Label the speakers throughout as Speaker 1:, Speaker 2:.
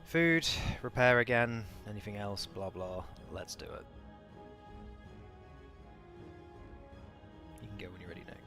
Speaker 1: Food, repair again, anything else, blah blah. Let's do it. You can go when you're ready, Nick.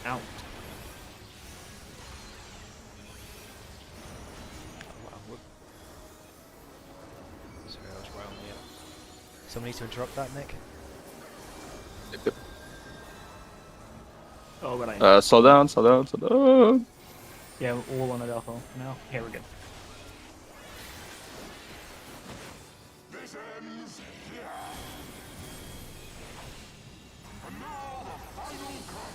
Speaker 2: Out.
Speaker 1: Wow, whoop. Sorry, I was right on the. Someone needs to interrupt that, Nick.
Speaker 2: Oh, but I.
Speaker 3: Slow down, slow down, slow down.
Speaker 2: Yeah, all on the alpha now. Here we go.
Speaker 4: This ends here. And now the final cut.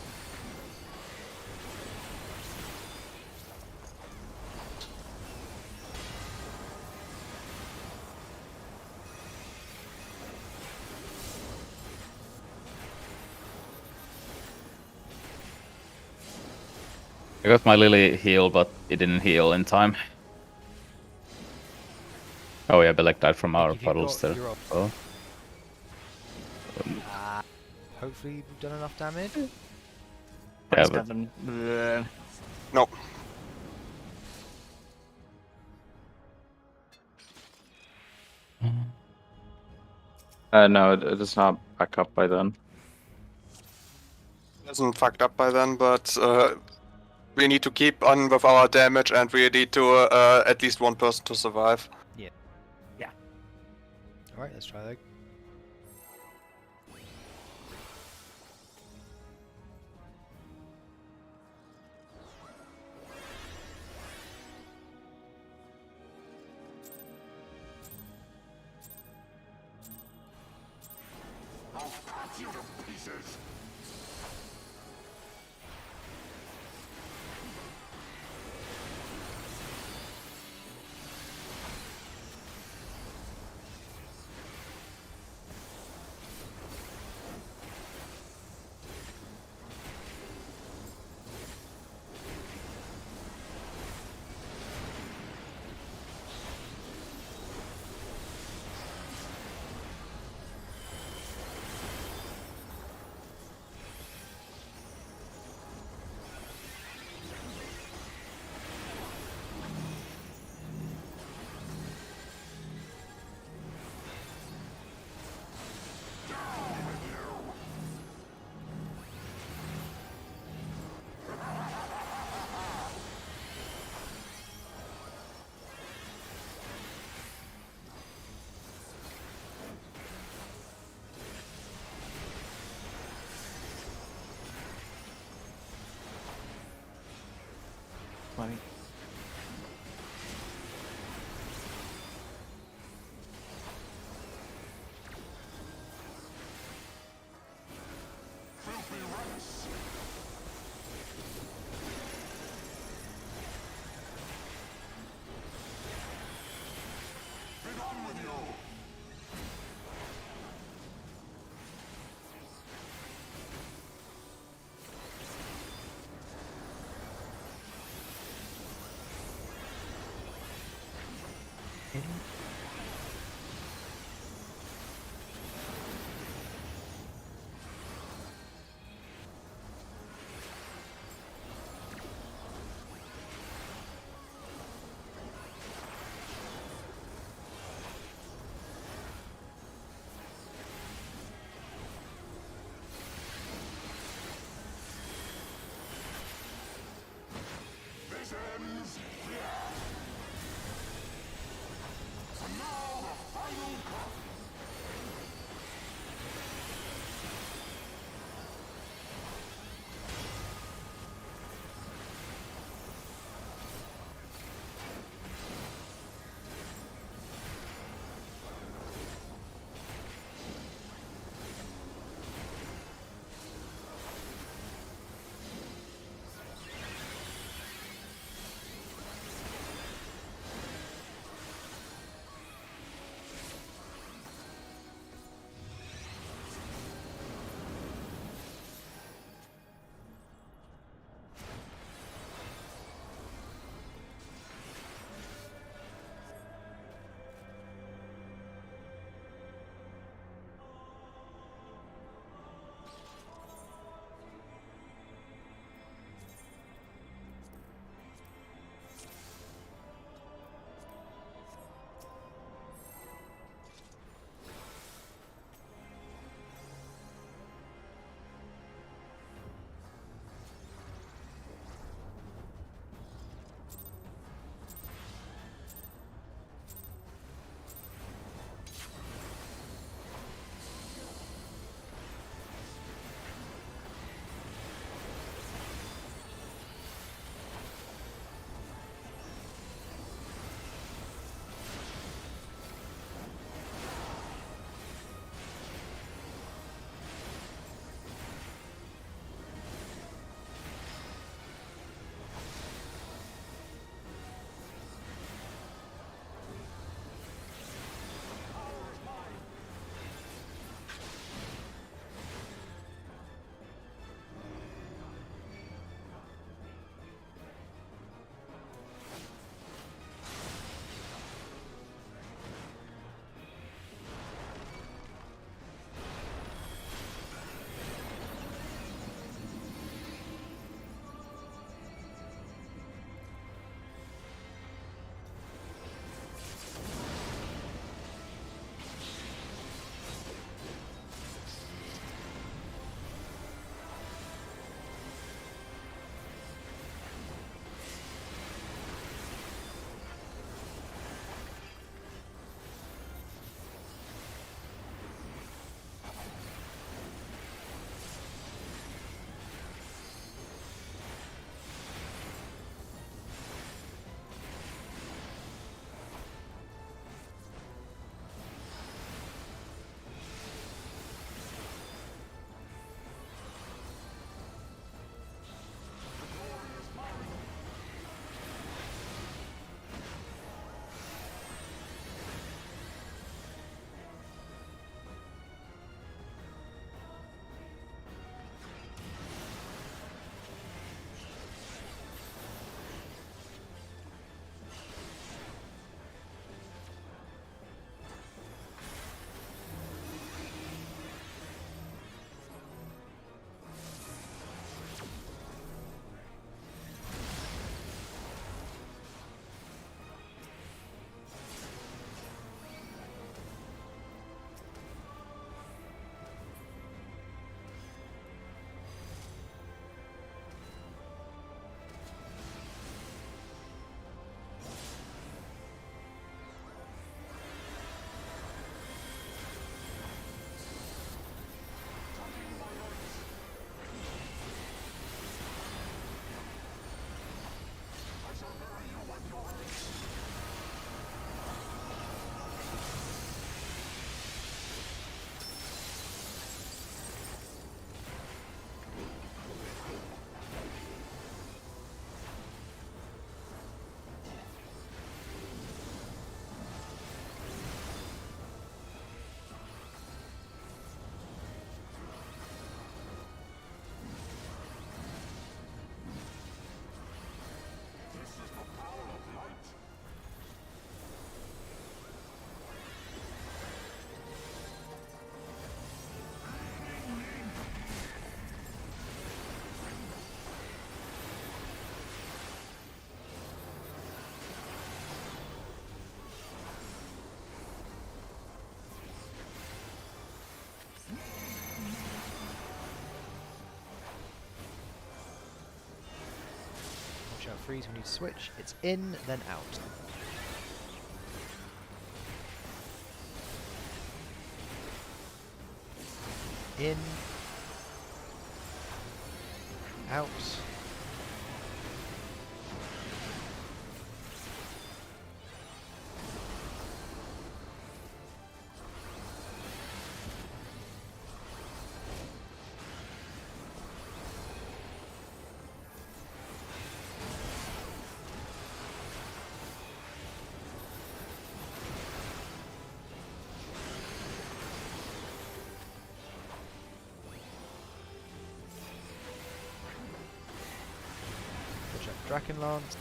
Speaker 3: I got my Lily heal, but it didn't heal in time. Oh yeah, Belek died from our
Speaker 1: If you've
Speaker 3: puddles
Speaker 1: got
Speaker 3: there.
Speaker 1: your
Speaker 3: Oh.
Speaker 1: Hopefully you've done enough damage.
Speaker 3: Yeah, but
Speaker 2: 27.
Speaker 5: Nope.
Speaker 3: no, it is not back up by then.
Speaker 5: Isn't fucked up by then, but we need to keep on with our damage, and we need to at least one person to survive.
Speaker 1: Alright, let's try that.
Speaker 4: I'll cut you to pieces.
Speaker 2: Okay.
Speaker 4: This ends here.
Speaker 1: freeze, we need to switch. It's in, then out. In. Out. Draken Lance.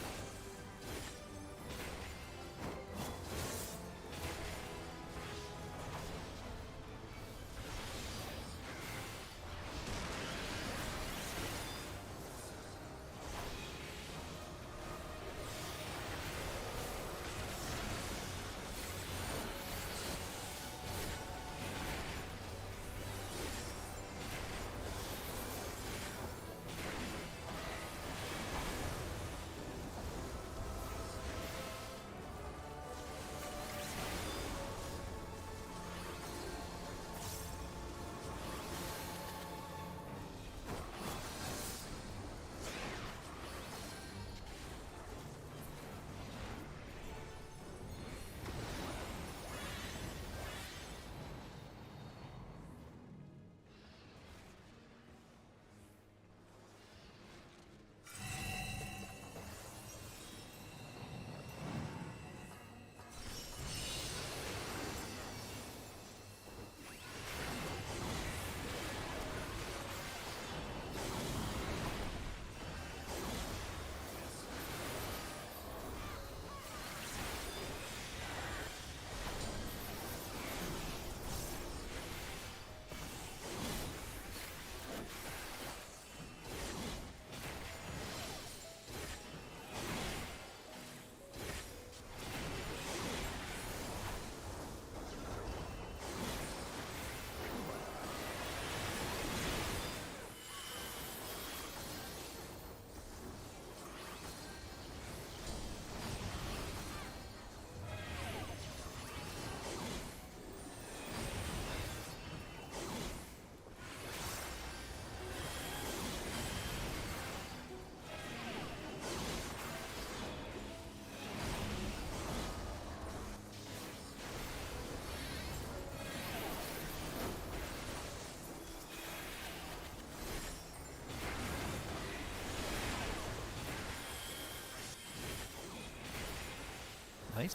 Speaker 1: Nice.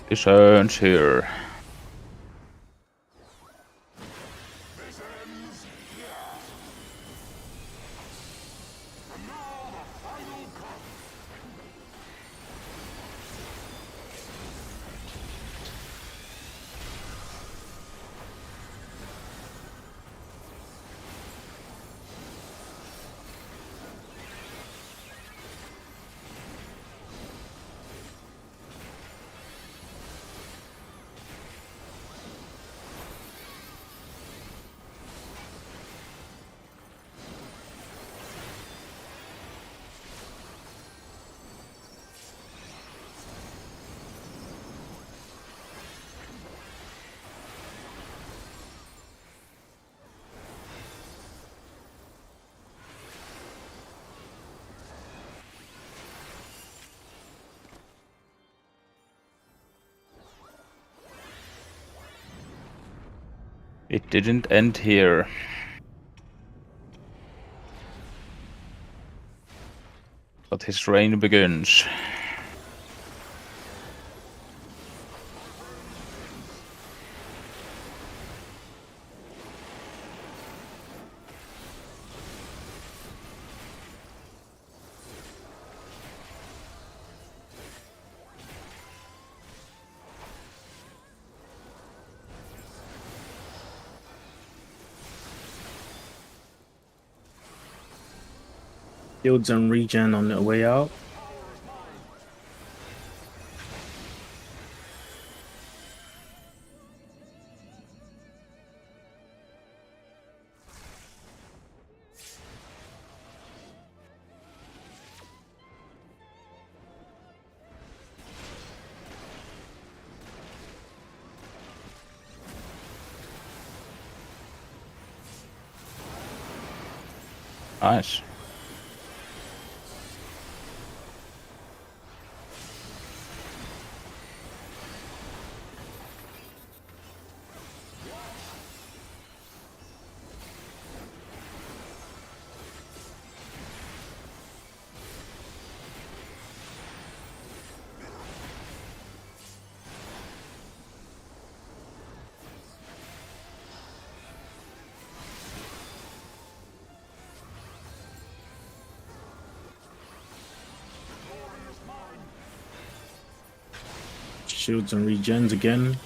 Speaker 3: Discerns here.
Speaker 4: This ends here. And now the final cut.
Speaker 3: It didn't end here. But his reign begins.
Speaker 6: Shields and regen on the way out.
Speaker 3: Nice.
Speaker 6: Shields and regens again.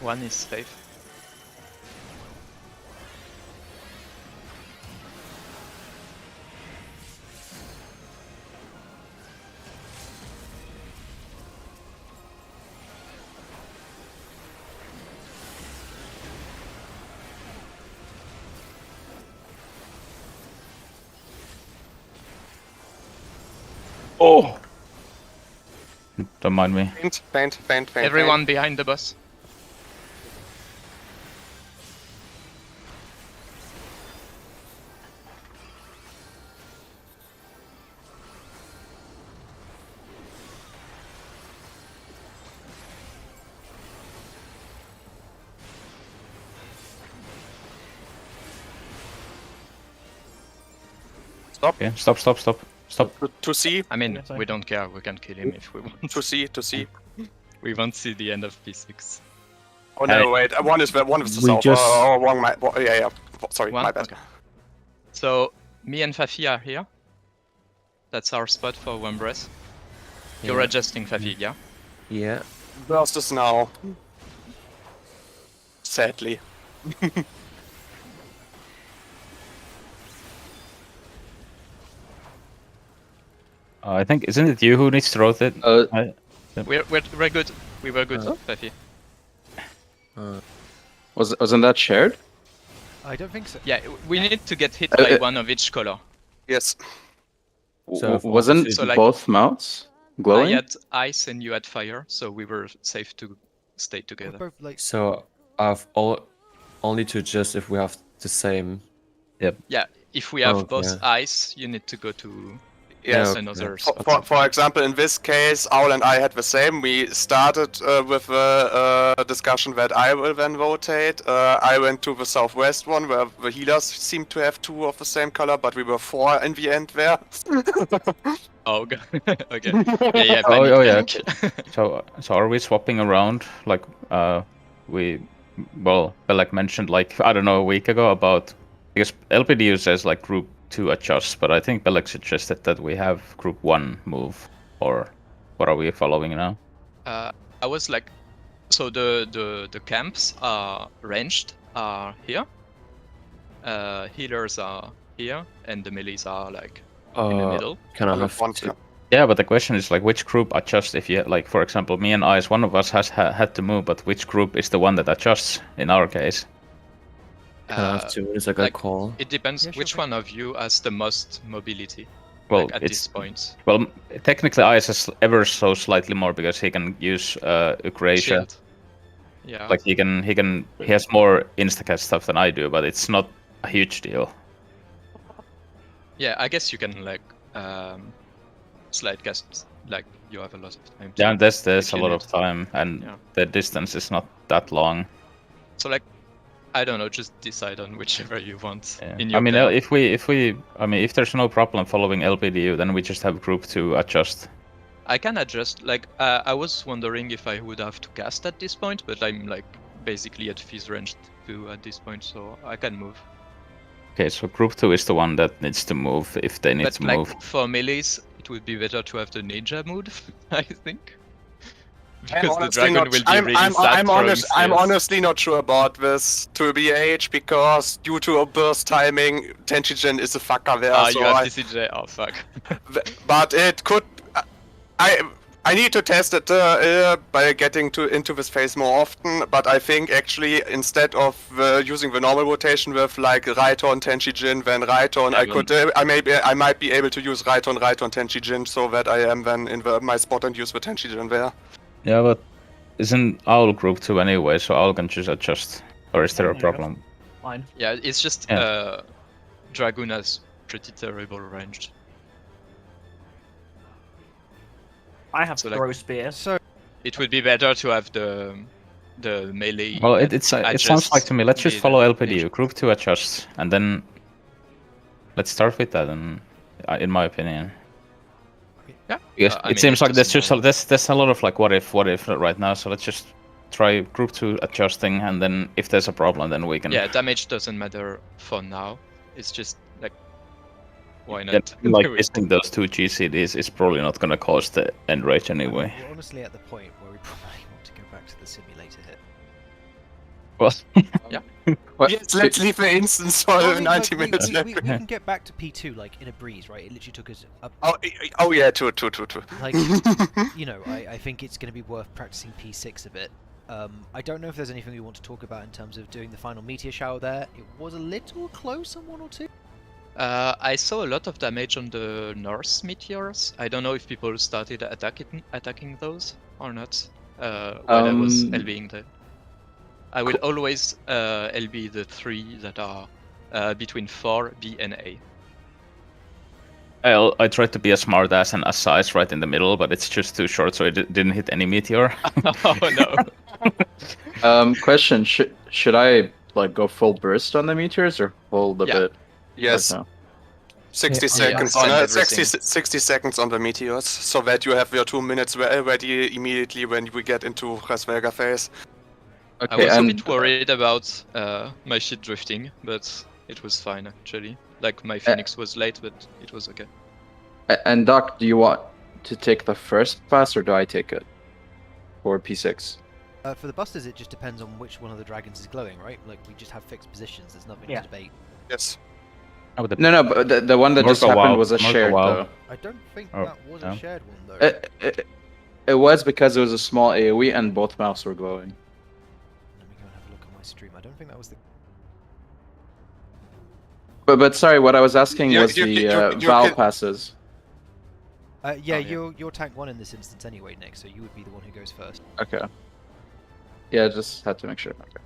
Speaker 7: One is safe.
Speaker 3: Oh! Don't mind me.
Speaker 5: Faint.
Speaker 7: Everyone behind the boss.
Speaker 5: Stop.
Speaker 3: Okay, stop.
Speaker 5: To see.
Speaker 7: I mean,
Speaker 2: Yeah, sorry.
Speaker 7: we don't care. We can kill him if we want.
Speaker 5: To see.
Speaker 7: We won't see the end of P6.
Speaker 5: Oh no, wait. One is the
Speaker 6: We
Speaker 5: south.
Speaker 6: just-
Speaker 5: Wrong. Yeah. Sorry,
Speaker 7: One?
Speaker 5: my bad.
Speaker 7: Okay. So, me and Fafi are here. That's our spot for one breath. You're adjusting Fafi, yeah?
Speaker 8: Yeah.
Speaker 5: Burst is now. Sadly.
Speaker 3: I think, isn't it you who needs to rotate?
Speaker 7: We're good. We were good, Fafi.
Speaker 8: Wasn't that shared?
Speaker 1: I don't think so.
Speaker 7: Yeah, we need to get hit by one of each color.
Speaker 5: Yes.
Speaker 8: So wasn't
Speaker 7: So, like-
Speaker 8: both mounts glowing?
Speaker 7: I had ice and you had fire, so we were safe to stay
Speaker 1: We're
Speaker 7: together.
Speaker 1: both like
Speaker 9: So I've only to adjust if we have the same.
Speaker 7: Yeah, if we have
Speaker 9: Oh,
Speaker 7: both
Speaker 9: yeah.
Speaker 7: ice, you need to go to
Speaker 5: Yes.
Speaker 7: another
Speaker 5: For,
Speaker 7: spot.
Speaker 5: for example, in this case, Owl and I had the same. We started with a discussion that I will then rotate. I went to the southwest one where the healers seemed to have two of the same color, but we were four in the end there.
Speaker 7: Oh, okay. Okay. Yeah,
Speaker 3: Oh, yeah,
Speaker 7: panic.
Speaker 3: So are we swapping around? Like, Belek mentioned, like, I don't know, a week ago about, because LPDU says like group 2 adjust, but I think Belek suggested that we have group 1 move, or what are we following now?
Speaker 7: I was like, so the camps are ranged are here. Healers are here, and the melees are like in the middle.
Speaker 9: Can I have
Speaker 5: One,
Speaker 9: to?
Speaker 3: Yeah, but the question is like, which group adjusts if you, like, for example, me and Ice, one of us has had to move, but which group is the one that adjusts in our case?
Speaker 9: Can I have to? It's like a
Speaker 7: like-
Speaker 9: call.
Speaker 7: It depends
Speaker 1: Yeah, sure
Speaker 7: which
Speaker 1: thing.
Speaker 7: one of you has the most mobility.
Speaker 3: Well,
Speaker 7: like, at
Speaker 3: it's
Speaker 7: this point.
Speaker 3: well, technically Ice has ever so slightly more because he can use Eucrasia.
Speaker 7: Shield. Yeah.
Speaker 3: Like he has more instacast stuff than I do, but it's not a huge deal.
Speaker 7: Yeah, I guess you can like slide cast, like you have a lot of time.
Speaker 3: Yeah, and there's
Speaker 7: if
Speaker 3: a
Speaker 7: you
Speaker 3: lot
Speaker 7: need.
Speaker 3: of time, and
Speaker 7: Yeah.
Speaker 3: the distance is not that long.
Speaker 7: So like, I don't know, just decide on whichever you want.
Speaker 3: Yeah.
Speaker 7: In
Speaker 3: I
Speaker 7: your
Speaker 3: mean,
Speaker 7: plan.
Speaker 3: if there's no problem following LPDU, then we just have group 2 adjust.
Speaker 7: I can adjust. Like, I was wondering if I would have to cast at this point, but I'm like basically at Fizz range 2 at this point, so I can move.
Speaker 3: Okay, so group 2 is the one that needs to move if they need
Speaker 7: But
Speaker 3: to
Speaker 7: like
Speaker 3: move.
Speaker 7: for melees, it would be better to have the ninja mood, I think.
Speaker 5: I'm
Speaker 7: Because the
Speaker 5: honestly
Speaker 7: dragon
Speaker 5: not-
Speaker 7: will be
Speaker 5: I'm,
Speaker 7: really
Speaker 5: I'm,
Speaker 7: sad
Speaker 5: I'm,
Speaker 7: throwing
Speaker 5: honest, I'm
Speaker 7: spears.
Speaker 5: honestly not sure about this to BH because due to a burst timing, Tenchigen is a fucker there.
Speaker 7: Ah,
Speaker 5: so
Speaker 7: you have
Speaker 5: I-
Speaker 7: TCJ. Oh fuck.
Speaker 5: but it could. I I need to test it by getting into this phase more often, but I think actually instead of using the normal rotation with like Raiton, Tenchi Jin, then Raiton, I might be able to use Raiton, Tenchi Jin, so that I am then in my spot and use the Tenchi Jin there.
Speaker 3: Yeah, but isn't Owl group 2 anyway, so Owl can just adjust. Or is there a problem?
Speaker 2: Fine.
Speaker 7: Yeah, it's just
Speaker 3: Yeah.
Speaker 7: Dragoon has pretty terrible range.
Speaker 2: I have
Speaker 7: So, like-
Speaker 2: throw spear.
Speaker 1: So
Speaker 7: It would be better to have the melee.
Speaker 3: Well,
Speaker 7: that
Speaker 3: it sounds
Speaker 7: adjusts
Speaker 3: like to me, let's just
Speaker 7: with
Speaker 3: follow
Speaker 7: the
Speaker 3: LPDU.
Speaker 7: range.
Speaker 3: Group 2 adjusts, and then let's start with that, and in my opinion.
Speaker 7: Yeah.
Speaker 3: Because
Speaker 7: I
Speaker 3: it
Speaker 7: mean,
Speaker 3: seems
Speaker 7: it
Speaker 3: like there's
Speaker 7: doesn't
Speaker 3: just there's a lot of like what if right now, so let's just try Group 2 adjusting, and then if there's a problem, then we can...
Speaker 7: Yeah, damage doesn't matter for now. It's just like, why
Speaker 3: Yeah,
Speaker 7: not?
Speaker 3: like
Speaker 7: do it?
Speaker 3: missing those 2 GCDs is probably not gonna cause the end rage anyway.
Speaker 1: we're honestly at the point where we probably want to go back to the simulator hit.
Speaker 3: Well,
Speaker 8: What?
Speaker 5: Yes, let's leave the instance for
Speaker 1: Well, I mean,
Speaker 5: 90
Speaker 1: like,
Speaker 5: minutes left.
Speaker 1: we can get back to P2 like in a breeze, right? It literally took us a
Speaker 5: Oh yeah, true.
Speaker 1: like you know, I think it's going to be worth practicing P6 a bit. I don't know if there's anything we want to talk about in terms of doing the final meteor shower there. It was a little close on one or two.
Speaker 7: I saw a lot of damage on the Norse meteors. I don't know if people started attacking those or not. When I was LBing there. I will always LB the 3 that are between 4, B, and A.
Speaker 3: I tried to be a smartass and size right in the middle, but it's just too short, so it didn't hit any meteor.
Speaker 7: Oh no!
Speaker 8: Question: should I like go full burst on the meteors or hold a
Speaker 7: Yeah.
Speaker 8: bit?
Speaker 5: Yes,
Speaker 8: No.
Speaker 5: 60
Speaker 7: Yeah,
Speaker 5: seconds
Speaker 7: on
Speaker 5: on
Speaker 7: everything.
Speaker 5: 60 seconds on the meteors, so that you have your 2 minutes ready immediately when we get into Resvelga phase.
Speaker 7: I
Speaker 8: Okay,
Speaker 7: was a
Speaker 8: and
Speaker 7: bit worried about my shit drifting, but it was fine actually. Like my Phoenix was late, but it was okay.
Speaker 8: and Doc, do you want to take the first pass or do I take it for P6?
Speaker 1: For the busters, it just depends on which one of the dragons is glowing, right? Like we just have fixed positions. There's nothing
Speaker 2: Yeah.
Speaker 1: to debate.
Speaker 5: Yes.
Speaker 8: No, but the one that
Speaker 3: More
Speaker 8: just
Speaker 3: for
Speaker 8: happened
Speaker 3: WoW,
Speaker 8: was a
Speaker 3: more for
Speaker 8: shared
Speaker 3: WoW.
Speaker 8: though.
Speaker 1: I don't think
Speaker 3: Oh,
Speaker 1: that was
Speaker 3: no.
Speaker 1: a shared one though.
Speaker 8: It was because it was a small AoE and both mouths were glowing.
Speaker 1: Let me go and have a look on my stream. I don't think that was the.
Speaker 8: But sorry, what I was asking was
Speaker 5: you
Speaker 8: the
Speaker 5: you
Speaker 8: Val
Speaker 5: can-
Speaker 8: passes.
Speaker 1: Yeah,
Speaker 7: yeah.
Speaker 1: you're tank 1 in this instance anyway, Nick. So you would be the one who goes first.
Speaker 8: Okay. Yeah, just had to make sure. Okay.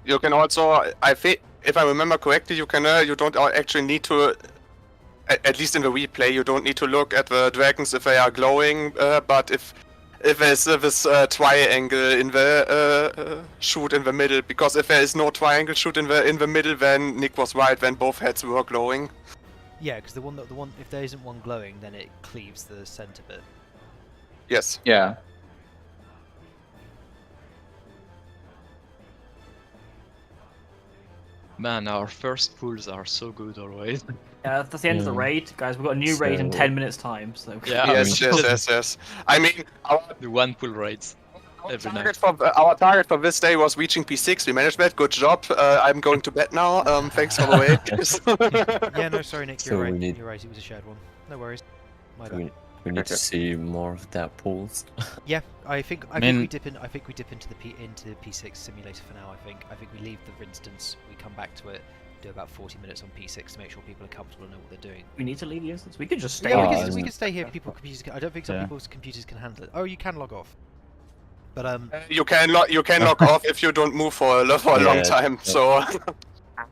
Speaker 5: You can also, I think, if I remember correctly, you can you don't actually need to, at least in the replay, you don't need to look at the dragons if they are glowing. But if there's this triangle in the shoot in the middle, because if there is no triangle shoot in the middle, then Nick was right. Then both heads were glowing.
Speaker 1: Yeah, because the one if there isn't one glowing, then it cleaves the center bit.
Speaker 5: Yes.
Speaker 8: Yeah.
Speaker 7: Man, our first pools are so good always.
Speaker 2: Yeah, that's the end of the
Speaker 9: Yeah.
Speaker 2: raid, guys. We've got a new raid in
Speaker 9: So-
Speaker 2: 10 minutes time. So
Speaker 7: Yeah,
Speaker 5: Yes. I mean,
Speaker 7: the one pool raids. Every night.
Speaker 5: our target for this day was reaching P6. We managed that. Good job. I'm going to bed now. Thanks for the wait.
Speaker 1: Yeah, no, sorry, Nick.
Speaker 9: So
Speaker 1: You're
Speaker 9: we
Speaker 1: right.
Speaker 9: need-
Speaker 1: You're right. It was a shared one. No worries. My bad.
Speaker 9: We need to see more of that pools.
Speaker 1: Yeah, I think
Speaker 3: mean-
Speaker 1: we dip in. I think we dip into the P6 simulator for now. I think we leave the instance. We come back to it. Do about 40 minutes on P6 to make sure people are comfortable and know what they're doing.
Speaker 2: we need to leave the instance. We could just stay.
Speaker 1: Yeah,
Speaker 2: on
Speaker 1: we
Speaker 2: the
Speaker 1: can,
Speaker 9: isn't
Speaker 1: we
Speaker 9: it?
Speaker 1: can stay here. People computers. I don't think some
Speaker 3: Yeah.
Speaker 1: people's computers can handle it. Oh, you can log off. But
Speaker 5: You can log off if you don't move for a long
Speaker 9: Yeah,
Speaker 5: time.
Speaker 9: yeah.
Speaker 5: So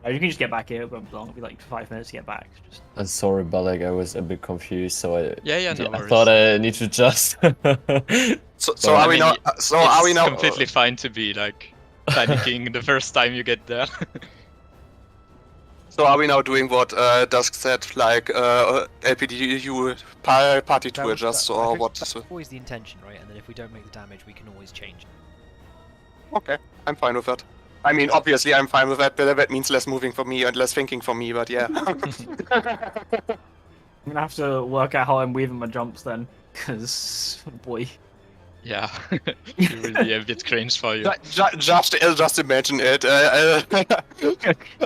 Speaker 2: You can just get back here. It won't be long. It'll be like 5 minutes to get back. Just
Speaker 9: I'm sorry, but like I was a bit confused, so
Speaker 7: Yeah, no
Speaker 9: I
Speaker 7: worries.
Speaker 9: thought I need to just.
Speaker 5: so
Speaker 7: I
Speaker 5: are we
Speaker 7: mean,
Speaker 5: now? So are we
Speaker 7: It's
Speaker 5: now?
Speaker 7: completely fine to be like panicking the first time you get there.
Speaker 5: So are we now doing what Dusk said, like LPDU party to adjust,
Speaker 1: I
Speaker 5: or
Speaker 1: think
Speaker 5: what?
Speaker 1: that's always the intention, right? And then if we don't make the damage, we can always change.
Speaker 5: Okay, I'm fine with that. I mean, obviously, I'm fine with that, but that means less moving for me and less thinking for me. But yeah.
Speaker 2: I'm gonna have to work out how I'm weaving my jumps then, because boy.
Speaker 7: Yeah, it will be a bit cringe for you.
Speaker 5: Just imagine it.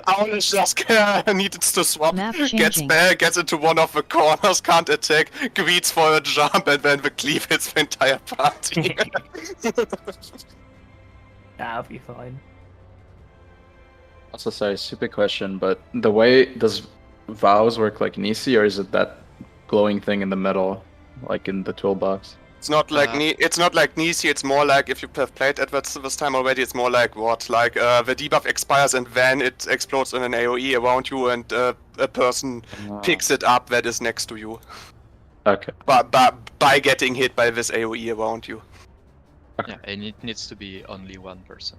Speaker 5: Owl is just needs to swap,
Speaker 10: Map
Speaker 5: gets
Speaker 10: changing.
Speaker 5: back, gets into one of the corners, can't attack, greets for a jump, and then the cleave hits the entire party.
Speaker 2: That'll be fine.
Speaker 8: Also, sorry, stupid question, but the way does vows work like Nisi, or is it that glowing thing in the middle, like in the toolbox?
Speaker 5: It's not like it's not like Nisi. It's more like if you have played it this time already. It's more like what, like the debuff expires and then it explodes in an AOE around you, and a person picks it up that is next to you.
Speaker 8: Okay.
Speaker 5: But by getting hit by this AOE around you.
Speaker 7: Yeah, and it needs to be only one person.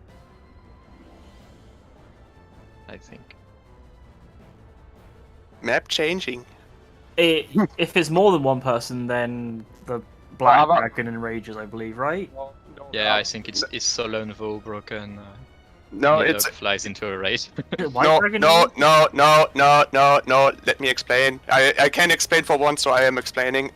Speaker 7: I think.
Speaker 5: Map changing.
Speaker 2: If it's more than one person, then the Black Dragon enrages, I believe, right?
Speaker 7: Yeah, I think it's Solon, Vo, Broken.
Speaker 5: No,
Speaker 7: Nidhogg
Speaker 5: it's
Speaker 7: flies into a raid.
Speaker 5: no. Let me explain. I can explain for once, so I am explaining.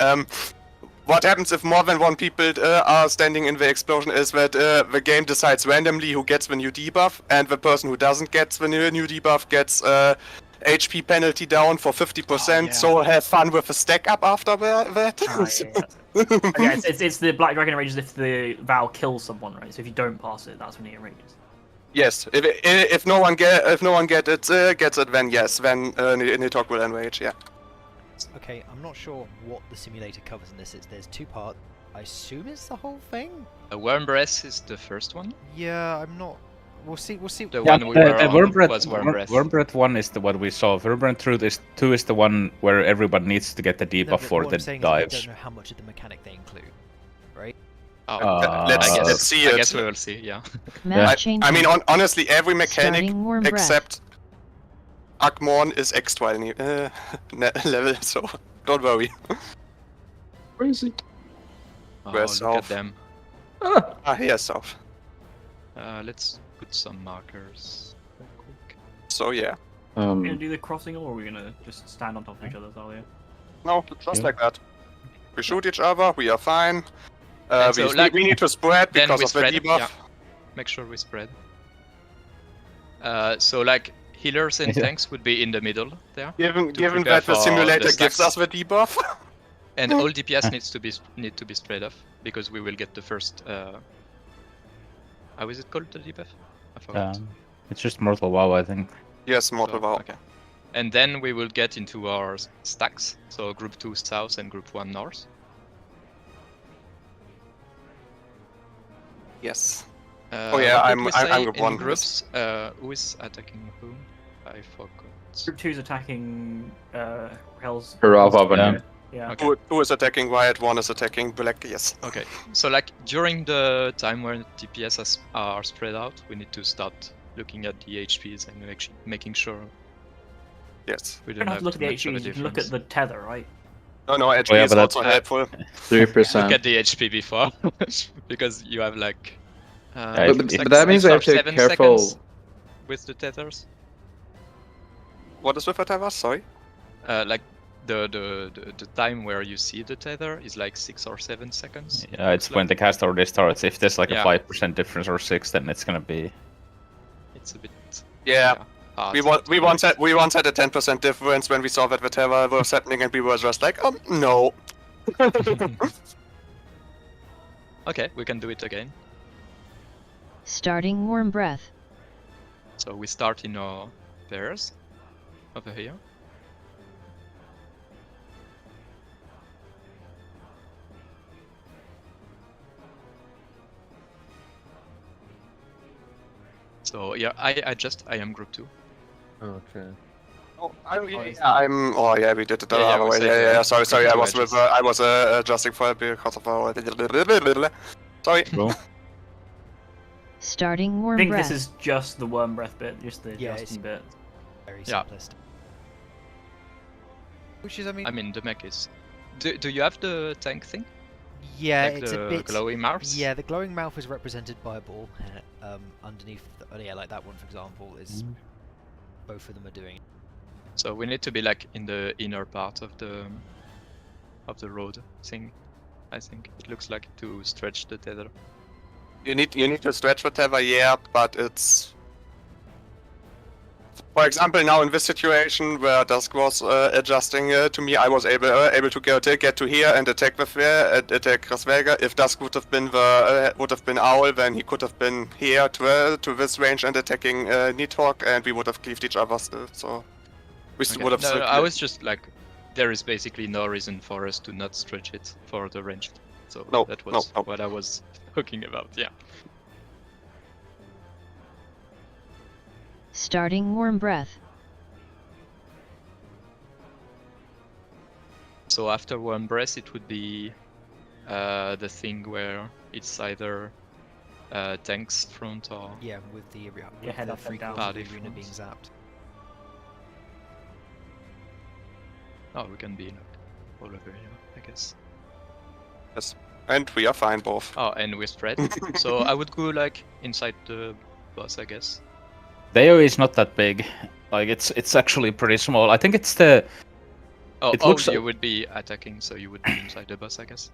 Speaker 5: What happens if more than one people are standing in the explosion is that the game decides randomly who gets the new debuff, and the person who doesn't get the new debuff gets HP penalty down for 50%. So have fun with the stack up after that.
Speaker 2: Yeah, it's the Black Dragon enrages if the Vow kills someone, right? So if you don't pass it, that's when it enrages.
Speaker 5: Yes, if no one gets it, then yes, then Nidhogg will enrage. Yeah.
Speaker 1: Okay, I'm not sure what the simulator covers in this. There's two parts. I assume it's the whole thing?
Speaker 7: A Worm Breath is the first one.
Speaker 1: Yeah, I'm not... We'll see.
Speaker 7: The one we were on was Worm Breath.
Speaker 3: Worm Breath 1 is the one we saw. Worm Breath 2 is the one where everyone needs to get the debuff for the dives.
Speaker 1: I don't know how much of the mechanic they include, right?
Speaker 7: Oh,
Speaker 5: let's see
Speaker 7: I
Speaker 5: it.
Speaker 7: guess we will see, yeah.
Speaker 10: Map changing.
Speaker 5: I mean, honestly, every mechanic
Speaker 10: Starting warm breath.
Speaker 5: except Akmorn is extra level, so don't worry.
Speaker 8: Where is he?
Speaker 7: Oh,
Speaker 5: Where's
Speaker 7: look at
Speaker 5: South?
Speaker 7: them.
Speaker 5: Here's South.
Speaker 7: Let's put some markers real quick.
Speaker 5: So yeah.
Speaker 2: Are we gonna do the crossing, or are we gonna just stand on top of each other, Talia?
Speaker 5: No, just like that. We shoot each other, we are fine.
Speaker 7: And so, like,
Speaker 5: we need to spread
Speaker 7: Then
Speaker 5: because
Speaker 7: we
Speaker 5: of
Speaker 7: spread,
Speaker 5: the debuff.
Speaker 7: yeah. Make sure we spread. So like healers and
Speaker 3: Yeah.
Speaker 7: tanks would be in the middle there.
Speaker 5: Given
Speaker 7: prepare
Speaker 5: that the
Speaker 7: for
Speaker 5: simulator
Speaker 7: the
Speaker 5: gives
Speaker 7: stacks.
Speaker 5: us the debuff.
Speaker 7: And all DPS need to be spread off because we will get the first. How is it called, the debuff? I forgot.
Speaker 3: It's just Mortal WoW, I think.
Speaker 5: Yes, Mortal WoW.
Speaker 7: Okay. And then we will get into our stacks. So Group 2 South and Group 1 North.
Speaker 5: Yes.
Speaker 7: Oh
Speaker 5: yeah,
Speaker 7: what did
Speaker 5: I'm
Speaker 7: we say
Speaker 5: Group
Speaker 7: in
Speaker 5: 1.
Speaker 7: Groups. Who is attacking whom? I forgot.
Speaker 2: Group 2's attacking Hell's.
Speaker 8: Hurrah,
Speaker 2: Yeah.
Speaker 7: Okay.
Speaker 5: Who is attacking Riot? One is attacking Black. Yes.
Speaker 7: Okay, so like during the time when DPS are spread out, we need to start looking at the HPs and making sure
Speaker 5: Yes.
Speaker 7: we
Speaker 2: You
Speaker 7: don't
Speaker 2: don't have to look at the
Speaker 7: much of a
Speaker 2: HPs, you can look at
Speaker 7: difference.
Speaker 2: the tether, right?
Speaker 5: No, HP
Speaker 3: yeah,
Speaker 5: is
Speaker 3: but
Speaker 5: also helpful.
Speaker 8: 3%.
Speaker 7: Look at the HP before, because you have like.
Speaker 3: Yeah,
Speaker 7: it
Speaker 3: but-
Speaker 7: looks
Speaker 3: but
Speaker 7: like
Speaker 8: that means
Speaker 7: 6
Speaker 8: I
Speaker 7: or
Speaker 8: have to be
Speaker 7: 7
Speaker 8: careful.
Speaker 7: seconds with the tethers.
Speaker 5: What is with whatever? Sorry.
Speaker 7: Like the time where you see the tether is like 6 or 7 seconds.
Speaker 3: Yeah, it's
Speaker 7: Like-
Speaker 3: when the cast already starts. If there's like
Speaker 7: Yeah.
Speaker 3: a 5% difference or 6, then it's gonna be.
Speaker 7: It's a bit.
Speaker 5: Yeah.
Speaker 7: Hard
Speaker 5: We once had a 10% difference when we saw that the Terror was happening, and we were just like, no.
Speaker 7: Okay, we can do it again.
Speaker 10: Starting warm breath.
Speaker 7: So we start in our pairs over here. So yeah, I am group 2.
Speaker 9: Okay.
Speaker 5: Oh yeah, we did it the
Speaker 7: Yeah,
Speaker 5: other
Speaker 7: we
Speaker 5: way.
Speaker 7: said,
Speaker 5: Yeah. Sorry. I was
Speaker 7: wedges.
Speaker 5: with I was adjusting for it because of our. Sorry.
Speaker 3: Cool.
Speaker 10: Starting
Speaker 2: I
Speaker 10: warm
Speaker 2: think
Speaker 10: breath.
Speaker 2: this is just the worm breath bit, just the
Speaker 1: Yeah,
Speaker 2: adjusting bit.
Speaker 1: Very
Speaker 7: Yeah.
Speaker 1: simplest. Which is, I mean,
Speaker 7: I mean, the mech is. Do you have the tank thing?
Speaker 1: yeah,
Speaker 7: Like
Speaker 1: it's
Speaker 7: the
Speaker 1: a bit.
Speaker 7: glowing mouths?
Speaker 1: Yeah, the glowing mouth is represented by a ball underneath. Yeah, like that one, for example, is. Both of them are doing.
Speaker 7: So we need to be like in the inner part of the road thing. I think it looks like to stretch the tether.
Speaker 5: You need to stretch whatever, yeah, but it's. For example, now in this situation where Dusk was adjusting to me, I was able to get to here and attack with attack Rasvelga. If Dusk would have been Owl, then he could have been here to this range and attacking Nidhogg, and we would have cleaved each other still. So we
Speaker 7: Okay.
Speaker 5: would have.
Speaker 7: No, I was just like, there is basically no reason for us to not stretch it for the ranged. So
Speaker 5: No,
Speaker 7: that was
Speaker 5: no.
Speaker 7: what I was talking about. Yeah.
Speaker 10: Starting Warm Breath.
Speaker 7: So after Warm Breath, it would be the thing where it's either tanks front or
Speaker 1: Yeah, with the
Speaker 2: head up and
Speaker 1: frequency
Speaker 2: down.
Speaker 1: of the
Speaker 7: Party
Speaker 1: arena being
Speaker 7: fronts.
Speaker 1: zapped.
Speaker 7: oh, we can be like all over here, I guess.
Speaker 5: Yes, and we are fine both.
Speaker 7: Oh, and we spread. So I would go like inside the boss, I guess.
Speaker 3: The AoE is not that big. Like it's actually pretty small. I think it's the.
Speaker 7: Oh,
Speaker 3: It looks
Speaker 7: you would be attacking, so you would be inside the boss, I guess.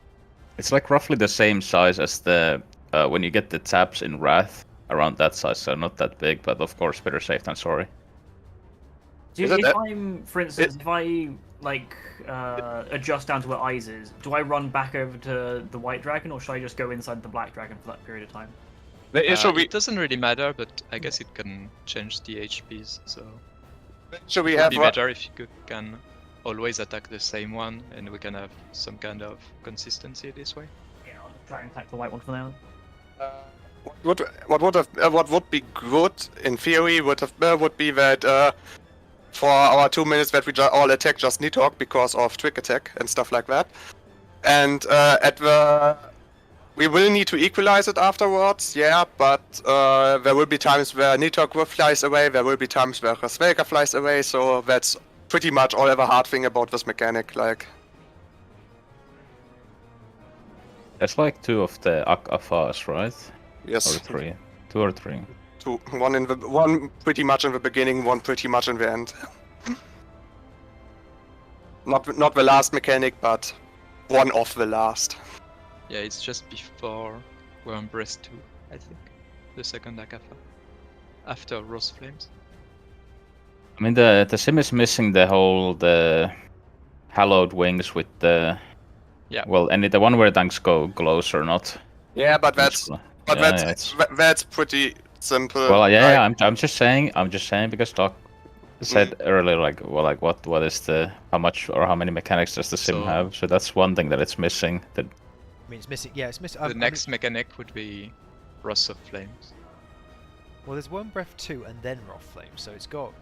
Speaker 3: It's like roughly the same size as the when you get the taps in Wrath, around that size. So not that big, but of course better safe than sorry.
Speaker 2: So
Speaker 5: Is it
Speaker 2: if
Speaker 5: that-
Speaker 2: I'm, for instance, if I like adjust down to where Eyes is, do I run back over to the White Dragon, or should I just go inside the Black Dragon for that period of time?
Speaker 5: The issue
Speaker 7: It doesn't really matter, but I guess it can change the HPs, so
Speaker 5: we
Speaker 7: it would
Speaker 5: have
Speaker 7: be better if you can always attack the same one, and we can have some kind of consistency this way.
Speaker 2: Yeah, I'll try and attack the white one for now.
Speaker 5: what would be good in theory would be that for our 2 minutes that we all attack just Nidhogg because of Trick Attack and stuff like that, and we will need to equalize it afterwards, yeah, but there will be times where Nidhogg flies away, there will be times where Rasvelga flies away, so that's pretty much all ever hard thing about this mechanic, like.
Speaker 3: There's like 2 of the Afas, right?
Speaker 5: Yes.
Speaker 3: Or 3. 2 or 3.
Speaker 5: One pretty much in the beginning, one pretty much in the end. Not the last mechanic, but one of the last.
Speaker 7: Yeah, it's just before Worm Breath 2, I think. The second Akafa. After Rose Flames.
Speaker 3: I mean the sim is missing the hallowed wings with the.
Speaker 7: Yeah.
Speaker 3: Well, and the one where tanks glows or not.
Speaker 5: Yeah, but that's pretty simple.
Speaker 3: Well, yeah,
Speaker 5: like,
Speaker 3: I'm just saying because Doc said earlier, like, well, like what is the how much or how many mechanics does the sim
Speaker 7: So-
Speaker 3: have? So that's one thing that it's missing. That
Speaker 1: I mean, it's missing. Yeah, it's missing.
Speaker 7: The next mechanic would be Rose of Flames.
Speaker 1: Well, there's Worm Breath 2 and then Wrath Flame, so it's got.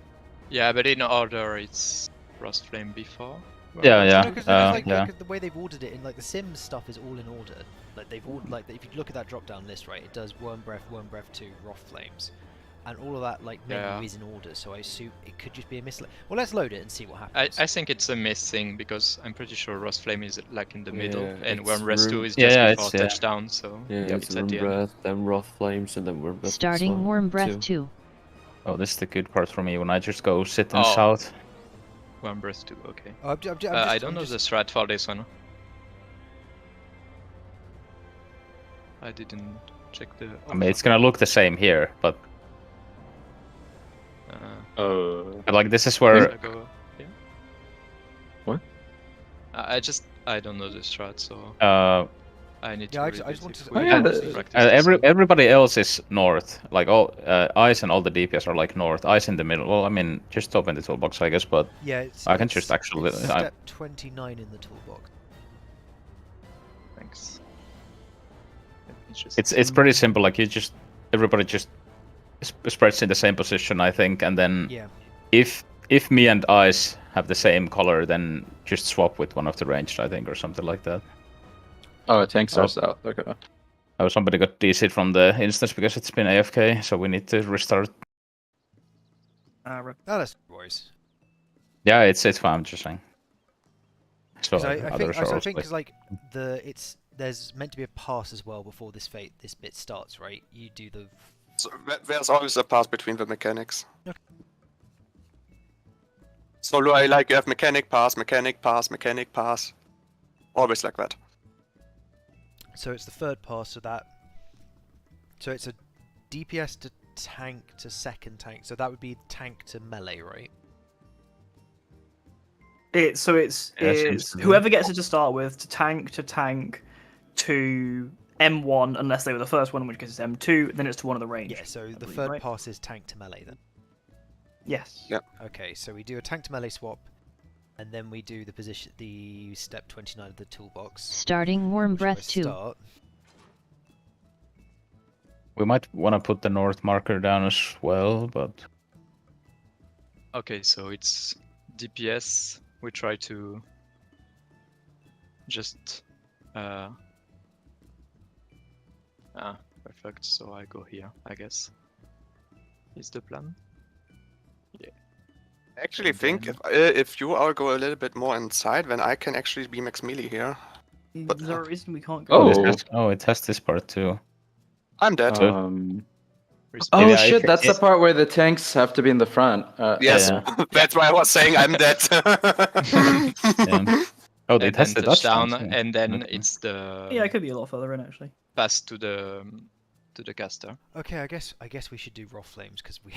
Speaker 7: Yeah, but in order, it's Rose Flame before.
Speaker 3: Yeah,
Speaker 1: No,
Speaker 3: yeah,
Speaker 1: 'cause
Speaker 3: yeah.
Speaker 1: the way they've ordered it in like the Sims stuff is all in order. Like they've ordered if you look at that drop down list, right, it does Worm Breath 2, Wrath Flames, and all of that like menu
Speaker 7: Yeah.
Speaker 1: is in order. So I assume it could just be a mislead. Well, let's load it and see what happens.
Speaker 7: I think it's a miss thing because I'm pretty sure Rose Flame is like in the middle,
Speaker 9: Yeah,
Speaker 7: and
Speaker 9: it's
Speaker 7: Worm Breath 2
Speaker 9: room-
Speaker 7: is
Speaker 3: Yeah,
Speaker 7: just
Speaker 3: yeah,
Speaker 7: before
Speaker 3: it's- yeah.
Speaker 7: touchdown. So
Speaker 9: Yeah,
Speaker 7: it's
Speaker 9: it's
Speaker 7: at
Speaker 9: Warm
Speaker 7: the end.
Speaker 9: Breath, then Wrath Flames, and then Warm Breath.
Speaker 10: Starting Warm Breath 2.
Speaker 3: oh, this is the good part for me when I just go sit in
Speaker 7: Oh.
Speaker 3: south.
Speaker 7: Worm Breath 2, okay.
Speaker 1: Oh,
Speaker 7: I don't know the strat for this one. I didn't check the.
Speaker 3: I mean, it's gonna look the same here, but like this is where.
Speaker 7: Yeah.
Speaker 8: What?
Speaker 7: I don't know the strat, so I need
Speaker 1: Yeah,
Speaker 7: to.
Speaker 1: I just wanted to-
Speaker 7: revisit. We
Speaker 8: yeah,
Speaker 7: need to
Speaker 8: the-
Speaker 7: practice this.
Speaker 3: Everybody else is north. Like all Ice and all the DPS are like north. Ice in the middle. Well, I mean, just open the toolbox, I guess. But
Speaker 1: Yeah, it's,
Speaker 3: I can
Speaker 1: it's-
Speaker 3: just actually-
Speaker 1: it's
Speaker 3: I-
Speaker 1: step 29 in the toolbox.
Speaker 7: Thanks. Let me just-
Speaker 3: it's pretty simple. Like everybody just spreads in the same position, I think, and then
Speaker 1: Yeah.
Speaker 3: if me and Ice have the same color, then just swap with one of the ranged, I think, or something like that.
Speaker 8: Oh, tanks are south. Okay.
Speaker 3: Oh, somebody got DC'd from the instance because it's been AFK, so we need to restart.
Speaker 1: Oh, that's worries.
Speaker 3: Yeah, it's fine. I'm just saying. So
Speaker 1: Because I think,
Speaker 3: others are
Speaker 1: I
Speaker 3: also
Speaker 1: think
Speaker 3: like-
Speaker 1: 'cause, like there's meant to be a pass as well before this bit starts, right? You do the.
Speaker 5: So there's always a pass between the mechanics.
Speaker 1: Okay.
Speaker 5: So like you have mechanic pass, mechanic pass, mechanic pass. Always like that.
Speaker 1: So it's the third pass of that. So it's a DPS to tank to second tank. So that would be tank to melee, right?
Speaker 2: It's
Speaker 3: seems to be.
Speaker 2: whoever gets it to start with to tank to M1 unless they were the first one, in which case it's M2. Then it's to one of the range.
Speaker 1: Yeah. So the
Speaker 2: believe,
Speaker 1: third
Speaker 2: right?
Speaker 1: pass is tank to melee then.
Speaker 2: Yes.
Speaker 5: Yep.
Speaker 1: Okay. So we do a tank to melee swap, and then we do the step 29 of the toolbox.
Speaker 10: Starting Warm
Speaker 1: Which
Speaker 10: Breath
Speaker 1: I
Speaker 10: 2.
Speaker 1: start.
Speaker 3: We might want to put the north marker down as well, but
Speaker 7: Okay, so it's DPS. We try to just perfect. So I go here, I guess. Is the plan?
Speaker 5: I actually
Speaker 7: And
Speaker 5: think
Speaker 7: then-
Speaker 5: if you all go a little bit more inside, then I can actually be max melee here. But-
Speaker 2: Is there a reason we can't
Speaker 3: oh,
Speaker 2: go?
Speaker 3: it has this part too.
Speaker 5: I'm dead.
Speaker 8: Oh
Speaker 3: Yeah,
Speaker 8: shit,
Speaker 3: if-
Speaker 8: that's the part where the tanks have to be in the front.
Speaker 5: Yes,
Speaker 3: yeah.
Speaker 5: that's why I was saying I'm dead.
Speaker 3: Yeah. Oh, they
Speaker 7: And then
Speaker 3: tested
Speaker 7: touchdown,
Speaker 3: touchdown.
Speaker 7: and then
Speaker 3: Okay.
Speaker 7: it's the
Speaker 2: Yeah, it could be a lot further in actually.
Speaker 7: pass to the caster.
Speaker 1: Okay. I guess we should do raw flames because we.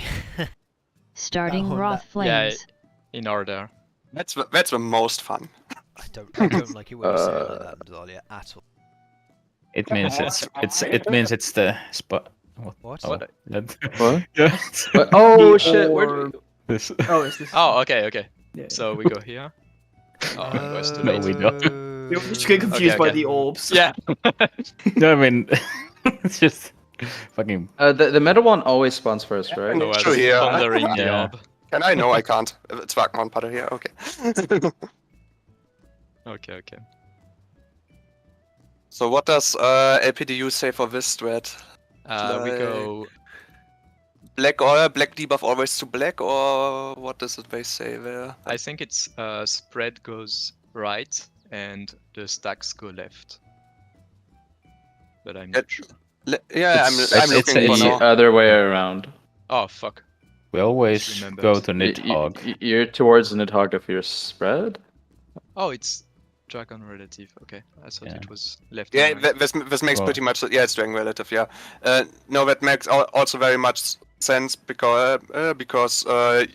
Speaker 10: Starting
Speaker 1: Oh,
Speaker 10: Wrath
Speaker 1: that-
Speaker 10: Flames.
Speaker 7: Yeah, in order.
Speaker 5: That's the most fun.
Speaker 1: I don't like it when you say it like that, Nadalia, at all.
Speaker 3: It means it's the spot.
Speaker 1: What?
Speaker 3: Oh,
Speaker 7: What?
Speaker 3: that-
Speaker 8: What?
Speaker 3: yeah.
Speaker 8: What? Oh
Speaker 2: The
Speaker 8: shit, where
Speaker 2: orb-
Speaker 3: This-
Speaker 2: Oh, it's this.
Speaker 7: Oh, okay.
Speaker 2: Yeah.
Speaker 7: So we go here. Oh, it was too
Speaker 3: No,
Speaker 7: late.
Speaker 3: we don't.
Speaker 2: You're just get confused
Speaker 7: Okay,
Speaker 2: by
Speaker 7: okay.
Speaker 2: the orbs.
Speaker 7: Yeah.
Speaker 3: No, I mean, it's just fucking.
Speaker 8: the middle one always spawns first, right?
Speaker 5: No,
Speaker 7: I was
Speaker 5: True, yeah.
Speaker 7: pondering the
Speaker 3: Yeah.
Speaker 7: orb.
Speaker 5: Can I? No, I can't. It's Wagman Putter here. Okay.
Speaker 7: Okay.
Speaker 5: So what does LPDU say for this strat?
Speaker 7: We go.
Speaker 5: Black debuff always to black, or what does it they say there?
Speaker 7: I think it's spread goes right and the stacks go left. But I'm not sure.
Speaker 5: Yeah, I'm
Speaker 3: it's
Speaker 5: looking for
Speaker 8: the
Speaker 5: now.
Speaker 8: other way around.
Speaker 7: Oh fuck.
Speaker 3: We always
Speaker 7: remembered.
Speaker 3: go to Nidhogg.
Speaker 8: You're towards Nidhogg if you're spread.
Speaker 7: Oh, it's dragon relative. Okay, I thought
Speaker 3: Yeah.
Speaker 7: it was left.
Speaker 5: Yeah,
Speaker 7: and right.
Speaker 5: this makes
Speaker 3: Well-
Speaker 5: pretty much. Yeah, it's dragon relative. Yeah, no, that makes also very much sense because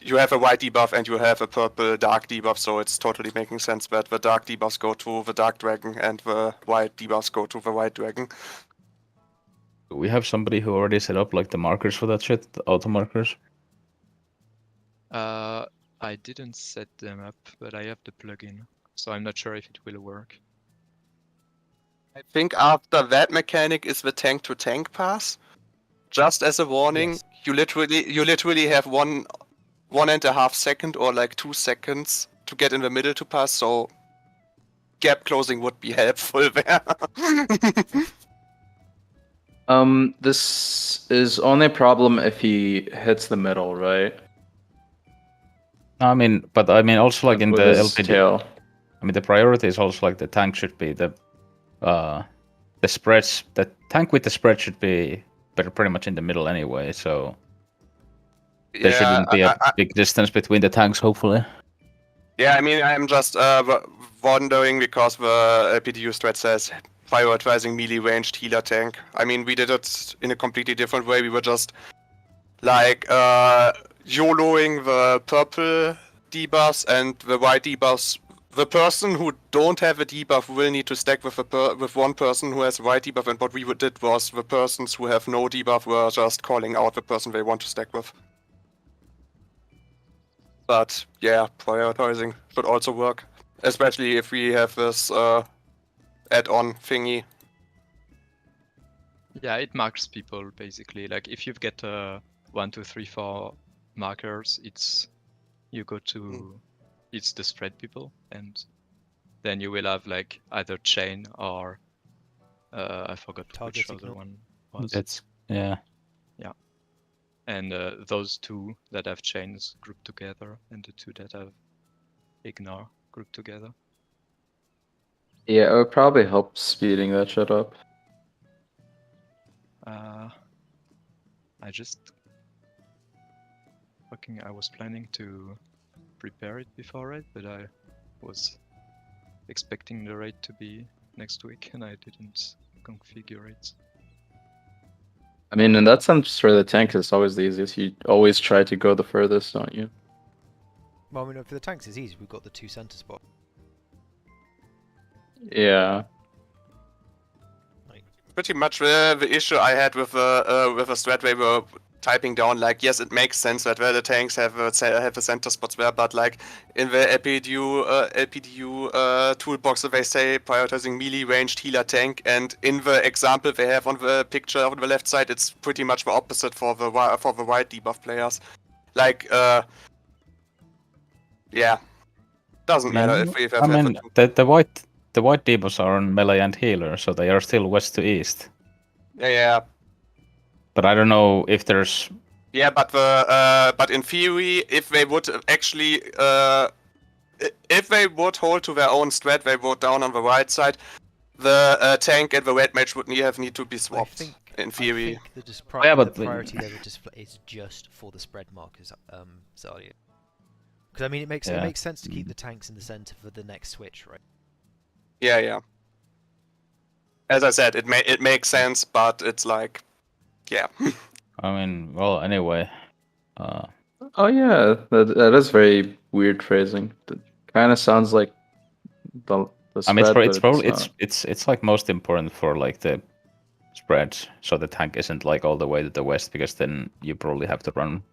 Speaker 5: you have a white debuff and you have a purple dark debuff, so it's totally making sense that the dark debuffs go to the dark dragon and the white debuffs go to the white dragon.
Speaker 3: We have somebody who already set up like the markers for that shit, the auto markers.
Speaker 7: I didn't set them up, but I have the plugin, so I'm not sure if it will work.
Speaker 5: I think after that mechanic is the tank to tank pass. Just as a warning,
Speaker 1: Yes.
Speaker 5: you literally have 1.5 second or like 2 seconds to get in the middle to pass. So gap closing would be helpful there.
Speaker 8: This is only a problem if he hits the middle, right?
Speaker 3: I mean, but I mean also like in
Speaker 8: With
Speaker 3: the
Speaker 8: his
Speaker 3: LPD.
Speaker 8: tail.
Speaker 3: I mean the priority is also like the tank should be the spreads. The tank with the spread should be pretty much in the middle anyway. So there shouldn't be a big distance between the tanks. Hopefully.
Speaker 5: Yeah, I mean, I'm just wondering because the LPDU strat says prioritizing melee ranged healer tank. I mean, we did it in a completely different way. We were just like YOLOing the purple debuffs and the white debuffs. The person who don't have a debuff will need to stack with one person who has a white debuff, and what we did was the persons who have no debuff were just calling out the person they want to stack with. But yeah, prioritizing should also work, especially if we have this add-on thingy.
Speaker 7: Yeah, it marks people basically. Like if you get 1, 2, 3, 4 markers, it's you go to it's the spread people, and then you will have like either chain or I forgot
Speaker 1: Target
Speaker 7: which other
Speaker 1: signal.
Speaker 7: one was.
Speaker 3: That's yeah.
Speaker 7: And those two that have chains grouped together, and the two that have ignore grouped together.
Speaker 8: Yeah, it would probably help speeding that shit up.
Speaker 7: I just I was planning to prepare it before raid, but I was expecting the raid to be next week, and I didn't configure it.
Speaker 8: I mean, in that sense, for the tank, it's always the easiest. You always try to go the furthest, don't you?
Speaker 1: Well, I mean, for the tanks it's easy. We've got the 2 center spots.
Speaker 8: Yeah.
Speaker 5: Pretty much the issue I had with a strat where we were typing down like, yes, it makes sense that where the tanks have a center spots there, but like in the LPDU toolbox, they say prioritizing melee ranged healer tank, and in the example they have on the picture on the left side, it's pretty much the opposite for the white debuff players. Like, yeah, doesn't matter if we have.
Speaker 3: I mean, the white debuffs are on melee and healer, so they are still west to east.
Speaker 5: Yeah.
Speaker 3: But I don't know if there's.
Speaker 5: Yeah, but in theory, if they would actually, if they would hold to their own strat, they would down on the right side. The tank and the red mage would need to be swapped. In theory.
Speaker 1: I think the priority level display is just for the spread markers, Zarya. Because I mean, it makes sense to keep the tanks in the center for the next switch, right?
Speaker 5: Yeah. As I said, it makes sense, but it's like, yeah.
Speaker 3: I mean, well, anyway.
Speaker 8: Oh yeah, that is very weird phrasing. It kind of sounds like the
Speaker 3: I mean,
Speaker 8: spread,
Speaker 3: it's probably it's like most important for like the spread, so the tank isn't like all the way to the west, because then you probably have to run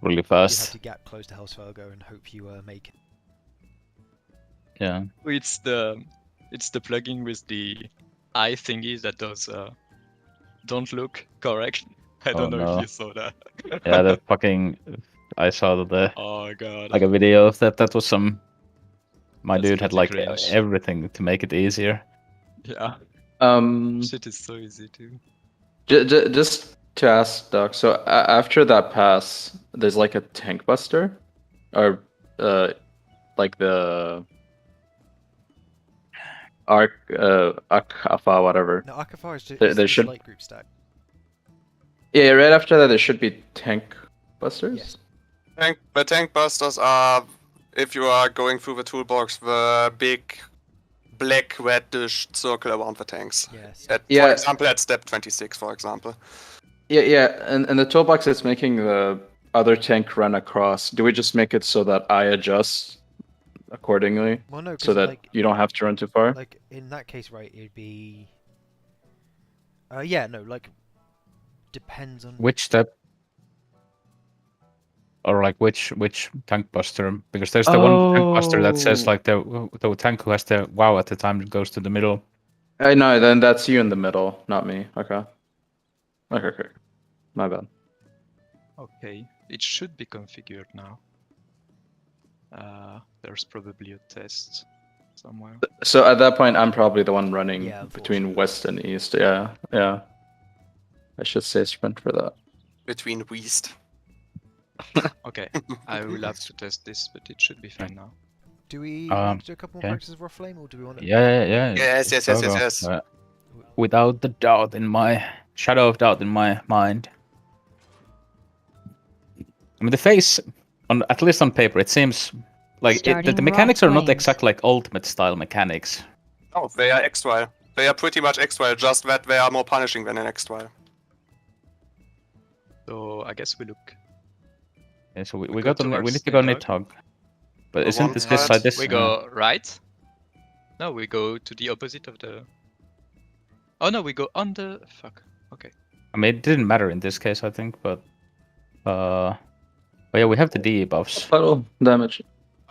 Speaker 3: really fast.
Speaker 1: You have to gap close to Hellsfelgo and hope you make it.
Speaker 3: Yeah.
Speaker 7: It's the plugin with the eye thingy that does don't look correct. I don't know if you saw that.
Speaker 3: Yeah, the fucking. I saw that
Speaker 7: oh god.
Speaker 3: Like a video of that. That was some. My
Speaker 7: That's
Speaker 3: dude had like
Speaker 7: cringe.
Speaker 3: everything to make it easier.
Speaker 7: Yeah. Shit is so easy too.
Speaker 8: Just to ask Doc, so after that pass, there's like a tank buster, or like the Akafa, whatever.
Speaker 1: No, Akafa is just
Speaker 8: there should
Speaker 1: light group stack.
Speaker 8: Yeah, right after that there should be tank busters.
Speaker 1: Yes.
Speaker 5: The tank busters are, if you are going through the toolbox, the big black reddish circle around the tanks.
Speaker 1: Yes.
Speaker 5: For example, at step 26, for example.
Speaker 8: Yeah, and the toolbox is making the other tank run across. Do we just make it so that I adjust accordingly?
Speaker 1: Well, no,
Speaker 8: so that
Speaker 1: like,
Speaker 8: you don't have to run too far?
Speaker 1: Like, in that case, right, it'd be... yeah, no, like, depends on...
Speaker 3: Which step? Or like which tank buster? Because there's the one tank buster that says like the tank who has the WoW at the time goes to the middle.
Speaker 8: I know, then that's you in the middle, not me. Okay. My bad.
Speaker 7: Okay, it should be configured now. There's probably a test somewhere.
Speaker 8: So at that point, I'm probably the one running
Speaker 1: Yeah,
Speaker 8: between west and east. Yeah. I should say sprint for that.
Speaker 5: Between west.
Speaker 7: Okay, I will have to test this, but it should be fine now.
Speaker 1: Do we want to do a couple more practices of Rough Flame, or do we want to...
Speaker 5: Yeah. Yes.
Speaker 3: Without the doubt in my... shadow of doubt in my mind. I mean, the face, at least on paper, it seems like the mechanics are not exactly like ultimate style mechanics.
Speaker 5: Oh, they are X-Trial. They are pretty much X-Trial, just that they are more punishing than an X-Trial.
Speaker 7: So I guess we look.
Speaker 3: Yeah, so we
Speaker 7: go
Speaker 3: got we
Speaker 7: towards
Speaker 3: need to go
Speaker 7: Nidhogg.
Speaker 3: Nidhogg. But
Speaker 5: The
Speaker 3: isn't
Speaker 5: one
Speaker 3: this
Speaker 5: side.
Speaker 3: side this?
Speaker 7: We go right. No, we go to the opposite of the. Oh no, we go on the. Fuck. Okay.
Speaker 3: I mean, it didn't matter in this case, I think, but yeah, we have the debuffs.
Speaker 8: Total damage.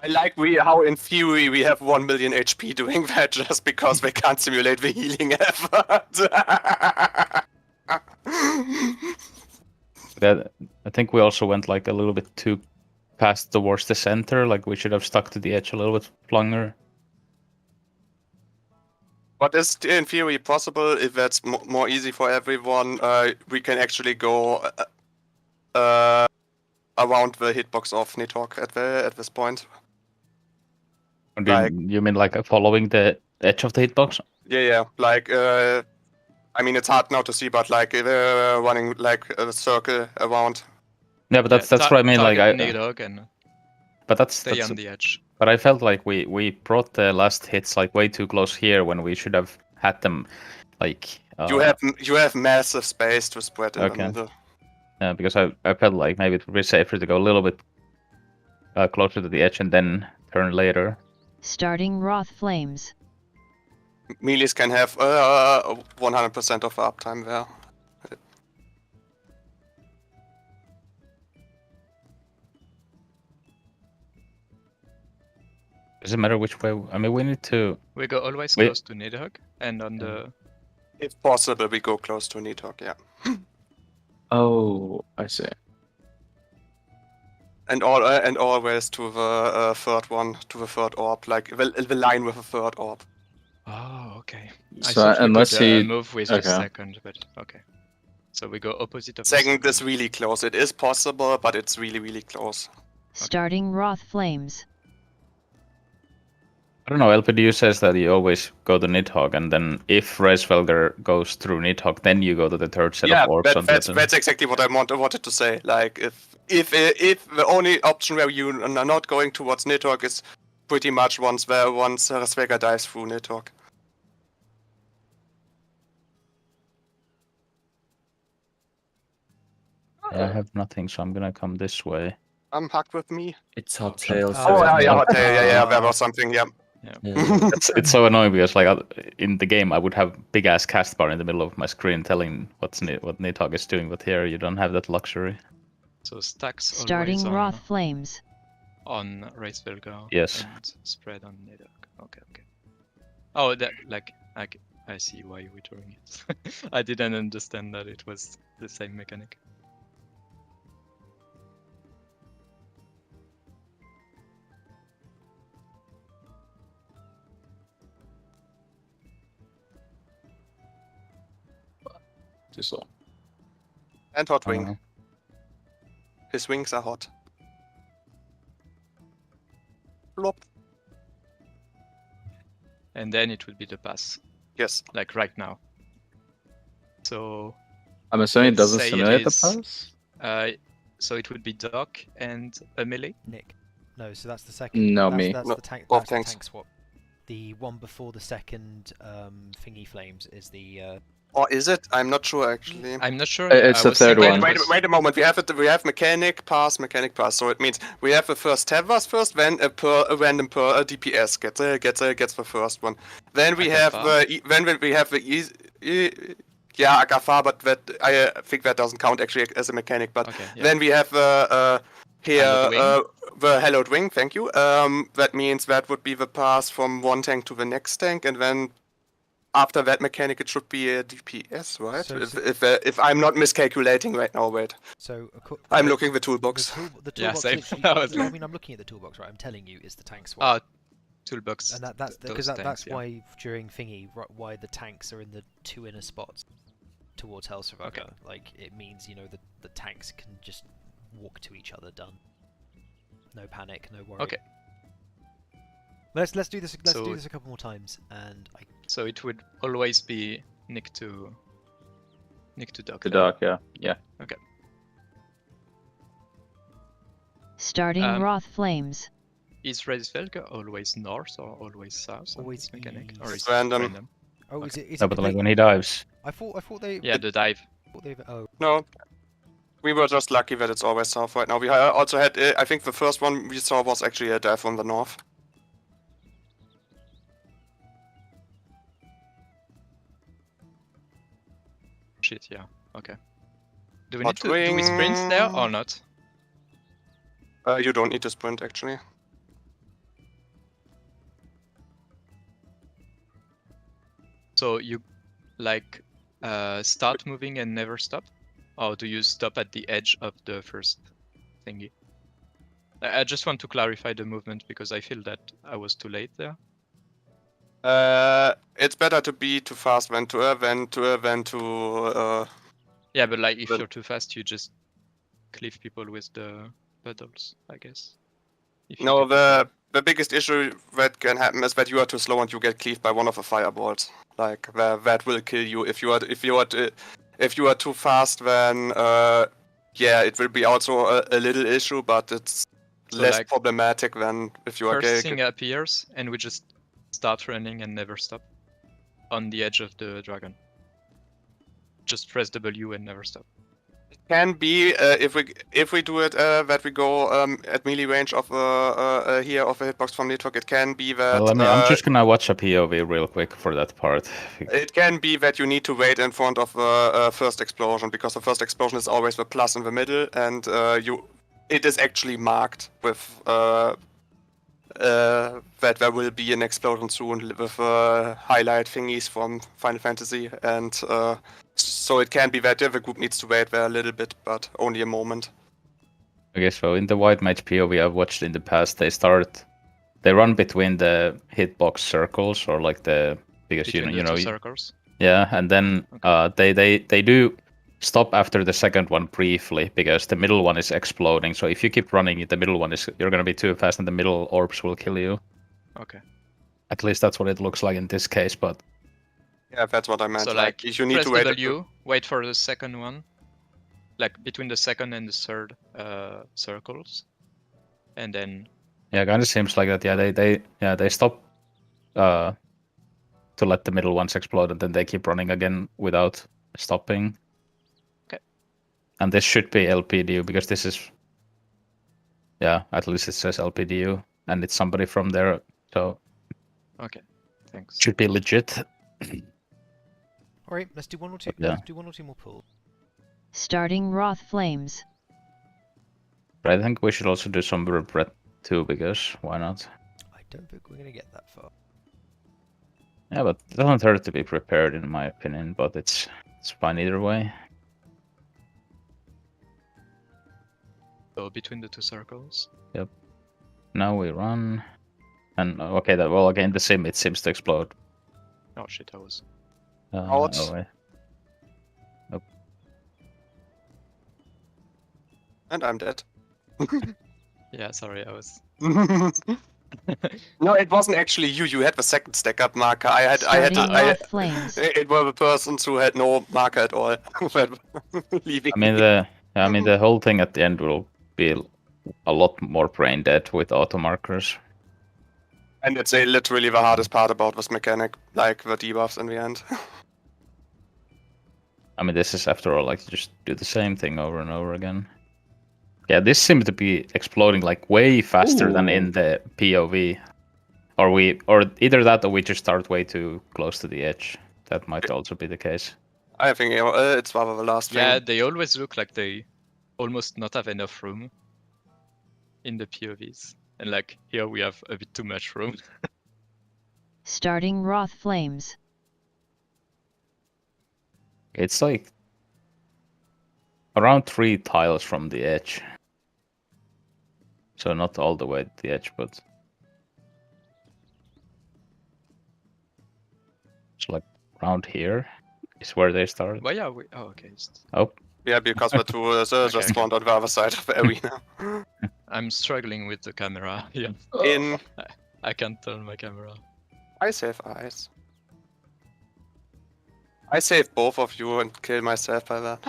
Speaker 5: I like how in theory we have 1 million HP doing that just because they can't simulate the healing effort.
Speaker 3: I think we also went like a little bit too fast towards the center. Like we should have stuck to the edge a little bit longer.
Speaker 5: What is in theory possible, if that's more easy for everyone, we can actually go around the hitbox of Nidhogg at this point.
Speaker 3: You mean like following the edge of the hitbox?
Speaker 5: Yeah. Like, I mean, it's hard now to see, but like running like a circle around.
Speaker 3: Yeah, but that's what I mean. Like
Speaker 7: Nidhogg and
Speaker 3: but that's
Speaker 7: stay on the edge.
Speaker 3: But I felt like we brought the last hits like way too close here when we should have had them like.
Speaker 5: You have massive space to spread in the
Speaker 3: Okay.
Speaker 5: middle.
Speaker 3: Because I felt like maybe it would be safer to go a little bit closer to the edge and then turn later.
Speaker 10: Starting Wrath Flames.
Speaker 5: Melees can have 100% of uptime there.
Speaker 3: Does it matter which way? I mean, we need to.
Speaker 7: We go always
Speaker 3: Wait.
Speaker 7: close to Nidhogg and on the.
Speaker 5: If possible, we go close to Nidhogg, yeah.
Speaker 8: Oh, I see.
Speaker 5: And always to the third one, to the third orb, like the line with the third orb.
Speaker 7: Oh, okay. I
Speaker 8: So
Speaker 7: thought we
Speaker 8: unless
Speaker 7: could,
Speaker 8: he
Speaker 7: move with the
Speaker 8: okay.
Speaker 7: second, but okay. So we go opposite of the
Speaker 5: Second is really close. It is possible, but it's really, really close.
Speaker 10: Starting Wrath Flames.
Speaker 3: I don't know. LPDU says that you always go to Nidhogg, and then if Reisfelger goes through Nidhogg, then you go to the third set of orbs on the other.
Speaker 5: That's exactly what I wanted to say. Like if the only option where you are not going towards Nidhogg is pretty much once Reisfelger dives through Nidhogg.
Speaker 3: I have nothing, so I'm gonna come this way.
Speaker 5: Hack with me.
Speaker 9: It's hot tails.
Speaker 1: Oh,
Speaker 5: Yeah, there was something, yeah.
Speaker 9: Yeah.
Speaker 3: It's so annoying because like in the game I would have big ass cast bar in the middle of my screen telling what Nidhogg is doing, but here you don't have that luxury.
Speaker 7: So stacks
Speaker 10: Starting
Speaker 7: always
Speaker 10: Wrath Flames.
Speaker 7: on Reisfelger.
Speaker 3: Yes.
Speaker 7: And spread on Nidhogg. Okay. Oh, that like I see why we're doing it. I didn't understand that it was the same mechanic.
Speaker 8: Too slow.
Speaker 5: And hot wing.
Speaker 3: Uh,
Speaker 5: His wings are hot. Flop.
Speaker 7: And then it would be the pass,
Speaker 5: Yes.
Speaker 7: like right now. So
Speaker 8: I'm assuming it
Speaker 7: Let's
Speaker 8: doesn't
Speaker 7: say it
Speaker 8: simulate the
Speaker 7: is-
Speaker 8: pass.
Speaker 7: so it would be Doc and a melee.
Speaker 1: Nick. No, so that's the second.
Speaker 8: No,
Speaker 1: that's,
Speaker 8: me.
Speaker 1: That's
Speaker 5: No,
Speaker 1: the tank.
Speaker 5: both
Speaker 1: That's the
Speaker 5: tanks.
Speaker 1: tank swap. The one before the second thingy flames is the.
Speaker 5: Or is it? I'm not sure actually.
Speaker 7: I'm not sure.
Speaker 8: It's
Speaker 7: I
Speaker 8: the
Speaker 7: was
Speaker 8: third
Speaker 7: thinking
Speaker 8: one.
Speaker 7: it was-
Speaker 5: Wait a moment. We have mechanic pass. So it means we have the first Tavers first, then a random DPS gets the first one. Then we have Agafar, but that I think that doesn't count actually as a mechanic. But
Speaker 7: Okay, yeah.
Speaker 5: then we have
Speaker 7: Hallowed Wing.
Speaker 5: the Hallowed Wing. Thank you. That means that would be the pass from one tank to the next tank, and then after that mechanic, it should be a DPS, right?
Speaker 1: So-
Speaker 5: If I'm not miscalculating right now, wait.
Speaker 1: So
Speaker 5: I'm looking the toolbox.
Speaker 1: The
Speaker 7: Yeah,
Speaker 1: toolbox.
Speaker 7: same.
Speaker 1: literally-
Speaker 7: I was
Speaker 1: I
Speaker 7: like-
Speaker 1: mean, I'm looking at the toolbox, right? I'm telling you, it's the tank swap.
Speaker 7: Toolbox.
Speaker 1: And that's
Speaker 7: those
Speaker 1: because
Speaker 7: tanks,
Speaker 1: that's
Speaker 7: yeah.
Speaker 1: why during thingy why the tanks are in the two inner spots towards Hell Survivor.
Speaker 7: Okay.
Speaker 1: Like it means the tanks can just walk to each other. Done. No panic, no worry.
Speaker 7: Okay.
Speaker 1: Let's do this. Let's
Speaker 7: So-
Speaker 1: do this a couple more times, and
Speaker 7: So it would always be Nick to Doc.
Speaker 8: The
Speaker 7: then.
Speaker 8: dock, yeah. Yeah.
Speaker 10: Starting Wrath Flames.
Speaker 7: Is Reisfelger always north or always south? on
Speaker 1: Always
Speaker 7: this mechanic,
Speaker 1: east.
Speaker 7: or is
Speaker 5: Random.
Speaker 7: it random?
Speaker 1: oh, is it? Is
Speaker 3: no,
Speaker 1: it
Speaker 3: but
Speaker 1: they-
Speaker 3: like when he dives.
Speaker 1: I thought they.
Speaker 7: Yeah, the dive.
Speaker 1: Oh,
Speaker 5: No. We were just lucky that it's always south right now. We also had, I think the first one we saw was actually a dive from the north.
Speaker 7: Shit, yeah. Okay. Do we
Speaker 5: Hot
Speaker 7: need to do we sprint there or
Speaker 5: wing.
Speaker 7: not?
Speaker 5: You don't need to sprint actually.
Speaker 7: So you like start moving and never stop, or do you stop at the edge of the first thingy? I just want to clarify the movement because I feel that I was too late there.
Speaker 5: It's better to be too fast than to
Speaker 7: Yeah, but like if
Speaker 5: But-
Speaker 7: you're too fast, you just cleave people with the pedals, I guess. If you
Speaker 5: No,
Speaker 7: get-
Speaker 5: the biggest issue that can happen is that you are too slow and you get cleaved by one of the fireballs. Like that will kill you if you are too fast. Then yeah, it will be also a little issue, but it's
Speaker 7: So,
Speaker 5: less
Speaker 7: like,
Speaker 5: problematic than if you are
Speaker 7: first thing appears and we just start running and never stop. on the edge of the dragon. Just press W and never stop.
Speaker 5: Can be if we do it that we go at melee range of here of a hitbox from network. It can be that.
Speaker 3: Well, I mean, I'm just gonna watch a POV real quick for that part.
Speaker 5: It can be that you need to wait in front of the first explosion, because the first explosion is always the plus in the middle, and it is actually marked with that there will be an explosion soon with highlight thingies from Final Fantasy, and so it can be that the group needs to wait there a little bit, but only a moment.
Speaker 3: Okay, so in the White Mage POV I've watched in the past, they run between the hitbox circles, or like the, because
Speaker 7: Between
Speaker 3: you
Speaker 7: the
Speaker 3: know
Speaker 7: two circles.
Speaker 3: yeah, and then they do stop after the second one briefly, because the middle one is exploding. So if you keep running, the middle one you're gonna be too fast, and the middle orbs will kill you.
Speaker 7: Okay.
Speaker 3: At least that's what it looks like in this case, but
Speaker 5: Yeah, that's what I meant.
Speaker 7: So like,
Speaker 5: if you need
Speaker 7: press
Speaker 5: to wait.
Speaker 7: W, wait for the second one, like between the second and the third circles, and then.
Speaker 3: yeah, it kind of seems like that. Yeah, they stop to let the middle ones explode, and then they keep running again without stopping.
Speaker 7: Okay.
Speaker 3: And this should be LPDU, because this is, yeah, at least it says LPDU, and it's somebody from there, so
Speaker 7: Okay. Thanks.
Speaker 3: should be legit.
Speaker 1: All right, let's do one or two.
Speaker 3: Yeah.
Speaker 1: Let's do one or two more pulls.
Speaker 10: Starting Wrath Flames.
Speaker 3: But I think we should also do some regret too, because why not?
Speaker 1: I don't think we're gonna get that far.
Speaker 3: Yeah, but it doesn't hurt to be prepared, in my opinion. But it's fine either way.
Speaker 7: So between the two circles.
Speaker 3: Yep. Now we run, and okay, well again the sim, it seems to explode.
Speaker 7: Oh shit! I was.
Speaker 5: Out.
Speaker 3: Oh, wait. Nope.
Speaker 5: And I'm dead.
Speaker 7: Yeah, sorry, I was.
Speaker 5: No, it wasn't actually you. You had the second stack up marker.
Speaker 10: Starting Wrath Flames.
Speaker 5: It were the persons who had no marker at all who were leaving.
Speaker 3: I mean the whole thing at the end will be a lot more brain dead with auto markers.
Speaker 5: And it's literally the hardest part about this mechanic, like the debuffs in the end.
Speaker 3: I mean, this is after all like just do the same thing over and over again. Yeah, this seems to be exploding like way faster than in the POV. Or either that, or we just start way too close to the edge. That might also be the case.
Speaker 5: I think it's rather the last thing.
Speaker 7: Yeah, they always look like they almost not have enough room in the POVs, and like here we have a bit too much room.
Speaker 10: Starting Wrath Flames.
Speaker 3: It's like around 3 tiles from the edge. So not all the way to the edge, but it's like around here is where they start.
Speaker 7: Well, yeah, oh, okay.
Speaker 3: Oh.
Speaker 5: Yeah, because the two just spawned on the other side of the arena.
Speaker 7: I'm struggling with the camera here. I can't turn my camera.
Speaker 5: I save eyes. I save both of you and kill myself by that.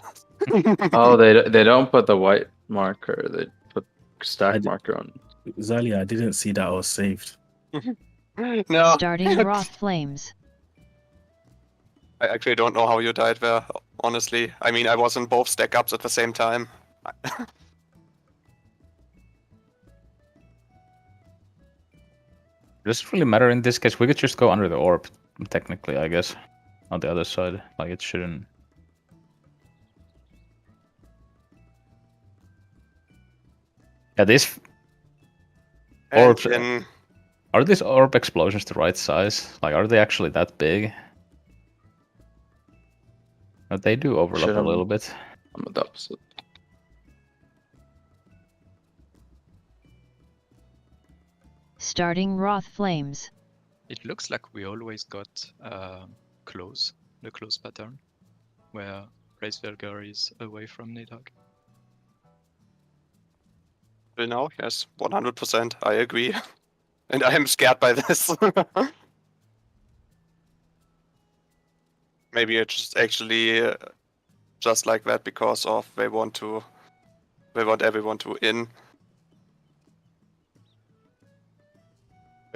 Speaker 8: Oh, they don't put the white marker. They put stack marker on.
Speaker 6: Zalia, I didn't see that I was saved.
Speaker 5: No.
Speaker 10: Starting Wrath Flames.
Speaker 5: I actually don't know how you died there, honestly. I mean, I was in both stack ups at the same time.
Speaker 3: Does it really matter in this case? We could just go under the orb, technically, I guess. On the other side. Like, it shouldn't... Yeah, these... Orbs... Are these orb explosions the right size? Like, are they actually that big? But they do overlap a little bit.
Speaker 8: I'm the opposite.
Speaker 10: Starting Wrath Flames.
Speaker 7: It looks like we always got close, the close pattern, where Racevelger is away from Nidhogg.
Speaker 5: Well, now, yes, 100%, I agree. And I am scared by this. Maybe it's just actually just like that because of they want everyone to in.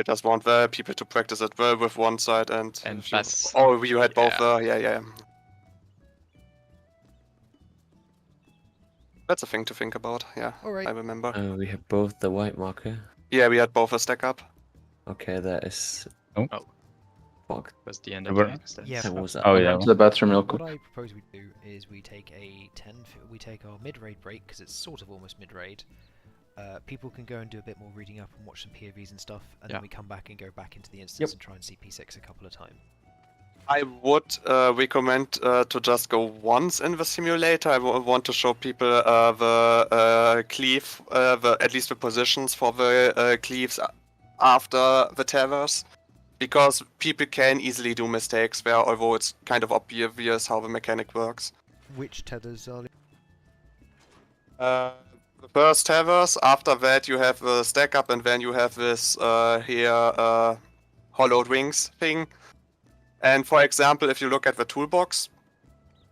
Speaker 5: I just want the people to practice it well with one side and. if you-
Speaker 7: pass.
Speaker 5: Oh, you had both.
Speaker 7: Yeah.
Speaker 5: Yeah. That's a thing to think about. Yeah,
Speaker 1: Alright.
Speaker 5: I remember.
Speaker 9: We have both the white marker.
Speaker 5: Yeah, we had both a stack up.
Speaker 9: Okay, that is
Speaker 3: Oh.
Speaker 9: fucked.
Speaker 7: Was the end of
Speaker 3: Ever-
Speaker 7: the extent.
Speaker 1: Yeah.
Speaker 9: That was
Speaker 3: Oh
Speaker 8: I'm
Speaker 3: yeah.
Speaker 8: going to the bathroom real
Speaker 1: What
Speaker 8: quick.
Speaker 1: I propose we do is we take we take our mid-raid break, because it's sort of almost mid-raid. People can go and do a bit more reading up and watch some POVs and stuff, and
Speaker 7: Yeah.
Speaker 1: then we come back and go back into the instance and try and see P6 a couple of times.
Speaker 5: I would recommend to just go once in the simulator. I want to show people the cleave, at least the positions for the cleaves after the tethers, because people can easily do mistakes there, although it's kind of obvious how the mechanic works.
Speaker 1: Which tethers are
Speaker 5: The first tethers, after that you have the stack up, and then you have this here hollowed wings thing. And for example, if you look at the toolbox,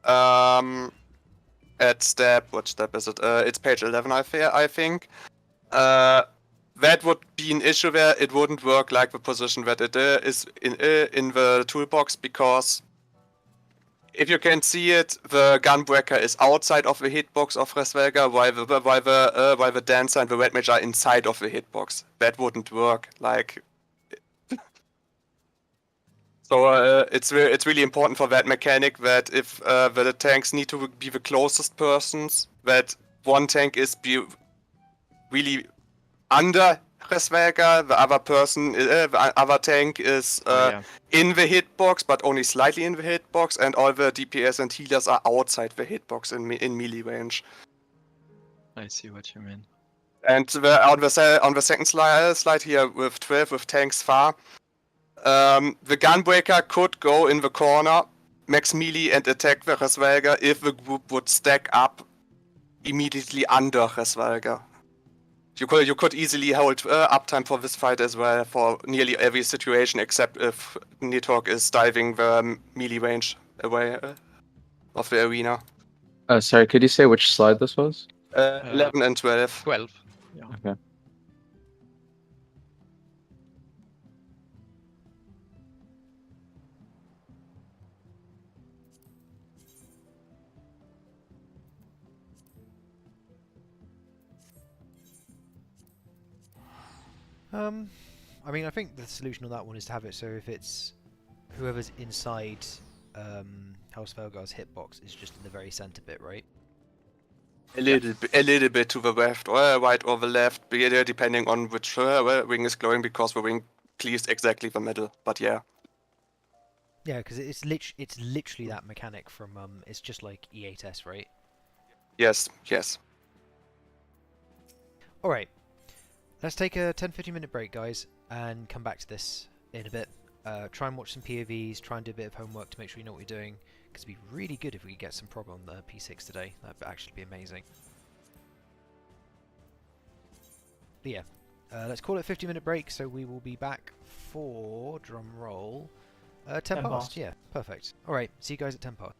Speaker 5: at step, which step is it? It's page 11, I think. That would be an issue there. It wouldn't work like the position that it is in the toolbox, because if you can see it, the gunbreaker is outside of the hitbox of Resvelga, while the dancer and the red mage are inside of the hitbox. That wouldn't work. Like. So it's really important for that mechanic that if the tanks need to be the closest persons, that one tank is really under Resvelga, the other tank is in the hitbox, but only slightly in the hitbox, and all the DPS and healers are outside the hitbox in melee range.
Speaker 7: I see what you mean.
Speaker 5: And on the second slide here with 12 with tanks far. The gunbreaker could go in the corner, max melee, and attack the Resvelga if the group would stack up immediately under Resvelga. You could easily hold uptime for this fight as well for nearly every situation, except if Nitok is diving the melee range away of the arena.
Speaker 8: Sorry, could you say which slide this was?
Speaker 5: 11 and 12.
Speaker 7: 12. Yeah.
Speaker 8: Okay.
Speaker 1: I mean, I think the solution on that one is to have it so if it's whoever's inside House Felgar's hitbox is just in the very center bit, right?
Speaker 5: A little bit to the left or right or the left, depending on which wing is glowing, because the wing cleaves exactly the middle. But yeah.
Speaker 1: Yeah, because it's literally that mechanic from it's just like E8S, right?
Speaker 5: Yes.
Speaker 1: All right, let's take a 10-15 minute break, guys, and come back to this in a bit. Try and watch some POVs, try and do a bit of homework to make sure you know what you're doing, because it'd be really good if we could get some prog on the P6 today. That'd actually be amazing. But yeah, let's call it a 50-minute break, so we will be back for, drum roll, 10 past. Yeah, perfect. Alright, see you guys at 10 past.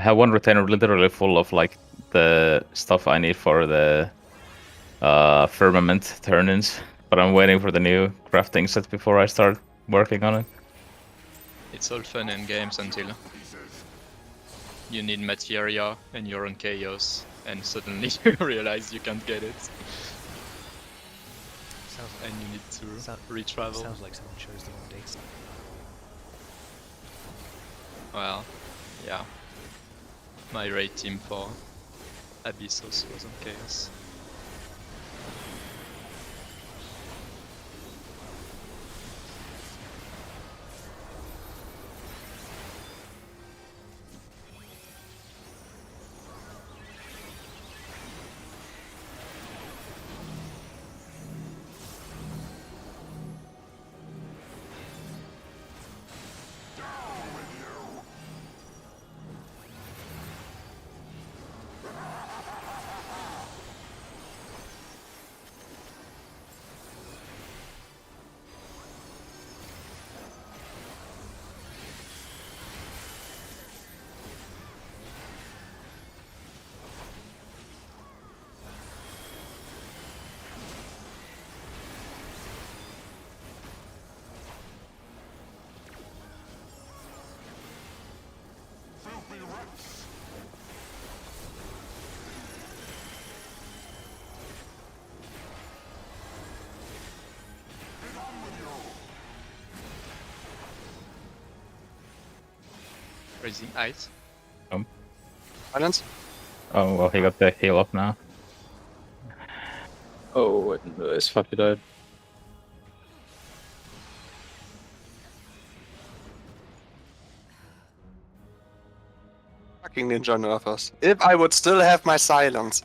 Speaker 3: I have one retainer literally full of like the stuff I need for the firmament turn-ins, but I'm waiting for the new crafting set before I start working on it.
Speaker 7: It's all fun and games until you need materia and you're on chaos, and suddenly you realize you can't get it, and you need to retravel.
Speaker 1: Sounds like someone chose the wrong date.
Speaker 7: Well, yeah. My raid team for Abyssos was on chaos.
Speaker 4: Filthy rats. Get on with you.
Speaker 7: Raising ice.
Speaker 5: Silence.
Speaker 3: Oh, well, he got the heal up now.
Speaker 8: Oh, his fucker died.
Speaker 5: Fucking ninja nerfers. If I would still have my silence.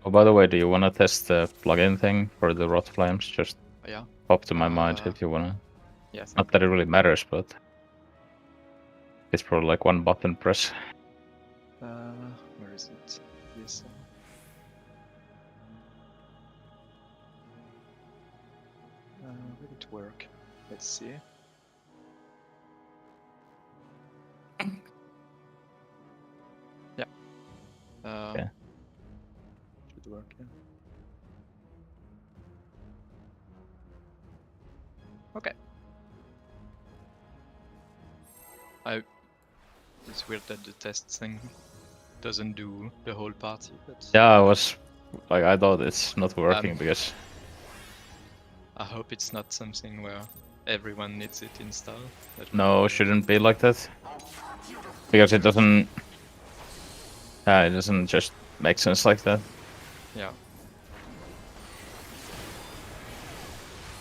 Speaker 3: Oh, by the way, do you want to test the plugin thing for the Rot Flames? Just
Speaker 7: Yeah.
Speaker 3: pop to my mind if you want to.
Speaker 7: Yes.
Speaker 3: Not that it really matters, but it's probably like one button press.
Speaker 7: Where is it? DSR. Will it work? Let's see. Yeah.
Speaker 3: Yeah.
Speaker 7: Should work, yeah. Okay. It's weird that the test thing doesn't do the whole party, but
Speaker 3: Yeah, I was like, I thought it's not working because
Speaker 7: I hope it's not something where everyone needs it installed.
Speaker 3: no, it shouldn't be like that. Because it doesn't just make sense like that.
Speaker 7: Yeah.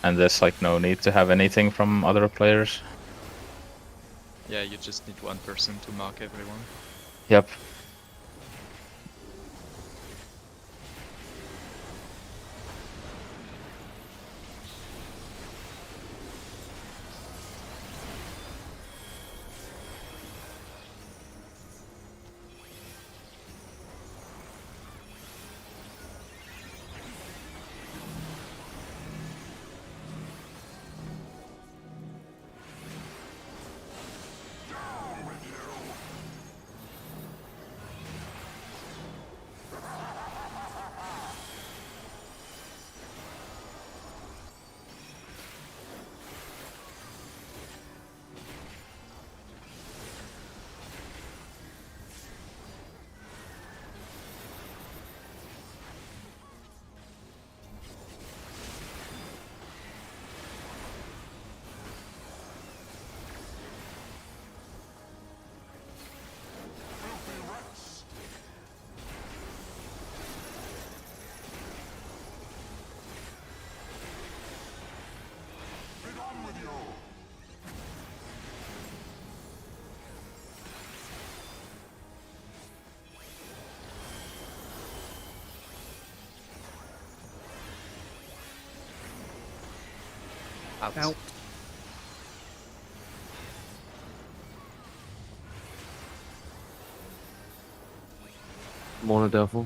Speaker 3: And there's like no need to have anything from other players.
Speaker 7: Yeah, you just need one person to mark everyone.
Speaker 3: Yep.
Speaker 4: Filthy rats. Get on with you.
Speaker 7: Out.
Speaker 2: Out.
Speaker 9: Mono Devil.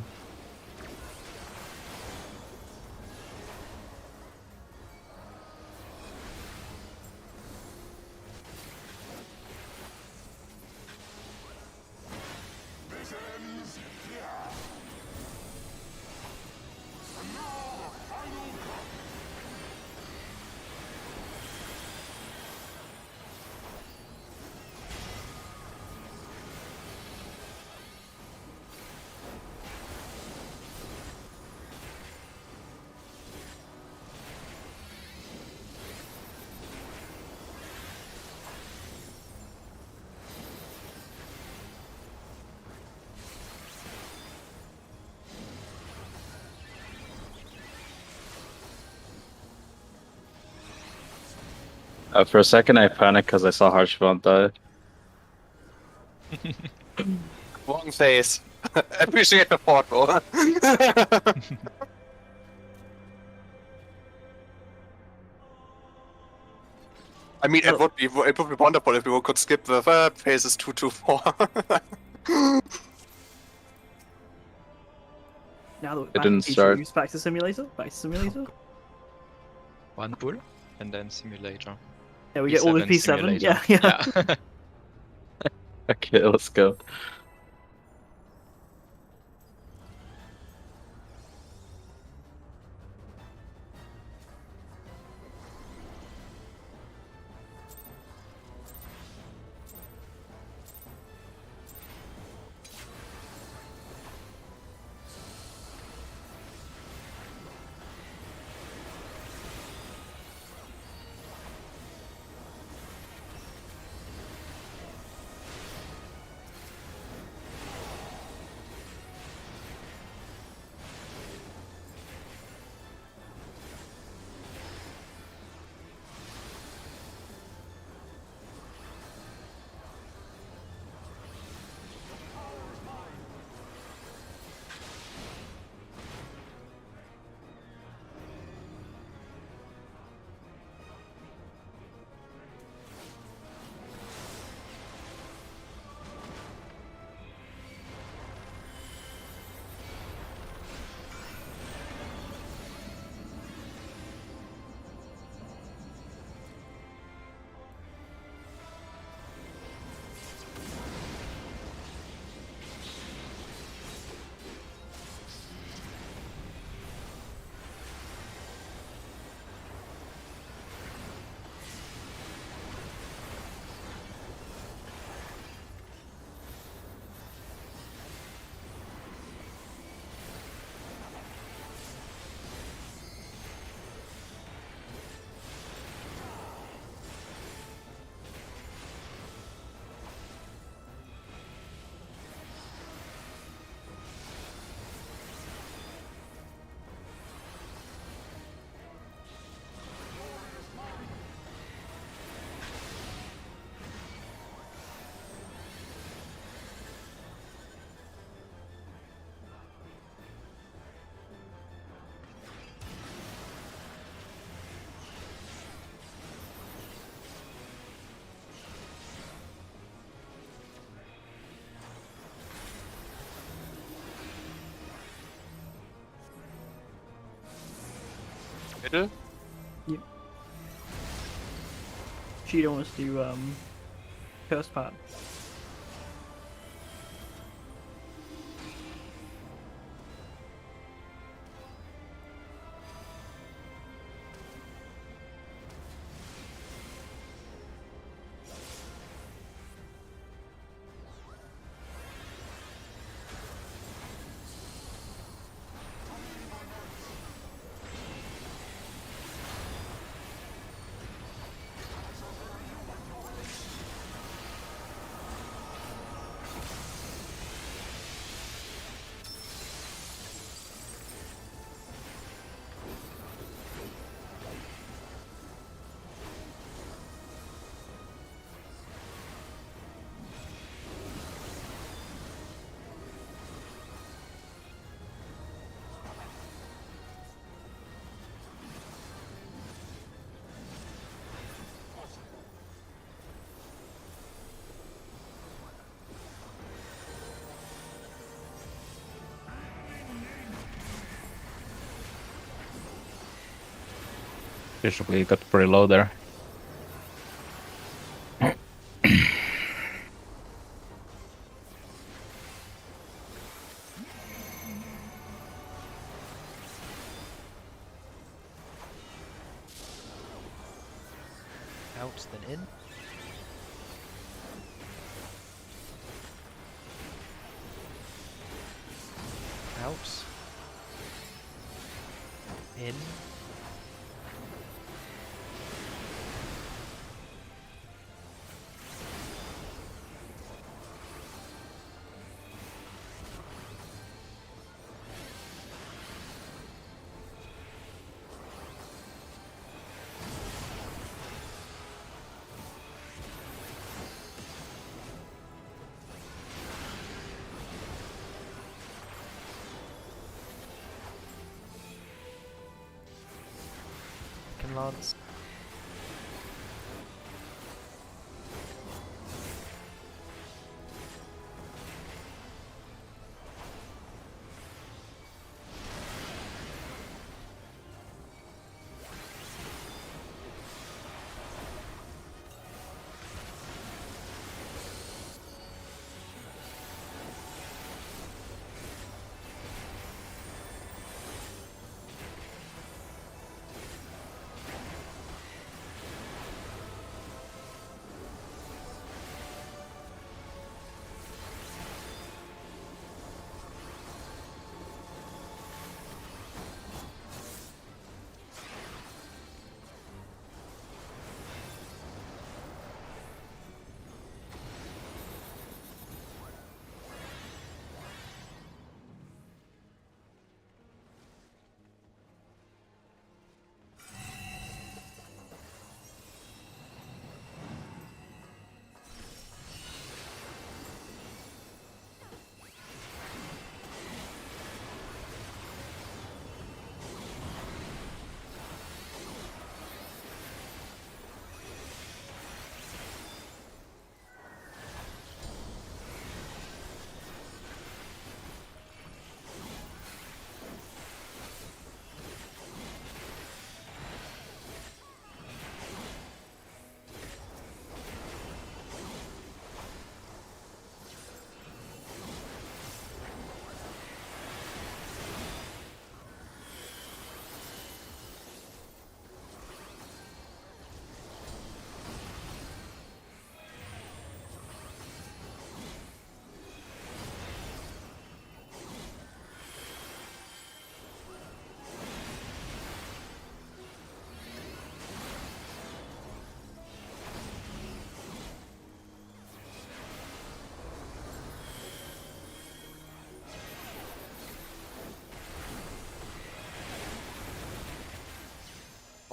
Speaker 8: For a second, I panicked because I saw Harshvant die.
Speaker 5: Wrong face. Appreciate the thought, though. I mean, it would be wonderful if we could skip the phases 2 to 4.
Speaker 2: Now that we're
Speaker 8: It
Speaker 2: back,
Speaker 8: didn't
Speaker 2: teacher,
Speaker 8: start.
Speaker 2: use back to simulator. Back to simulator.
Speaker 7: One pull, and then simulator.
Speaker 2: Yeah, we get all the P7.
Speaker 7: simulator.
Speaker 2: Yeah.
Speaker 8: Okay, let's go.
Speaker 5: Middle?
Speaker 2: Cheetah wants to do curse part.
Speaker 3: Usually got pretty low there.
Speaker 1: Out, then in. Out. In. chance.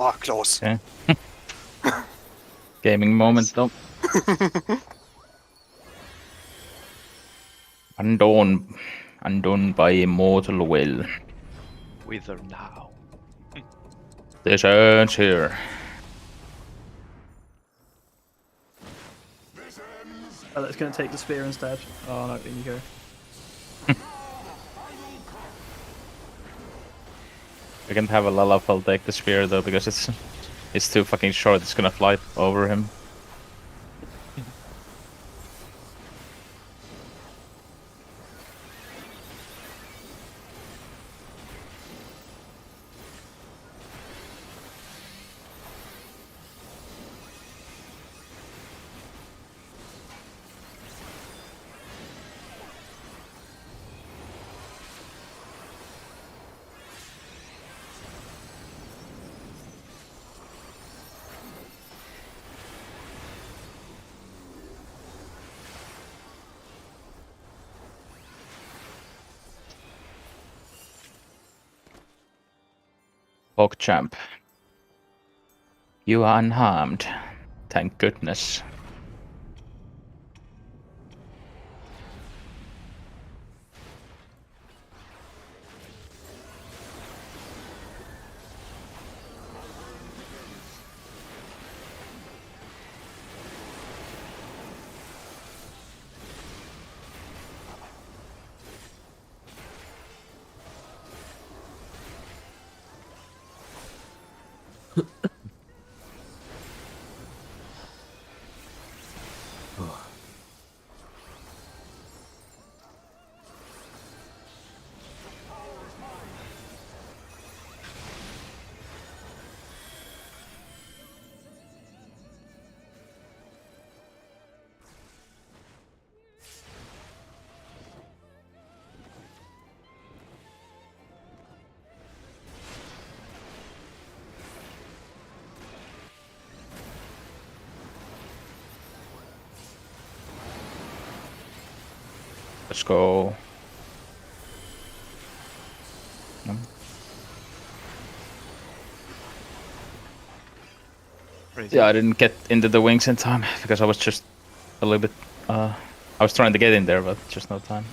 Speaker 5: Oh, close.
Speaker 3: Okay. Gaming moment though. Undone by immortal will.
Speaker 7: Wither now.
Speaker 3: This ends here.
Speaker 2: Oh, that's going to take the spear instead. Oh no, in you go.
Speaker 3: We can have a Lalafell take the spear though because it's too fucking short. It's gonna fly over him. PogChamp. You are unharmed. Thank goodness. Let's go. Yeah, I didn't get into the wings in time because I was just a little bit. I was trying to get in there, but just no time.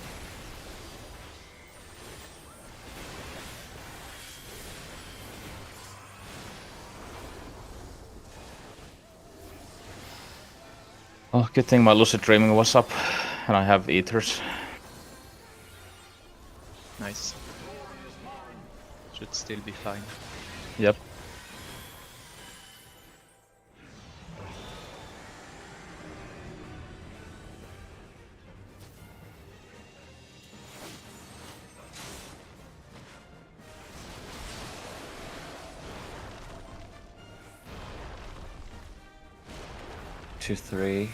Speaker 3: Oh, good thing my lucid dreaming was up, and I have ethers.
Speaker 7: Nice. Should still be fine.
Speaker 3: Yep.
Speaker 9: Two, three.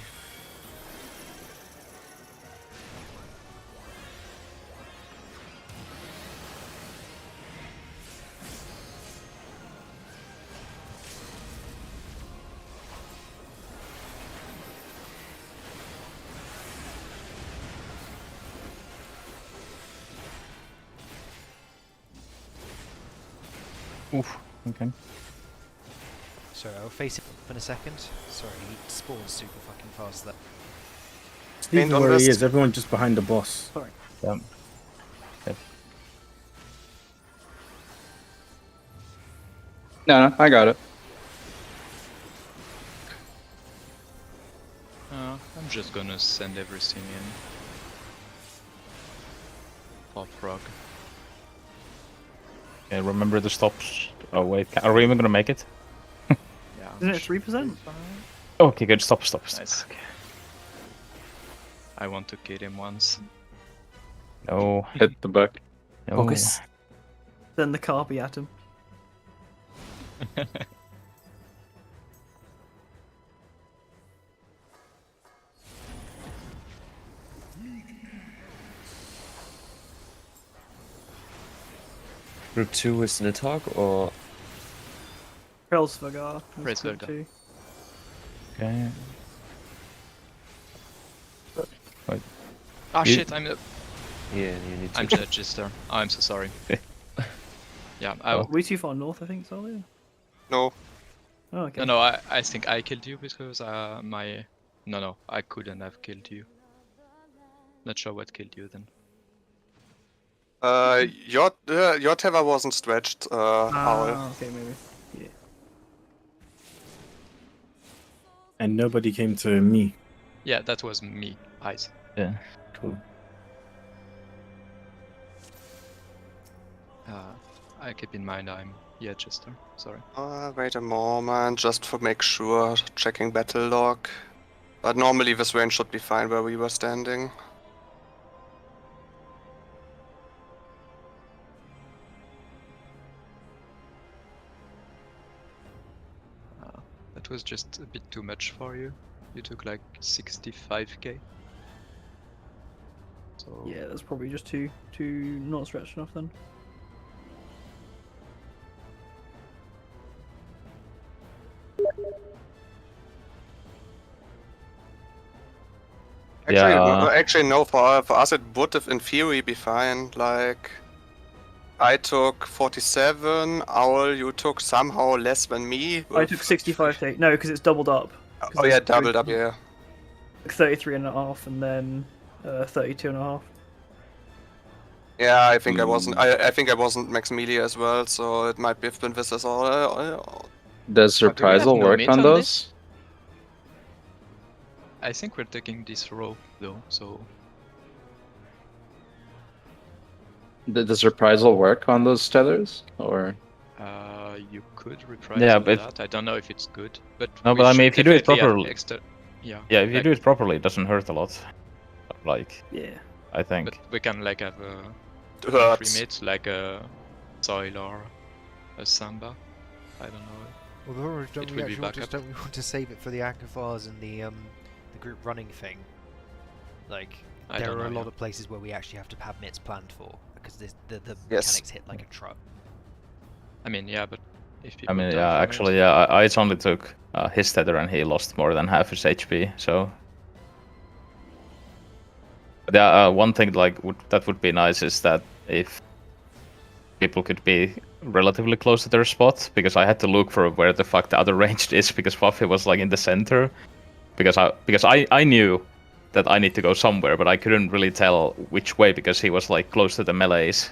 Speaker 3: Oof. Okay.
Speaker 1: Sorry, I'll face it in a second. Sorry, he spawns super fucking fast there.
Speaker 6: Leave
Speaker 5: Ain't on
Speaker 6: where he
Speaker 5: this.
Speaker 6: is. Everyone just behind the boss.
Speaker 3: Yep.
Speaker 8: No, I got it.
Speaker 7: I'm just gonna send everything in. Pop rock.
Speaker 3: Okay, remember the stops. Oh wait, are we even gonna make it?
Speaker 7: Yeah.
Speaker 2: Isn't it 3%?
Speaker 3: Okay, good. Stop.
Speaker 7: Nice. I want to kill him once.
Speaker 3: No.
Speaker 8: Hit the buck.
Speaker 3: No.
Speaker 9: Focus.
Speaker 2: Then the Carby at him.
Speaker 9: Group 2 is Nidhogg or
Speaker 2: Krelsvagar.
Speaker 7: Krelsvagar.
Speaker 3: Okay.
Speaker 7: Ah
Speaker 3: You-
Speaker 7: shit, I'm
Speaker 9: yeah, you need to.
Speaker 7: I'm dead, Gister. Oh, I'm so sorry. Yeah,
Speaker 3: Oh.
Speaker 2: We too far north, I think, Solly.
Speaker 5: No.
Speaker 2: Oh, okay.
Speaker 7: No, I think I killed you because no, I couldn't have killed you. Not sure what killed you then.
Speaker 5: Your tether wasn't stretched, Owl.
Speaker 2: Ah, okay, maybe. Yeah.
Speaker 6: And nobody came to me.
Speaker 7: Yeah, that was me, Ice.
Speaker 3: Yeah.
Speaker 6: Cool.
Speaker 7: I keep in mind I'm Gister. Sorry.
Speaker 5: Wait a moment, just to make sure, checking battle log. But normally this range should be fine where we were standing.
Speaker 7: That was just a bit too much for you. You took like 65k. So
Speaker 2: Yeah, that's probably just too not stretched enough then.
Speaker 5: Actually, no. For us, it would have in theory be fine. Like, I took 47. Owl, you took somehow less than me.
Speaker 2: I took 65k. No, because it's doubled up.
Speaker 5: Oh yeah, doubled up. Yeah.
Speaker 2: 33.5 and then 32.5.
Speaker 5: Yeah, I think I wasn't. I think I wasn't max melee as well, so it might have been this as all.
Speaker 8: Does
Speaker 7: we have
Speaker 8: reprisal
Speaker 7: no
Speaker 8: work
Speaker 7: meat
Speaker 8: on
Speaker 7: on
Speaker 8: those?
Speaker 7: this? I think we're taking this row though, so
Speaker 8: Does reprisal work on those tethers? Or
Speaker 7: you could reprise
Speaker 3: Yeah,
Speaker 7: on
Speaker 3: but-
Speaker 7: that. I don't know if it's good, but
Speaker 3: No,
Speaker 7: we
Speaker 3: but I
Speaker 7: should
Speaker 3: mean, if you do it
Speaker 7: definitely have
Speaker 3: properly-
Speaker 7: extra... Yeah.
Speaker 3: Yeah, if you
Speaker 7: like-
Speaker 3: do it properly, it doesn't hurt a lot. Like,
Speaker 2: Yeah.
Speaker 3: I think.
Speaker 7: But we can like have a
Speaker 5: Hurts.
Speaker 7: pre-mate, like a soil or a samba. I don't know.
Speaker 1: Or don't
Speaker 7: It
Speaker 1: we
Speaker 7: will be
Speaker 1: actually want to,
Speaker 7: backup.
Speaker 1: don't we want to save it for the Agrafars and the group running thing? Like,
Speaker 7: I
Speaker 1: there
Speaker 7: don't
Speaker 1: are a
Speaker 7: know,
Speaker 1: lot
Speaker 7: yeah.
Speaker 1: of places where we actually have to have mitts planned for because the
Speaker 5: Yes.
Speaker 1: mechanics hit like a truck.
Speaker 7: I mean, yeah, but if people
Speaker 3: I mean,
Speaker 7: die
Speaker 3: yeah,
Speaker 7: from
Speaker 3: actually,
Speaker 7: it,
Speaker 3: yeah, I only took his tether and he lost more than half his HP, so. But yeah, one thing like that would be nice is that if people could be relatively close to their spot, because I had to look for where the fuck the other ranged is, because Puffy was like in the center, because I knew that I need to go somewhere, but I couldn't really tell which way because he was like close to the melees,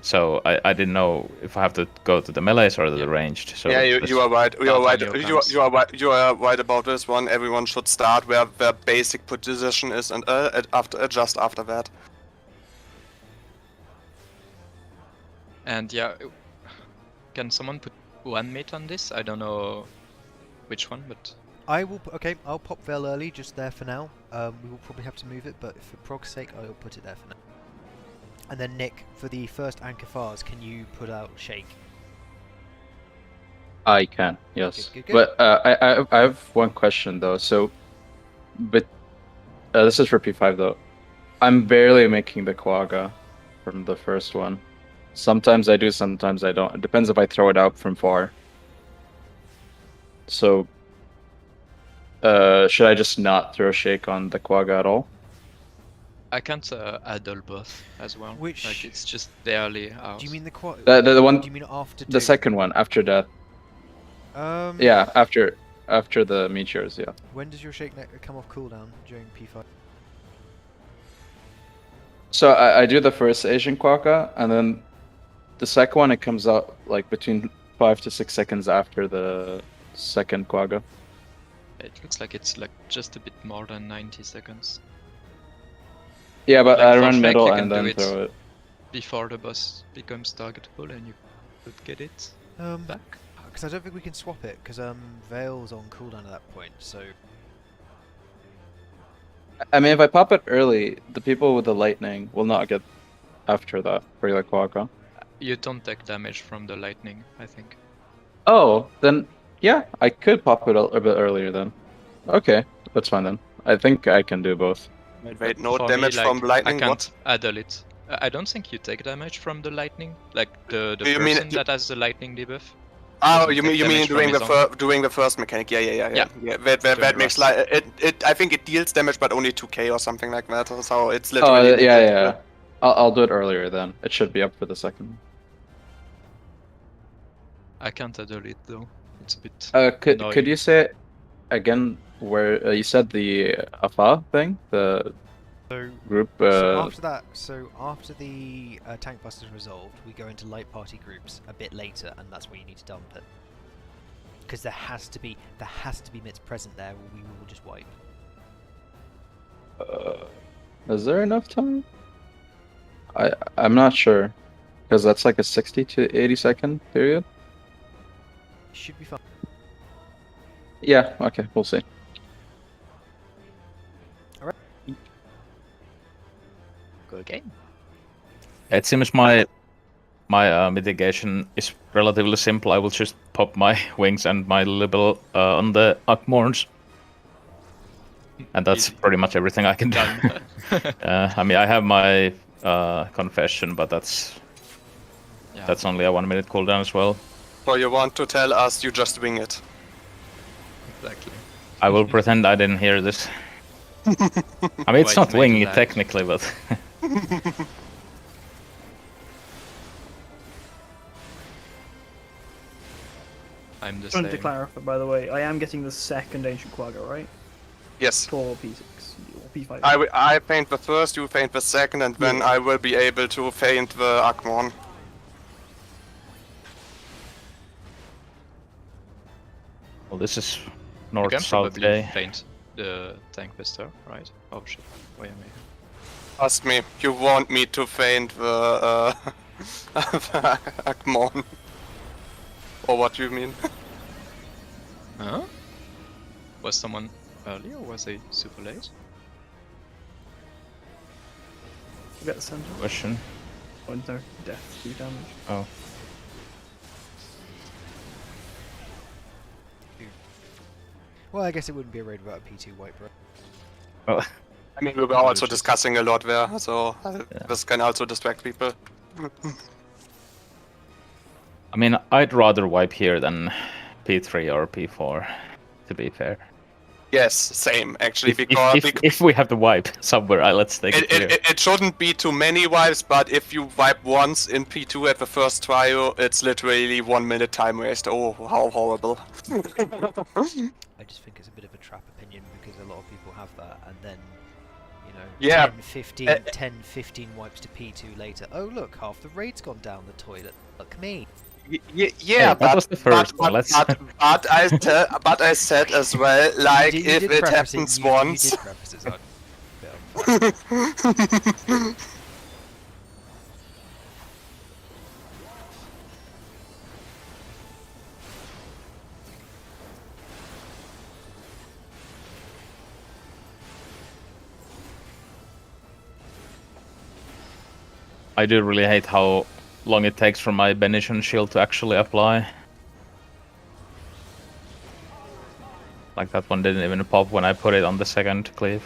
Speaker 3: So I didn't know if I have to go to the melees or the ranged. So
Speaker 5: Yeah,
Speaker 3: this-
Speaker 5: you are right. You are right.
Speaker 7: Start on your
Speaker 5: You,
Speaker 7: camps.
Speaker 5: you are right. You are right about this one. Everyone should start where their basic position is, and after adjust after that.
Speaker 7: And yeah, can someone put 1 mid on this? I don't know which one, but
Speaker 1: I will. Okay, I'll pop Veil early, just there for now. We will probably have to move it, but for prog's sake, I'll put it there for now. And then Nick, for the first Anchor Fars, can you put out Shake?
Speaker 8: I can, yes.
Speaker 1: Good, good,
Speaker 8: But I have one question though. So, but this is for P5 though. I'm barely making the Quagga from the first one. Sometimes I do, sometimes I don't. It depends if I throw it out from far. So, should I just not throw Shake on the Quagga at all?
Speaker 7: I can't idle both as well.
Speaker 1: Which-
Speaker 7: Like it's just barely out.
Speaker 1: Do you mean the quad?
Speaker 8: The one,
Speaker 1: Do you mean after?
Speaker 8: the
Speaker 1: Doom?
Speaker 8: second one after death.
Speaker 1: Um.
Speaker 8: Yeah, after the meteors. Yeah.
Speaker 1: When does your Shake come off cooldown during P5?
Speaker 8: So I do the first Asian Quagga, and then the second one it comes out like between 5 to 6 seconds after the second Quagga.
Speaker 7: It looks like it's like just a bit more than 90 seconds
Speaker 8: Yeah, but
Speaker 7: Like
Speaker 8: I
Speaker 7: for
Speaker 8: run
Speaker 7: Shrek,
Speaker 8: middle
Speaker 7: you can
Speaker 8: and
Speaker 7: do
Speaker 8: then
Speaker 7: it.
Speaker 8: throw it.
Speaker 7: before the boss becomes targetable, and you could get it back.
Speaker 1: Because I don't think we can swap it, because Veil's on cooldown at that point, so...
Speaker 8: I mean, if I pop it early, the people with the lightning will not get after that for the Quagga.
Speaker 7: You don't take damage from the lightning, I think.
Speaker 8: Oh, then yeah, I could pop it a bit earlier then. Okay, that's fine then. I think I can do both.
Speaker 5: Wait, no
Speaker 7: For
Speaker 5: damage
Speaker 7: me,
Speaker 5: from
Speaker 7: like,
Speaker 5: lightning.
Speaker 7: I
Speaker 5: What?
Speaker 7: can't idle it. I don't think you take damage from the lightning. Like the
Speaker 5: Do you mean-
Speaker 7: person that has the lightning debuff.
Speaker 5: Oh,
Speaker 7: doesn't
Speaker 5: you
Speaker 7: take
Speaker 5: mean
Speaker 7: damage
Speaker 5: doing
Speaker 7: from
Speaker 5: the
Speaker 7: his
Speaker 5: doing the first mechanic? Yeah.
Speaker 7: Yeah.
Speaker 5: That
Speaker 7: Doing
Speaker 5: makes
Speaker 7: rust.
Speaker 5: like it. I think it deals damage, but only 2k or something like that. So it's
Speaker 8: Oh,
Speaker 5: literally.
Speaker 8: yeah. I'll do it earlier then. It should be up for the second.
Speaker 7: I can't idle it though. It's a bit.
Speaker 8: Could
Speaker 7: annoying.
Speaker 8: you say again where you said the AFA thing, the
Speaker 1: So,
Speaker 8: group?
Speaker 1: so after the tank busters are resolved, we go into light party groups a bit later, and that's where you need to dump it. Because there has to be mitts present there, or we will just wipe.
Speaker 8: Is there enough time? I'm not sure, because that's like a 60 to 80 second period.
Speaker 1: Should be fine.
Speaker 8: Yeah. Okay, we'll see.
Speaker 7: Go again.
Speaker 3: It seems my mitigation is relatively simple. I will just pop my wings and my libel on the Akmorns. And that's
Speaker 7: Easy.
Speaker 3: pretty much everything I can do.
Speaker 7: Done.
Speaker 3: I mean, I have my confession, but that's
Speaker 7: Yeah.
Speaker 3: only a 1 minute cooldown as well.
Speaker 5: So you want to tell us you just wing it?
Speaker 7: Exactly.
Speaker 3: I will pretend I didn't hear this. I mean, it's
Speaker 7: Why
Speaker 3: not
Speaker 7: made
Speaker 3: winging
Speaker 7: you
Speaker 3: it
Speaker 7: lag?
Speaker 3: technically, but
Speaker 7: I'm the
Speaker 2: Just wanted to
Speaker 7: same.
Speaker 2: clarify, by the way, I am getting the second Ancient Quagga, right?
Speaker 5: Yes.
Speaker 2: For P6 or P5.
Speaker 5: I paint the first, you paint the second, and then I will be able to paint the Akmon.
Speaker 3: well, this is
Speaker 7: You
Speaker 3: north
Speaker 7: can
Speaker 3: south
Speaker 7: probably
Speaker 3: day.
Speaker 7: faint the tank buster, right? Oh shit. Why am I?
Speaker 5: Trust me, you want me to paint the Akmon. Or what do you mean?
Speaker 7: Huh? Was someone early or was they super late?
Speaker 2: You get the center.
Speaker 3: Question.
Speaker 2: Oh, no, death, 2 damage.
Speaker 3: Oh,
Speaker 1: Well, I guess it wouldn't be a raid without a P2 wipe, right?
Speaker 3: well,
Speaker 5: I mean, we were also discussing a lot there, so this can also distract people.
Speaker 3: I mean, I'd rather wipe here than P3 or P4, to be fair.
Speaker 5: Yes, same actually,
Speaker 3: If,
Speaker 5: because
Speaker 3: if we have to wipe somewhere, let's take it here.
Speaker 5: it shouldn't be too many wipes, but if you wipe once in P2 at the first trial, it's literally 1 minute time waste. Oh, how horrible.
Speaker 1: I just think it's a bit of a trap opinion, because a lot of people have that, and then You know,
Speaker 5: Yeah,
Speaker 1: 10, 15,
Speaker 5: uh,
Speaker 1: 10, 15 wipes to P2 later. Oh look, half the raid's gone down the toilet. Look me.
Speaker 5: Yeah,
Speaker 3: Hey, that was the first one. Let's.
Speaker 5: but I said as well, like
Speaker 1: you
Speaker 5: if
Speaker 1: did
Speaker 5: it
Speaker 1: preface
Speaker 5: happens
Speaker 1: it, you
Speaker 5: once.
Speaker 1: did preface it, so I'm a bit unfair.
Speaker 3: I do really hate how long it takes for my Benishon shield to actually apply. Like that one didn't even pop when I put it on the second cleave.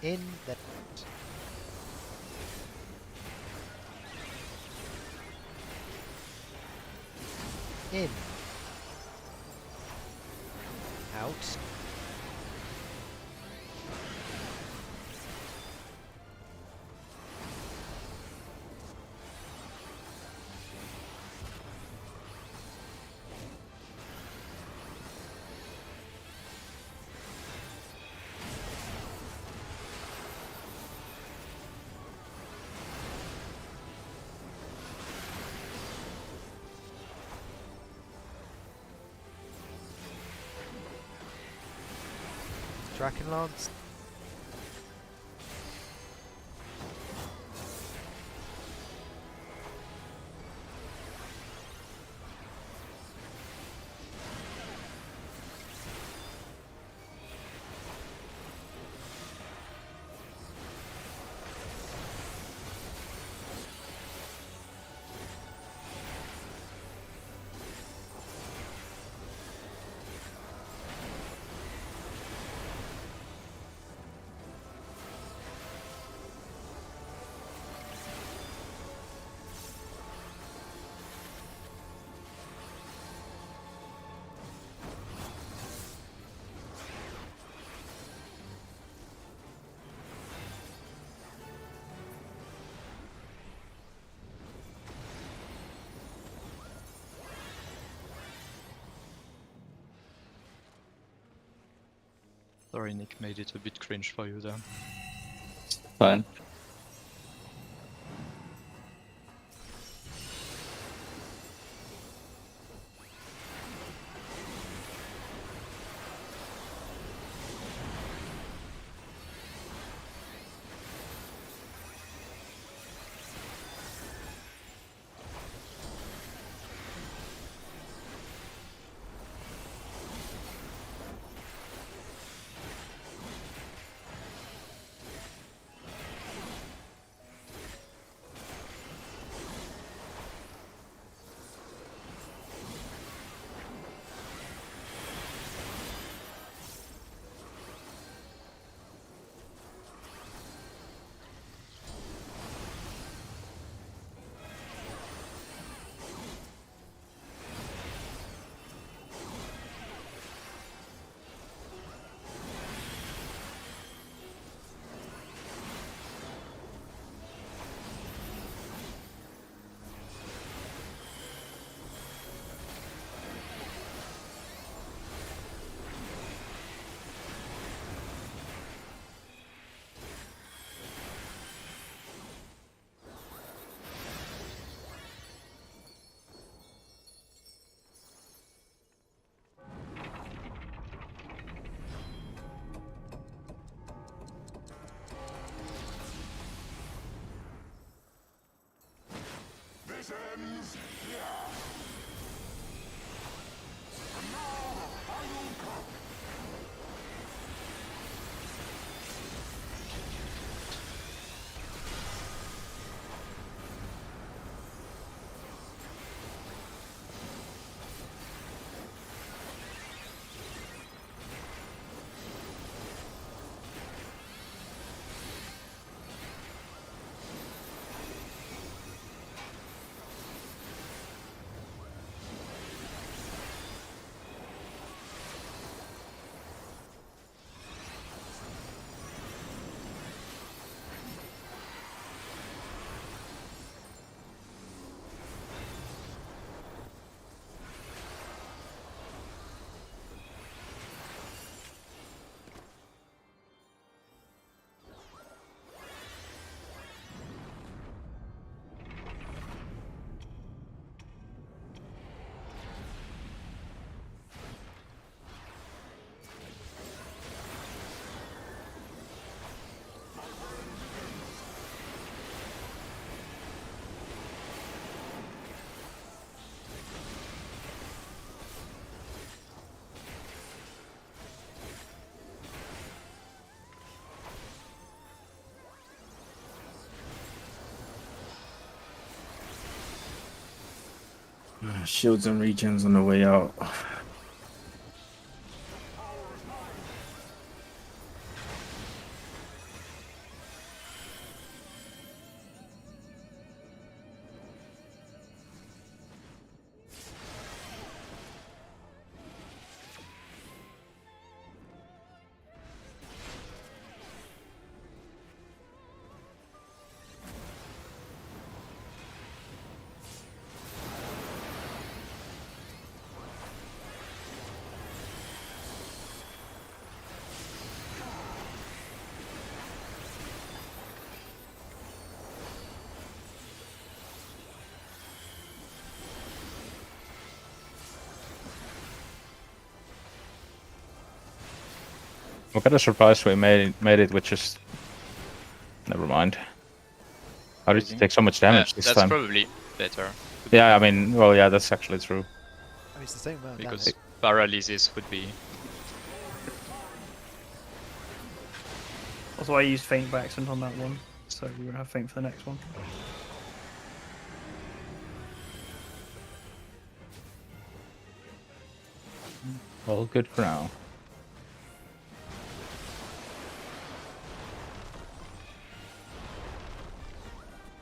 Speaker 1: In the in out Drakenlance.
Speaker 7: Sorry, Nick, made it a bit cringe for you there.
Speaker 8: Fine.
Speaker 4: This ends here. And now I will come.
Speaker 6: Shields and regions on the way out.
Speaker 3: I'm kind of surprised we made it with just. Never mind. How did you take so much damage this
Speaker 7: that's
Speaker 3: time?
Speaker 7: probably better.
Speaker 3: Yeah, I mean, well, yeah, that's actually true.
Speaker 1: I mean, it's the same amount of
Speaker 7: Because
Speaker 1: damage.
Speaker 7: paralysis would be...
Speaker 2: That's why I used Faint by accident on that one, so we won't have Faint for the next one.
Speaker 3: Well, good for now.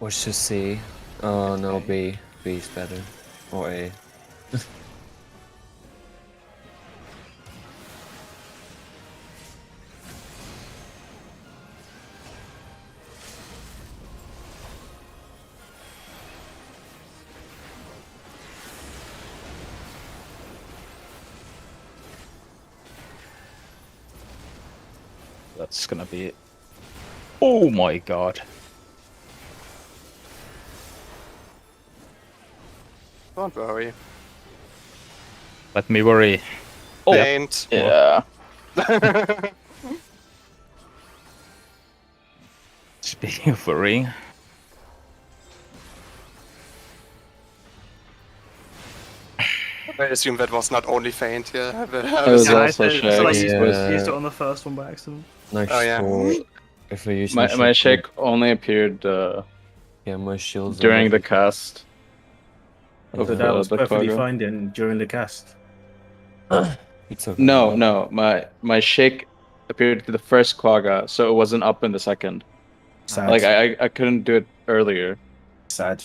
Speaker 9: What's just C? Oh no, B. B is better. Or A.
Speaker 3: That's gonna be... Oh my god.
Speaker 5: Don't worry.
Speaker 3: Let me worry.
Speaker 5: Faint.
Speaker 8: Yeah.
Speaker 3: Speaking of worrying.
Speaker 5: I assume that was not only faint, yeah.
Speaker 8: It was
Speaker 2: Yeah,
Speaker 8: also
Speaker 2: I feel like
Speaker 8: shake.
Speaker 2: you
Speaker 9: Yeah.
Speaker 2: used it on the first one by accident.
Speaker 9: Nice
Speaker 5: Oh, yeah.
Speaker 9: for if we're using
Speaker 8: My shake only appeared
Speaker 9: Yeah, my shields.
Speaker 8: during the cast.
Speaker 9: Yeah.
Speaker 6: So that was
Speaker 8: the
Speaker 6: perfectly
Speaker 8: cargo.
Speaker 6: fine then during the cast.
Speaker 9: It's okay.
Speaker 8: No. My shake appeared to the first Quagga, so it wasn't up in the second.
Speaker 6: Sad.
Speaker 8: Like I couldn't do it earlier.
Speaker 6: Sad.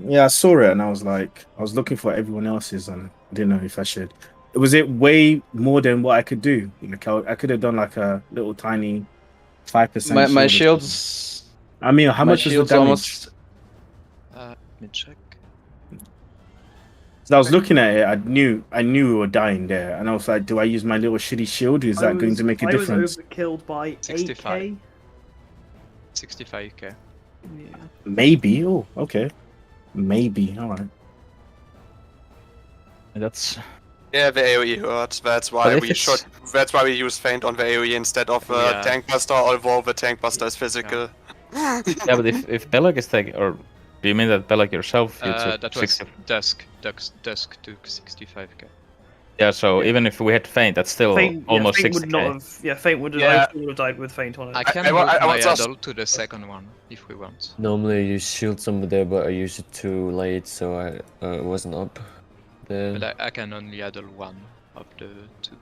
Speaker 6: Yeah, I saw it and I was like, I was looking for everyone else's and I didn't know if I should. Was it way more than what I could do? Like I could have done like a little tiny 5%.
Speaker 8: My
Speaker 6: shield or something.
Speaker 8: shields.
Speaker 6: I mean, how
Speaker 8: my
Speaker 6: much was the
Speaker 8: shields
Speaker 6: damage?
Speaker 8: almost.
Speaker 7: Let me check.
Speaker 6: So I was looking at it. I knew we were dying there, and I was like, do I use my little shitty shield? Is that going to make a difference?
Speaker 2: I was overkilled by
Speaker 7: 65.
Speaker 2: 8k.
Speaker 7: 65k.
Speaker 2: Yeah.
Speaker 6: Maybe. Oh, okay. Maybe. All right.
Speaker 3: That's...
Speaker 5: Yeah, the AoE hurts. That's why
Speaker 3: But if
Speaker 5: we
Speaker 3: it's-
Speaker 5: should. That's why we use feint on the AoE instead of
Speaker 7: Yeah.
Speaker 5: tank buster. Although the tank buster is physical.
Speaker 3: Yeah, but if Belloc is taking... Or do you mean that Belloc yourself, you took
Speaker 7: That was
Speaker 3: 60...
Speaker 7: Dusk took 65k.
Speaker 3: Yeah, so even if we had Feint, that's still almost
Speaker 2: Feint
Speaker 3: 60k.
Speaker 2: would not have. Yeah, Feint would have.
Speaker 5: Yeah.
Speaker 2: I would have died with Feint on it.
Speaker 7: I can
Speaker 5: I
Speaker 7: move my
Speaker 5: was just-
Speaker 7: idol to the second one if we want.
Speaker 9: Normally I use shield somewhere there, but I used it too late, so I wasn't up there.
Speaker 7: But I can only idle one of the two.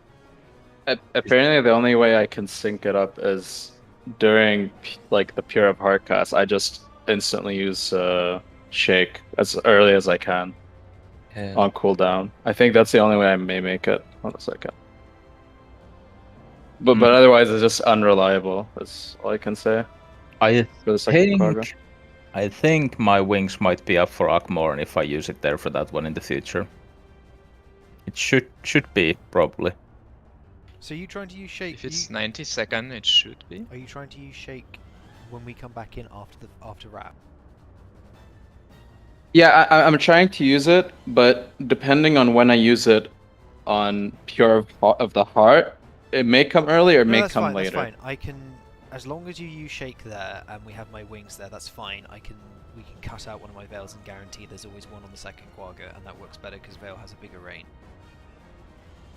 Speaker 8: Apparently, the only way I can sync it up is during like the Pure of Heart cast. I just instantly use shake as early as I can
Speaker 9: Yeah.
Speaker 8: on cooldown. I think that's the only way I may make it. Hold a second. But otherwise, it's just unreliable. That's all I can say
Speaker 3: I
Speaker 8: for the second Quagga.
Speaker 3: think my wings might be up for Akmorn if I use it there for that one in the future. It should be, probably.
Speaker 1: So you trying to use shake?
Speaker 7: If it's 90 second, it should be.
Speaker 1: Are you trying to use shake when we come back in after wrap?
Speaker 8: Yeah, I'm trying to use it, but depending on when I use it on Pure of the Heart, it may come early or it may
Speaker 1: that's
Speaker 8: come
Speaker 1: fine,
Speaker 8: later.
Speaker 1: That's fine. I can, as long as you use shake there and we have my wings there, that's fine. We can cut out one of my veils and guarantee there's always one on the second Quagga, and that works better because veil has a bigger range.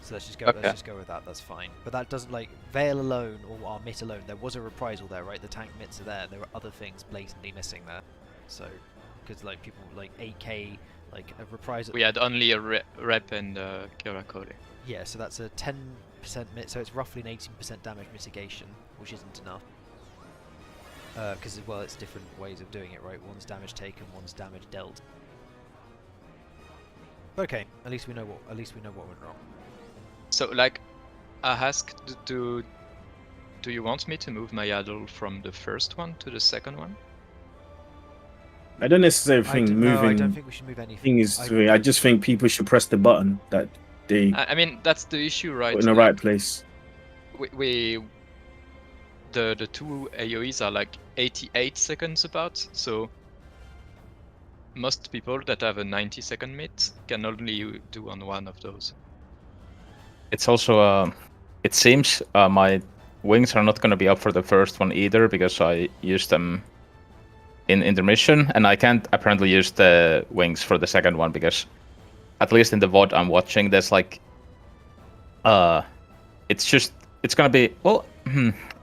Speaker 1: So let's just go.
Speaker 8: Okay.
Speaker 1: Let's just go with that. That's fine. But that doesn't like veil alone or our mitt alone. There was a reprisal there, right? The tank mitts are there. There were other things blatantly missing there. So, because like people like AK, like a reprisal.
Speaker 7: We had only a rep and Kirakori.
Speaker 1: Yeah, so that's a 10% mit. So it's roughly an 18% damage mitigation, which isn't enough. Because well, it's different ways of doing it, right? One's damage taken, one's damage dealt. Okay, at least we know what went wrong.
Speaker 7: So like, I asked do you want me to move my idol from the first one to the second one?
Speaker 6: I don't necessarily think
Speaker 1: No, I
Speaker 6: moving
Speaker 1: don't think we should move anything.
Speaker 6: thing is. I just think people should press the button that they
Speaker 7: I mean, that's the issue, right?
Speaker 6: put in the right place.
Speaker 7: The two AoEs are like 88 seconds apart, so most people that have a 90-second mid can only do on one of those.
Speaker 3: It's also, it seems my wings are not going to be up for the first one either, because I used them in intermission, and I can't apparently use the wings for the second one, because at least in the VOD I'm watching, there's like, it's gonna be, well,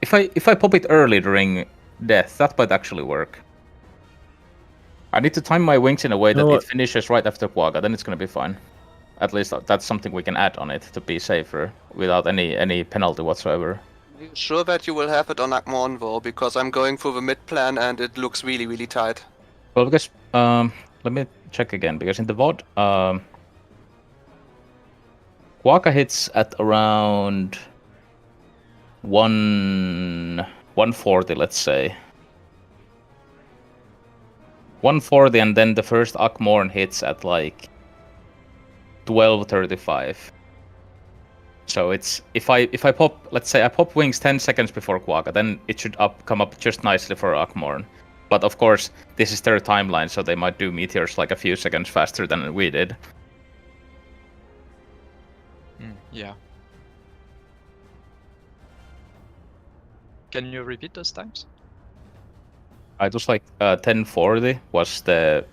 Speaker 3: if I pop it early during death, that might actually work. I need to time my wings in a way that it finishes right after Quagga, then it's gonna be fine. At least that's something we can add on it to be safer without any penalty whatsoever.
Speaker 5: Are you sure that you will have it on Akmon though? Because I'm going through the mid plan and it looks really, really tight.
Speaker 3: Well, because let me check again, because in the VOD, Quagga hits at around 140, let's say. 140, and then the first Akmorn hits at like 12:35. So it's if I pop, let's say I pop wings 10 seconds before Quagga, then it should come up just nicely for Akmorn. But of course, this is their timeline, so they might do meteors like a few seconds faster than we did.
Speaker 7: Yeah. Can you repeat those times?
Speaker 3: It was like 1040 was the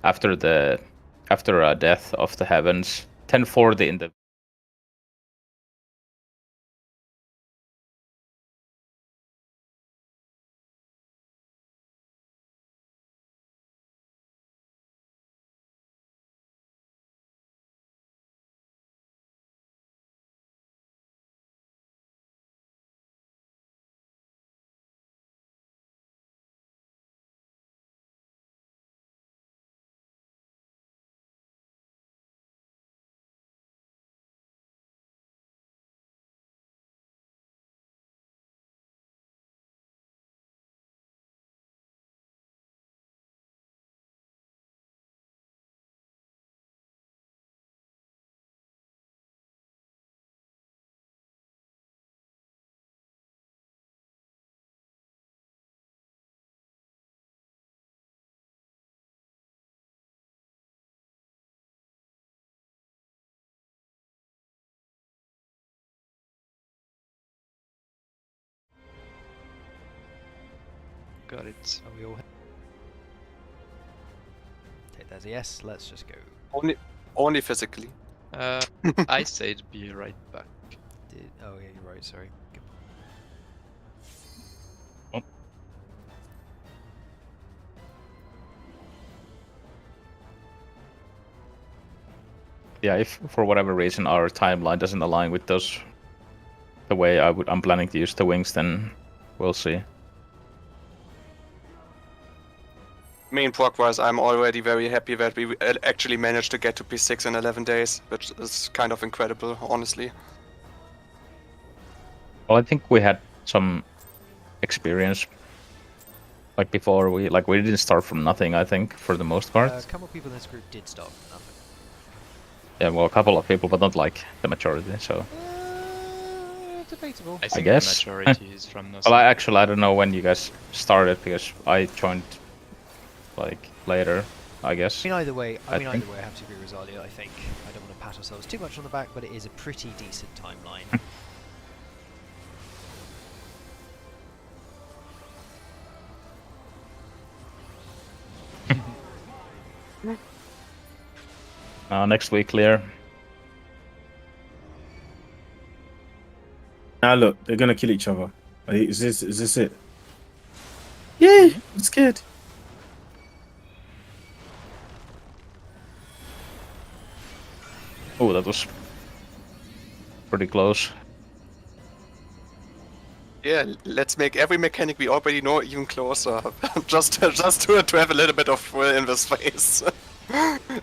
Speaker 3: after death of the heavens. 1040 in the
Speaker 7: Got it.
Speaker 1: Are we all? Okay, there's a yes. Let's just go.
Speaker 5: Only physically.
Speaker 7: I said be right back.
Speaker 1: Oh yeah, you're right. Sorry. Good.
Speaker 3: Yeah, if for whatever reason our timeline doesn't align with those, the way I'm planning to use the wings, then we'll see.
Speaker 5: Main progress, I'm already very happy that we actually managed to get to P6 in 11 days, which is kind of incredible, honestly.
Speaker 3: Well, I think we had some experience. Like before, we didn't start from nothing. I think for the most part.
Speaker 1: A couple of people in this group did start from nothing.
Speaker 3: Yeah, well, a couple of people, but not like the majority. So.
Speaker 1: Debatable.
Speaker 7: I think
Speaker 3: guess.
Speaker 7: the majority is from nothing.
Speaker 3: Well, I don't know when you guys started because I joined like later, I guess.
Speaker 1: I mean, either way, I
Speaker 3: think.
Speaker 1: have to agree with Rosalia. I think I don't want to pat ourselves too much on the back, but it is a pretty decent timeline.
Speaker 3: Next week, clear.
Speaker 6: Now look, they're gonna kill each other. Is this it? Yeah, I'm scared.
Speaker 3: Oh, that was pretty close.
Speaker 5: Yeah, let's make every mechanic we already know even closer. just to have a little bit of thrill in this phase.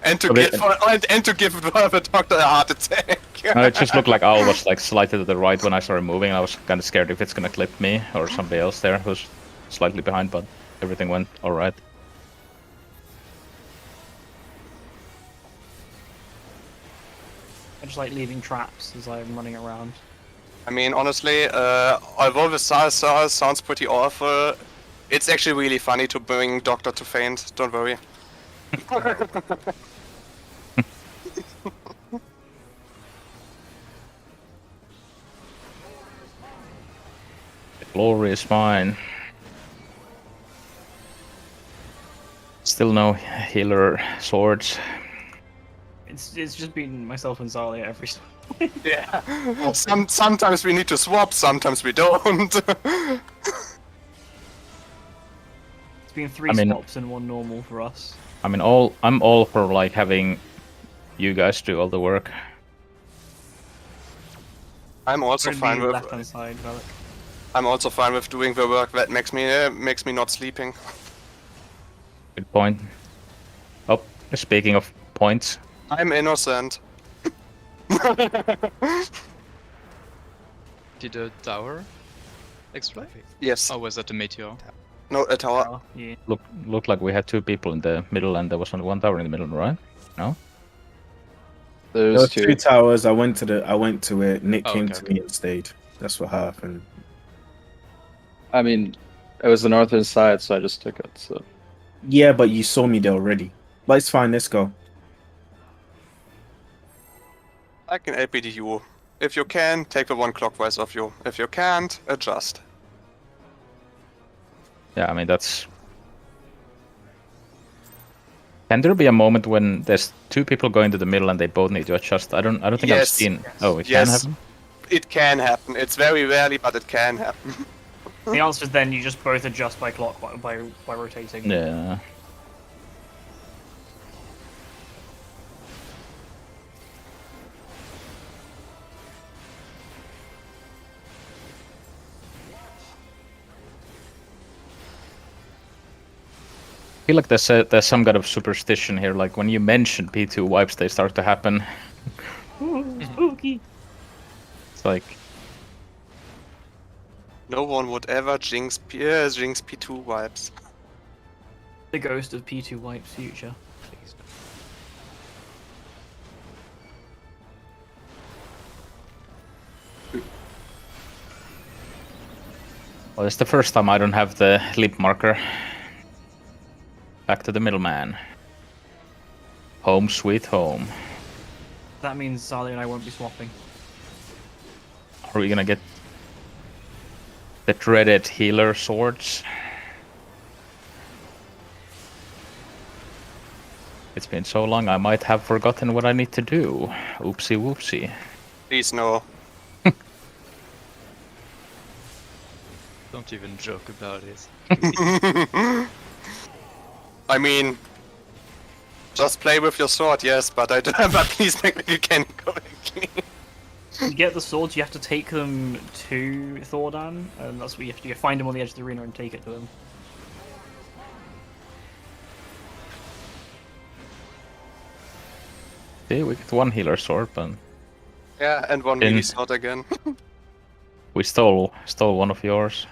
Speaker 5: and to give the doctor a heart attack.
Speaker 3: No, it just looked like Owl was like slightly to the right when I started moving. I was kind of scared if it's gonna clip me or somebody else there who's slightly behind, but everything went alright.
Speaker 2: I just like leaving traps as I'm running around.
Speaker 5: I mean, honestly, although the sounds pretty awful, it's actually really funny to bring Doctor to faint, don't worry.
Speaker 3: The glory is mine. Still no healer swords.
Speaker 2: It's just been myself and Zalia every
Speaker 5: Yeah. Sometimes we need to swap, sometimes we don't.
Speaker 2: It's been three swaps and one normal for us.
Speaker 3: I mean, I'm all for like having you guys do all the work.
Speaker 5: I'm also fine with
Speaker 2: left-hand side, Valak.
Speaker 5: I'm also fine with doing the work that makes me not sleeping.
Speaker 3: Good point. Oh, speaking of points.
Speaker 5: I'm innocent.
Speaker 7: Did a tower explode?
Speaker 5: Yes.
Speaker 7: Or was that a meteor?
Speaker 5: No, a tower.
Speaker 2: Yeah.
Speaker 3: Looked like we had two people in the middle and there was only one tower in the middle, right? No?
Speaker 6: There
Speaker 8: There's
Speaker 6: was two
Speaker 8: two.
Speaker 6: towers. I went to it. Nick
Speaker 7: Oh,
Speaker 6: came
Speaker 7: okay,
Speaker 6: to
Speaker 7: okay.
Speaker 6: me and stayed. That's what happened.
Speaker 8: I mean, it was the northern side, so I just took it. So
Speaker 6: Yeah, but you saw me there already. But it's fine. Let's go.
Speaker 5: I can LPD you. If you can, take the one clockwise of you. If you can't, adjust.
Speaker 3: Yeah, I mean that's. Can there be a moment when there's two people going to the middle and they both need to adjust? I don't think I've
Speaker 5: Yes.
Speaker 3: seen.
Speaker 2: Yes.
Speaker 3: Oh, it can
Speaker 5: Yes.
Speaker 3: happen.
Speaker 5: It can happen. It's very rarely, but it can happen.
Speaker 2: The answer is then you just both adjust by by rotating.
Speaker 3: Yeah. I feel like there's some kind of superstition here. Like when you mention P2 wipes, they start to happen.
Speaker 2: Ooh, spooky.
Speaker 3: It's like
Speaker 5: No one would ever jinx P2 wipes.
Speaker 2: The ghost of P2 wipes future.
Speaker 1: Please.
Speaker 3: well, it's the first time I don't have the leap marker. Back to the middleman. Home sweet home.
Speaker 2: That means Sally and I won't be swapping.
Speaker 3: Are we gonna get the dreaded healer swords? It's been so long, I might have forgotten what I need to do. Oopsie whoopsie.
Speaker 5: Please no.
Speaker 7: Don't even joke about it.
Speaker 5: I mean, just play with your sword, yes, but I don't. But please make me can go clean.
Speaker 2: To get the swords, you have to take them to Thordan, and that's what you have to do. You find them on the edge of the arena and take it to him.
Speaker 3: See, we get one healer sword, but
Speaker 5: Yeah, and one
Speaker 3: In-
Speaker 5: mini sword again.
Speaker 3: we stole one of yours.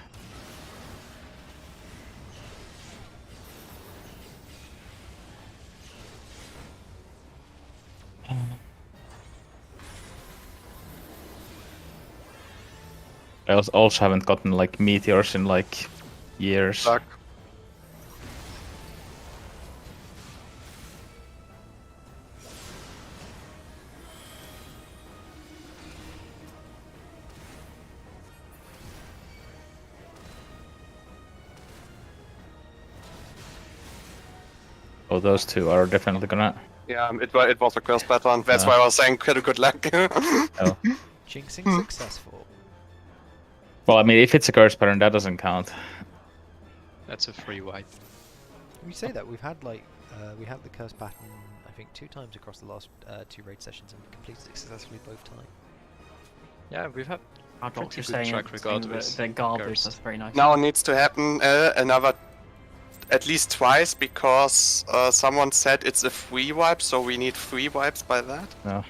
Speaker 3: I also haven't gotten like meteors in like years.
Speaker 5: Suck.
Speaker 3: Oh, those two are definitely gonna.
Speaker 5: Yeah, it was a curse pattern. That's
Speaker 3: Yeah.
Speaker 5: why I was saying good luck.
Speaker 3: Oh.
Speaker 1: Jinxing successful.
Speaker 3: Well, I mean, if it's a curse pattern, that doesn't count.
Speaker 7: That's a free wipe.
Speaker 1: We say that we've had like we had the curse pattern I think 2 times across the last 2 raid sessions and completed it successfully both times.
Speaker 7: Yeah, we've had
Speaker 2: Our
Speaker 7: pretty
Speaker 2: doctor's
Speaker 7: good
Speaker 2: saying,
Speaker 7: track record
Speaker 2: that
Speaker 7: with
Speaker 2: they're garbage.
Speaker 7: cursed.
Speaker 2: That's very nice.
Speaker 5: Now it needs to happen another, at least twice, because someone said it's a free wipe, so we need 3 wipes by that.
Speaker 3: No.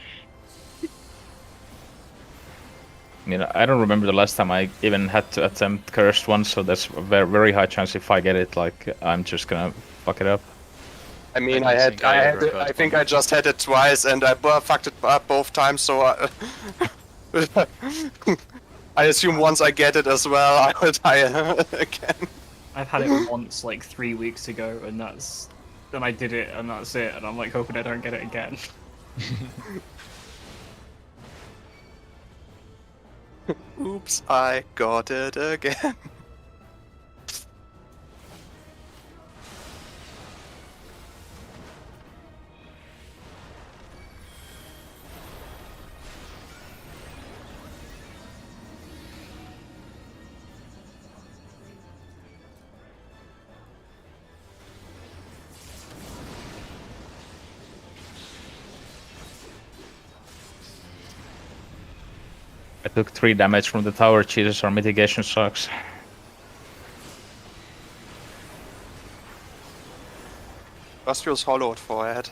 Speaker 3: I mean, I don't remember the last time I even had to attempt cursed one, so there's a very, very high chance if I get it, like I'm just gonna fuck it up.
Speaker 5: I mean,
Speaker 7: I
Speaker 5: I
Speaker 7: don't
Speaker 5: had,
Speaker 7: think
Speaker 5: I
Speaker 7: I
Speaker 5: had,
Speaker 7: ever
Speaker 5: it,
Speaker 7: got
Speaker 5: I think
Speaker 7: one.
Speaker 5: I just had it twice, and I fucked it up both times. So I assume once I get it as well, I will die again.
Speaker 2: I've had it once, like 3 weeks ago, and then I did it, and that's it. And I'm like hoping I don't get it again.
Speaker 5: Oops, I got it again.
Speaker 3: I took 3 damage from the tower. Jesus, our mitigation sucks.
Speaker 5: Just feels hollowed forehead.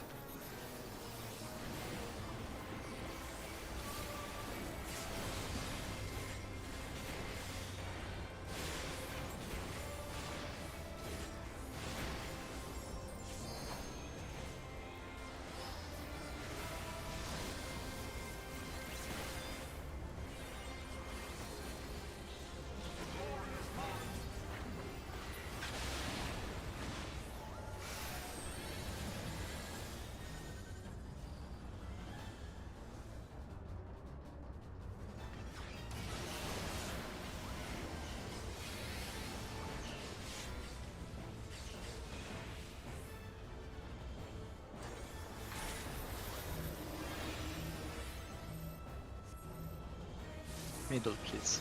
Speaker 7: Middle, please.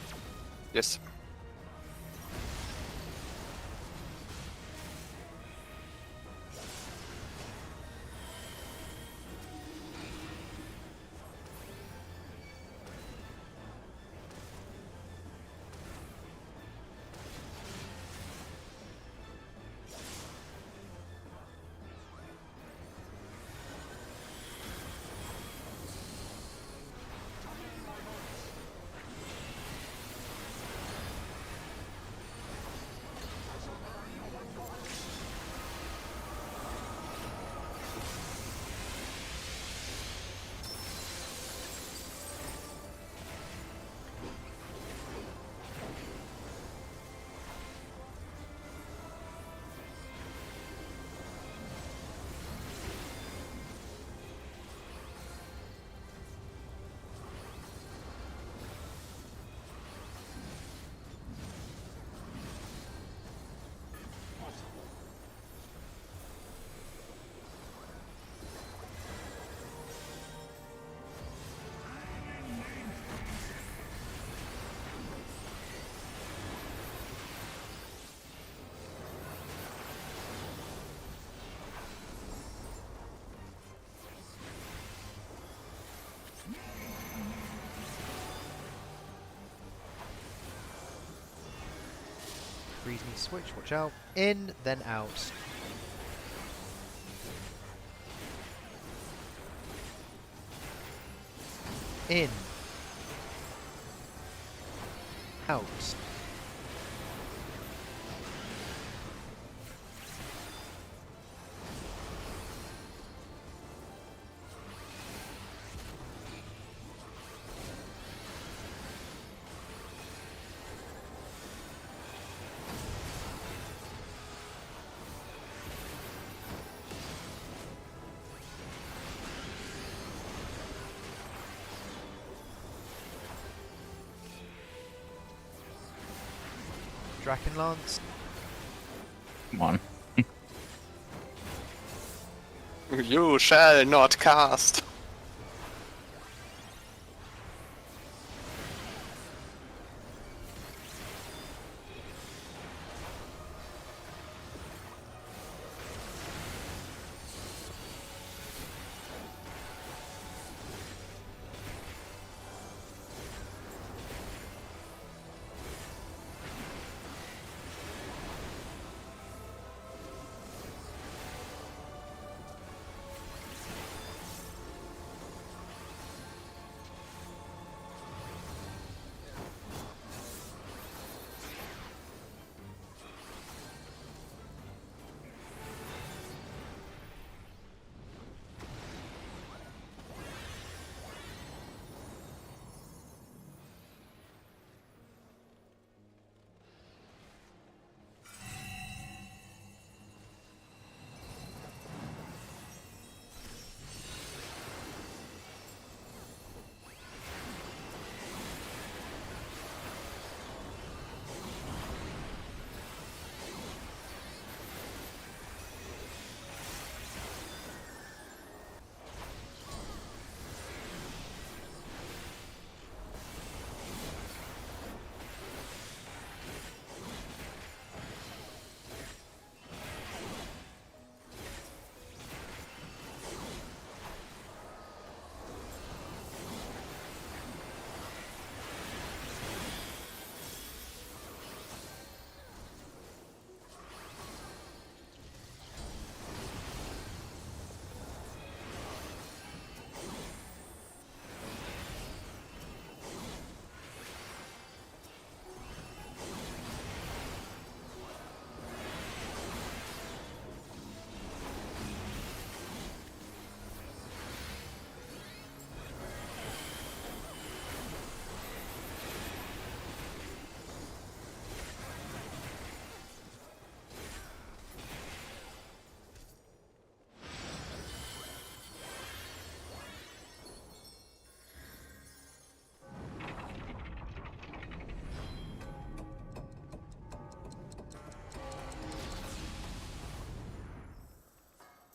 Speaker 5: Yes.
Speaker 1: Freeze me switch, watch out. In, then out. In. Out. Draken Lance.
Speaker 3: Come on.
Speaker 5: You shall not cast.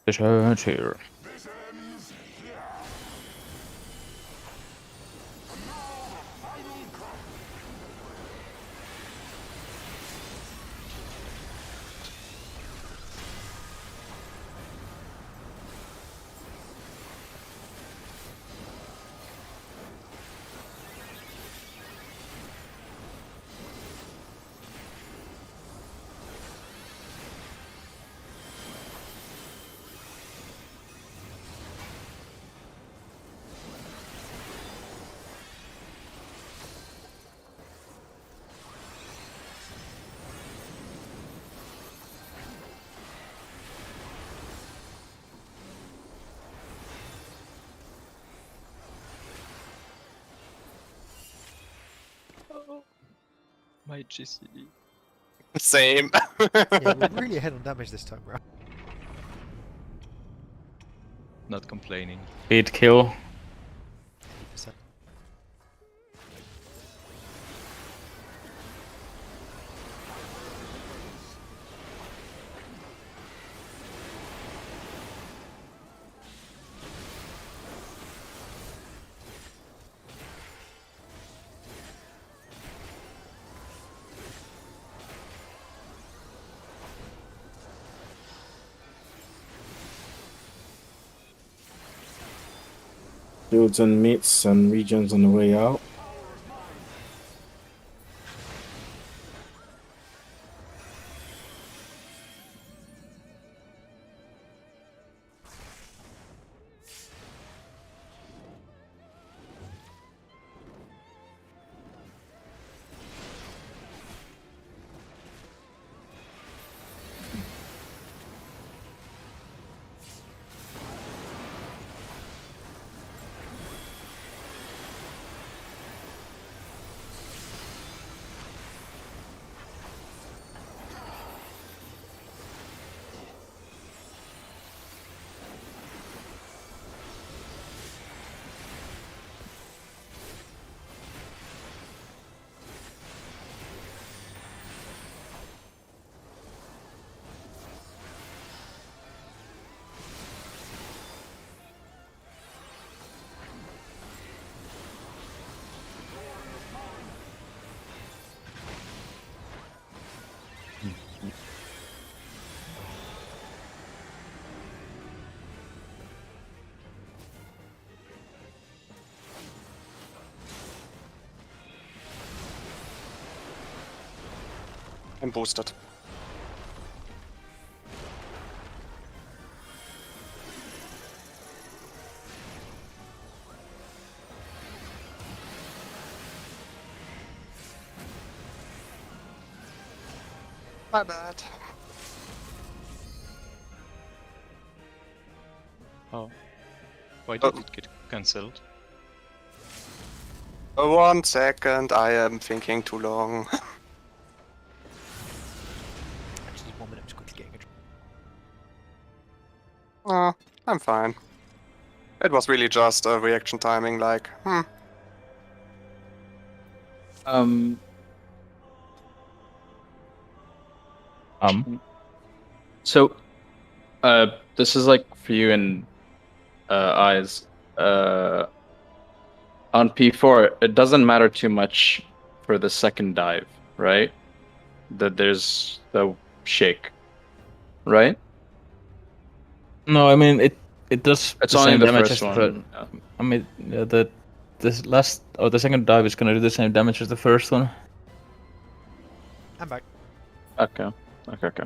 Speaker 3: Research here.
Speaker 4: This ends here. And now I will come.
Speaker 7: My GC.
Speaker 5: Same.
Speaker 1: Yeah, we're really ahead on damage this time round.
Speaker 7: Not complaining.
Speaker 3: Speed kill.
Speaker 1: 80%.
Speaker 6: Builds and meets and regions on the way out.
Speaker 5: I'm boosted. My bad.
Speaker 7: Oh. Why did it get cancelled?
Speaker 5: 1 second, I am thinking too long.
Speaker 1: I just need 1 minute to quickly get a
Speaker 5: Oh, I'm fine. It was really just a reaction timing, like,
Speaker 8: So, this is like for you and eyes. On P4, it doesn't matter too much for the second dive, right? That there's the shake, right?
Speaker 3: No, I mean it does
Speaker 8: It's
Speaker 3: the
Speaker 8: only
Speaker 3: same
Speaker 8: the
Speaker 3: damage
Speaker 8: first
Speaker 3: as the.
Speaker 8: one.
Speaker 3: I mean the second dive is gonna do the same damage as the first one.
Speaker 1: I'm back.
Speaker 8: Okay. Okay.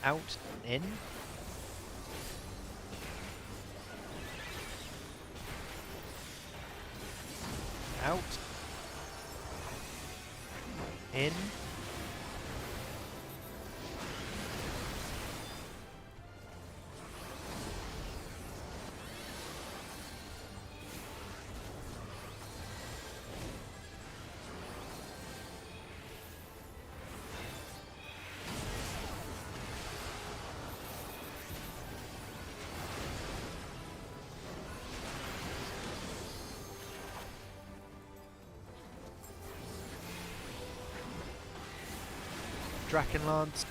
Speaker 1: Out, in. Out. In. Drakenlance.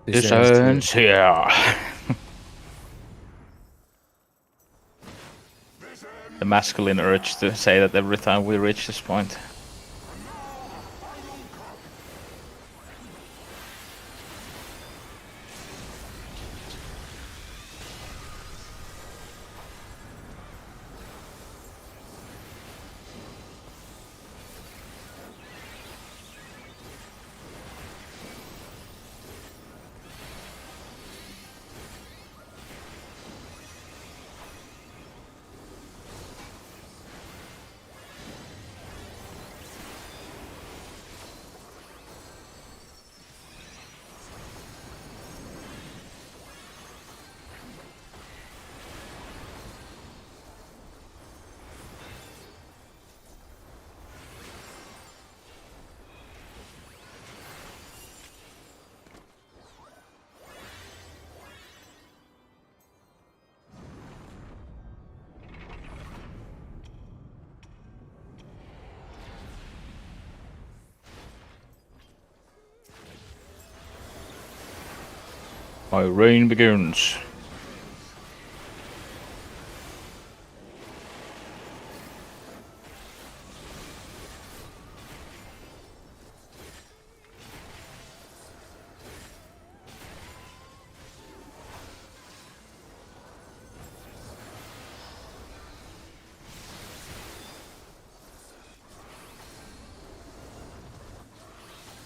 Speaker 3: Descends here. The masculine urge to say that every time we reach this point. My reign begins.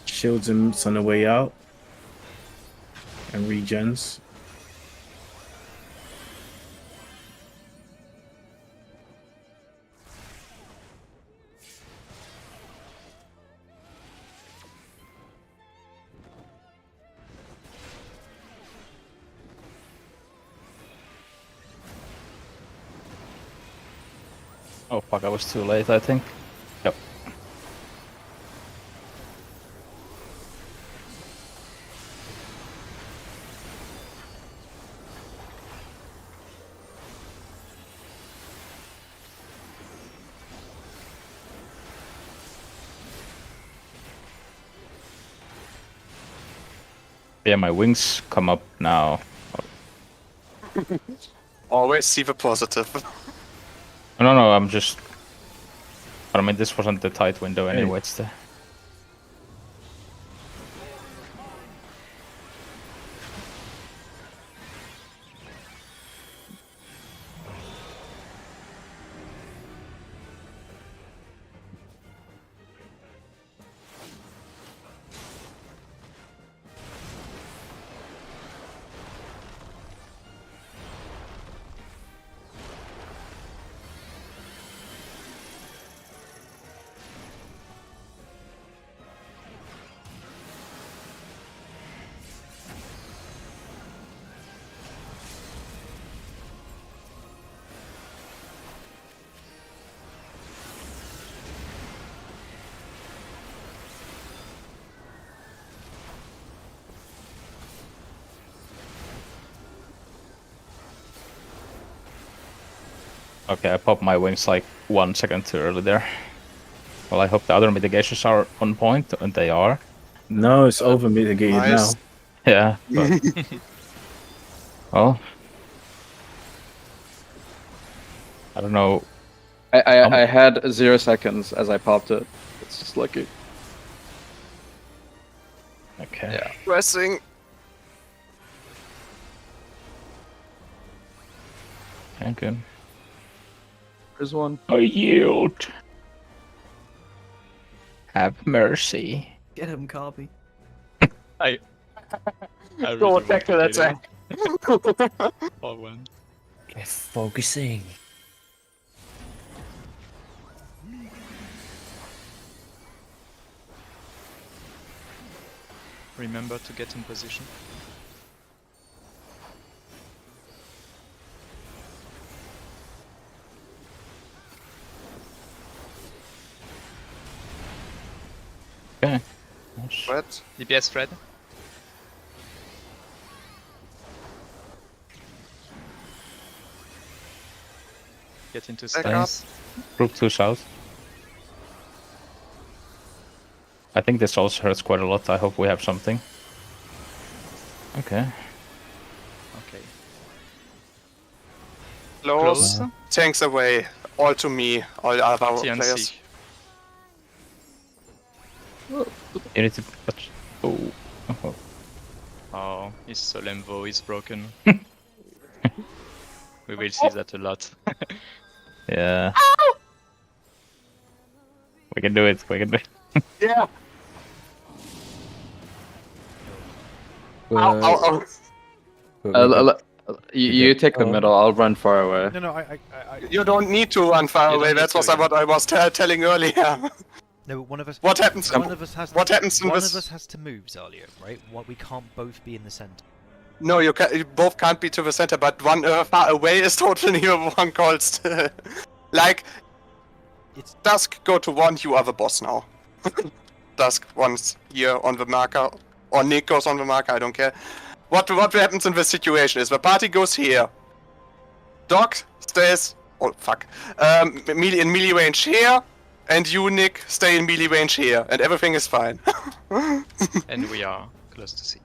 Speaker 6: Shields and moots on the way out. And regens.
Speaker 3: Oh fuck, I was too late, I think. Yep. Yeah, my wings come up now.
Speaker 5: Always see the positive.
Speaker 3: No, I'm just... I mean, this wasn't the tight window anyway, it's the... Okay, I popped my wings like 1 second too early there. Well, I hope the other mitigations are on point, and they are.
Speaker 6: No, it's over mitigated
Speaker 5: Nice.
Speaker 6: now.
Speaker 3: Yeah, but... well... I don't know.
Speaker 8: I had 0 seconds as I popped it. It's just lucky.
Speaker 3: Okay.
Speaker 8: Yeah.
Speaker 5: Pressing.
Speaker 3: Thank you.
Speaker 8: There's one.
Speaker 3: I yield. Have mercy.
Speaker 2: Get him, Carby.
Speaker 7: I
Speaker 5: Go
Speaker 7: really
Speaker 5: attack
Speaker 7: want
Speaker 5: that
Speaker 7: to kill
Speaker 5: attack.
Speaker 7: him. Oh, one.
Speaker 9: Get focusing.
Speaker 7: Remember to get in position.
Speaker 3: Okay.
Speaker 5: What?
Speaker 7: DPS Fred. Get into
Speaker 5: Back up.
Speaker 7: stance.
Speaker 3: Group 2 south. I think this also hurts quite a lot. I hope we have something. Okay.
Speaker 7: Okay.
Speaker 5: Close.
Speaker 7: Close.
Speaker 5: Tanks away. All to me. All other players.
Speaker 7: TNC.
Speaker 3: You need to... Oh. Oh.
Speaker 7: Oh, his Solemvo is broken. We will see that a lot.
Speaker 3: Yeah. We can do it. We can do it.
Speaker 5: Yeah. Ow, ow, ow.
Speaker 8: You take the middle. I'll run far away.
Speaker 1: No,
Speaker 5: You don't need to run far
Speaker 7: You
Speaker 5: away.
Speaker 7: don't need
Speaker 5: That's
Speaker 7: to,
Speaker 5: what I was telling earlier.
Speaker 1: no, but one of us.
Speaker 5: What happens?
Speaker 1: One of us has.
Speaker 5: What happens in
Speaker 1: One
Speaker 5: this?
Speaker 1: of us has to move, Zalio, right? What we can't both be in the center.
Speaker 5: No, you both can't be to the center, but one far away is totally one called. Like,
Speaker 1: It's
Speaker 5: Dusk, go to one. You are the boss now. Dusk one's here on the marker, or Nick goes on the marker. I don't care. What happens in this situation is the party goes here. Doc stays. Oh fuck. In melee range here, and you, Nick, stay in melee range here, and everything is fine.
Speaker 7: And we are close to C.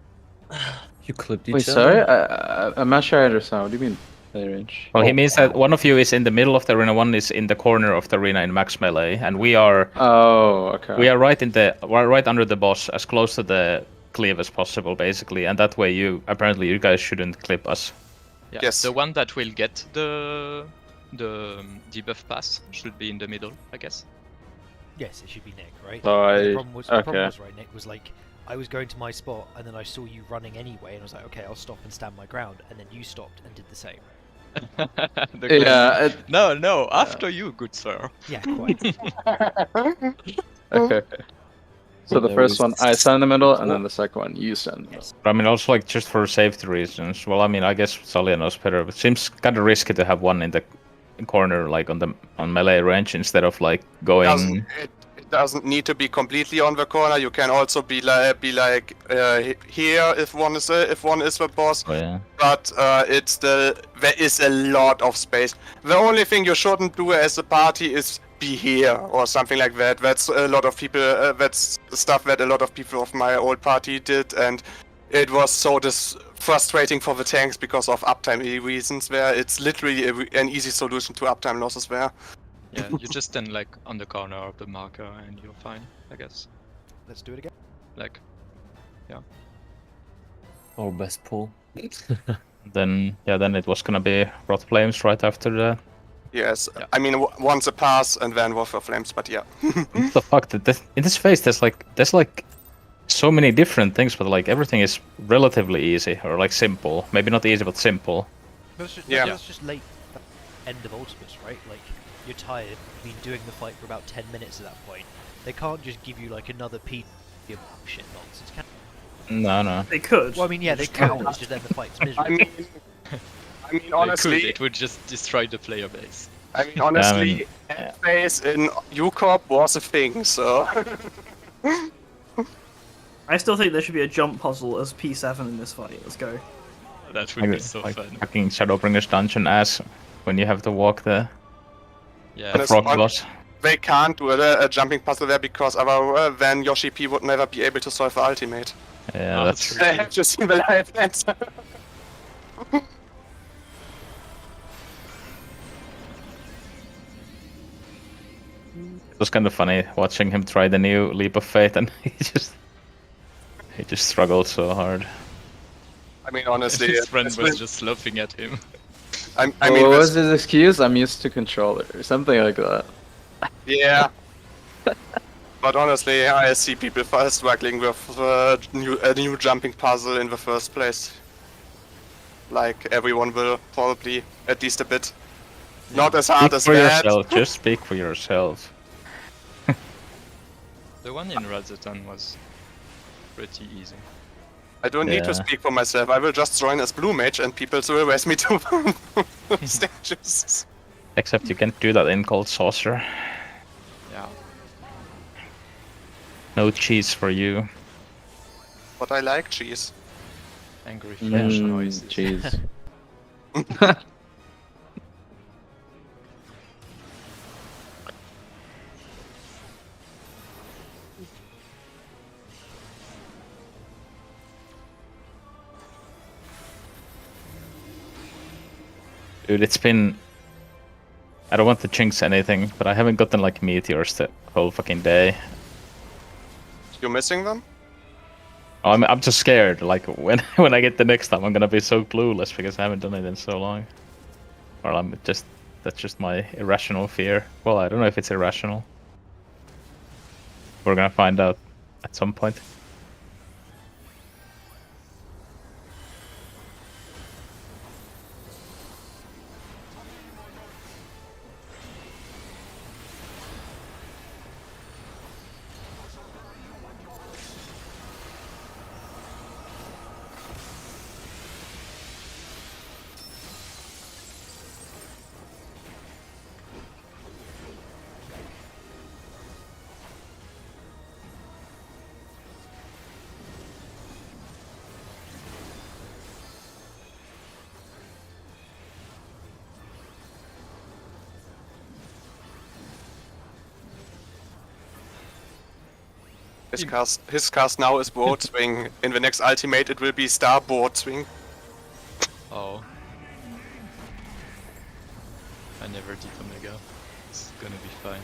Speaker 9: You clipped each
Speaker 8: Wait,
Speaker 9: other.
Speaker 8: sorry? I'm not sure I understand. What do you mean melee range?
Speaker 3: Well, he means that one of you is in the middle of the arena, one is in the corner of the arena in max melee, and we are
Speaker 8: Okay.
Speaker 3: we are we're right under the boss, as close to the cleave as possible, basically, and that way you guys shouldn't clip us.
Speaker 7: Yeah,
Speaker 5: Yes.
Speaker 7: the one that will get the debuff pass should be in the middle, I guess.
Speaker 1: yes, it should be Nick, right?
Speaker 8: So
Speaker 1: the problem was,
Speaker 8: okay.
Speaker 1: right, Nick, was like I was going to my spot and then I saw you running anyway, and I was like, okay, I'll stop and stand my ground, and then you stopped and did the same.
Speaker 8: Yeah.
Speaker 7: No, after you, good sir.
Speaker 1: Yeah, quite.
Speaker 8: Okay. So the
Speaker 9: There
Speaker 8: first
Speaker 9: was-
Speaker 8: one I stand in the middle, and then the second one you stand in the middle.
Speaker 1: Yes.
Speaker 3: But I mean, also like just for safety reasons. Well, I mean, I guess Salia knows better, but it seems kind of risky to have one in the corner like on melee range instead of like going.
Speaker 5: It doesn't need to be completely on the corner. You can also be like here if one is the boss.
Speaker 3: Oh, yeah.
Speaker 5: But there is a lot of space. The only thing you shouldn't do as a party is be here or something like that. That's a lot of people. That's stuff that a lot of people of my old party did, and it was so frustrating for the tanks because of uptime reasons. Where it's literally an easy solution to uptime losses there.
Speaker 7: Yeah, you just stand like on the corner of the marker and you're fine, I guess.
Speaker 1: Let's do it again.
Speaker 7: Like, yeah.
Speaker 9: Or best pull.
Speaker 3: Then it was gonna be Wrath Flames right after that.
Speaker 5: Yes,
Speaker 7: Yeah.
Speaker 5: I mean once a pass and then Warfare Flames, but yeah.
Speaker 3: What the fuck? In this phase, there's like so many different things, but like everything is relatively easy or like simple. Maybe not easy, but simple.
Speaker 5: Yeah.
Speaker 1: It's just late end of ultimates, right? Like, you're tired, you've been doing the fight for about 10 minutes at that point. They can't just give you like another piece of shit nonsense, can
Speaker 3: No.
Speaker 2: They could.
Speaker 1: Well, I mean, yeah, they can, it's just then the fight's miserable.
Speaker 5: I mean honestly,
Speaker 7: it would just destroy the player base.
Speaker 5: I mean honestly, end phase in UCorp was a thing, so.
Speaker 2: I still think there should be a jump puzzle as P7 in this fight. Let's go.
Speaker 7: That would be so
Speaker 3: like
Speaker 7: fun.
Speaker 3: fucking Shadowbringers dungeon ass when you have to walk the
Speaker 7: Yeah,
Speaker 3: frog boss.
Speaker 5: They can't do a jumping puzzle there because then Yoshi P would never be able to solve the ultimate.
Speaker 3: Yeah,
Speaker 7: Oh,
Speaker 3: that's
Speaker 7: true.
Speaker 5: They have to see the live answer.
Speaker 3: it was kind of funny watching him try the new Leap of Faith, and he just struggled so hard.
Speaker 5: I mean honestly,
Speaker 7: his friend
Speaker 5: it's
Speaker 7: was
Speaker 5: been-
Speaker 7: just laughing at him.
Speaker 5: I
Speaker 8: What
Speaker 5: mean,
Speaker 8: was his excuse? I'm used to controller, or something like that.
Speaker 5: yeah. But honestly, I see people struggling with a new jumping puzzle in the first place. Like everyone will probably at least a bit. Not as hard
Speaker 3: Speak
Speaker 5: as
Speaker 3: for
Speaker 5: that.
Speaker 3: yourself. Just speak for yourself.
Speaker 7: The one in Radzetan was pretty easy.
Speaker 5: I don't need to
Speaker 3: Yeah.
Speaker 5: speak for myself. I will just join as Blue Mage and people will race me to stages.
Speaker 3: Except you can't do that in Cold Saucer.
Speaker 7: Yeah.
Speaker 3: No cheese for you.
Speaker 5: But I like cheese.
Speaker 7: Angry flash noises.
Speaker 8: Jeez.
Speaker 3: Dude, it's been... I don't want to jinx anything, but I haven't gotten like meteors the whole fucking day.
Speaker 5: You missing them?
Speaker 3: Oh, I'm just scared. Like when I get the next time, I'm gonna be so clueless because I haven't done it in so long. Or that's just my irrational fear. Well, I don't know if it's irrational. We're gonna find out at some point.
Speaker 5: His cast now is Board Swing. In the next ultimate it will be Star Board Swing.
Speaker 7: Oh. I never did Omega. It's gonna be fine.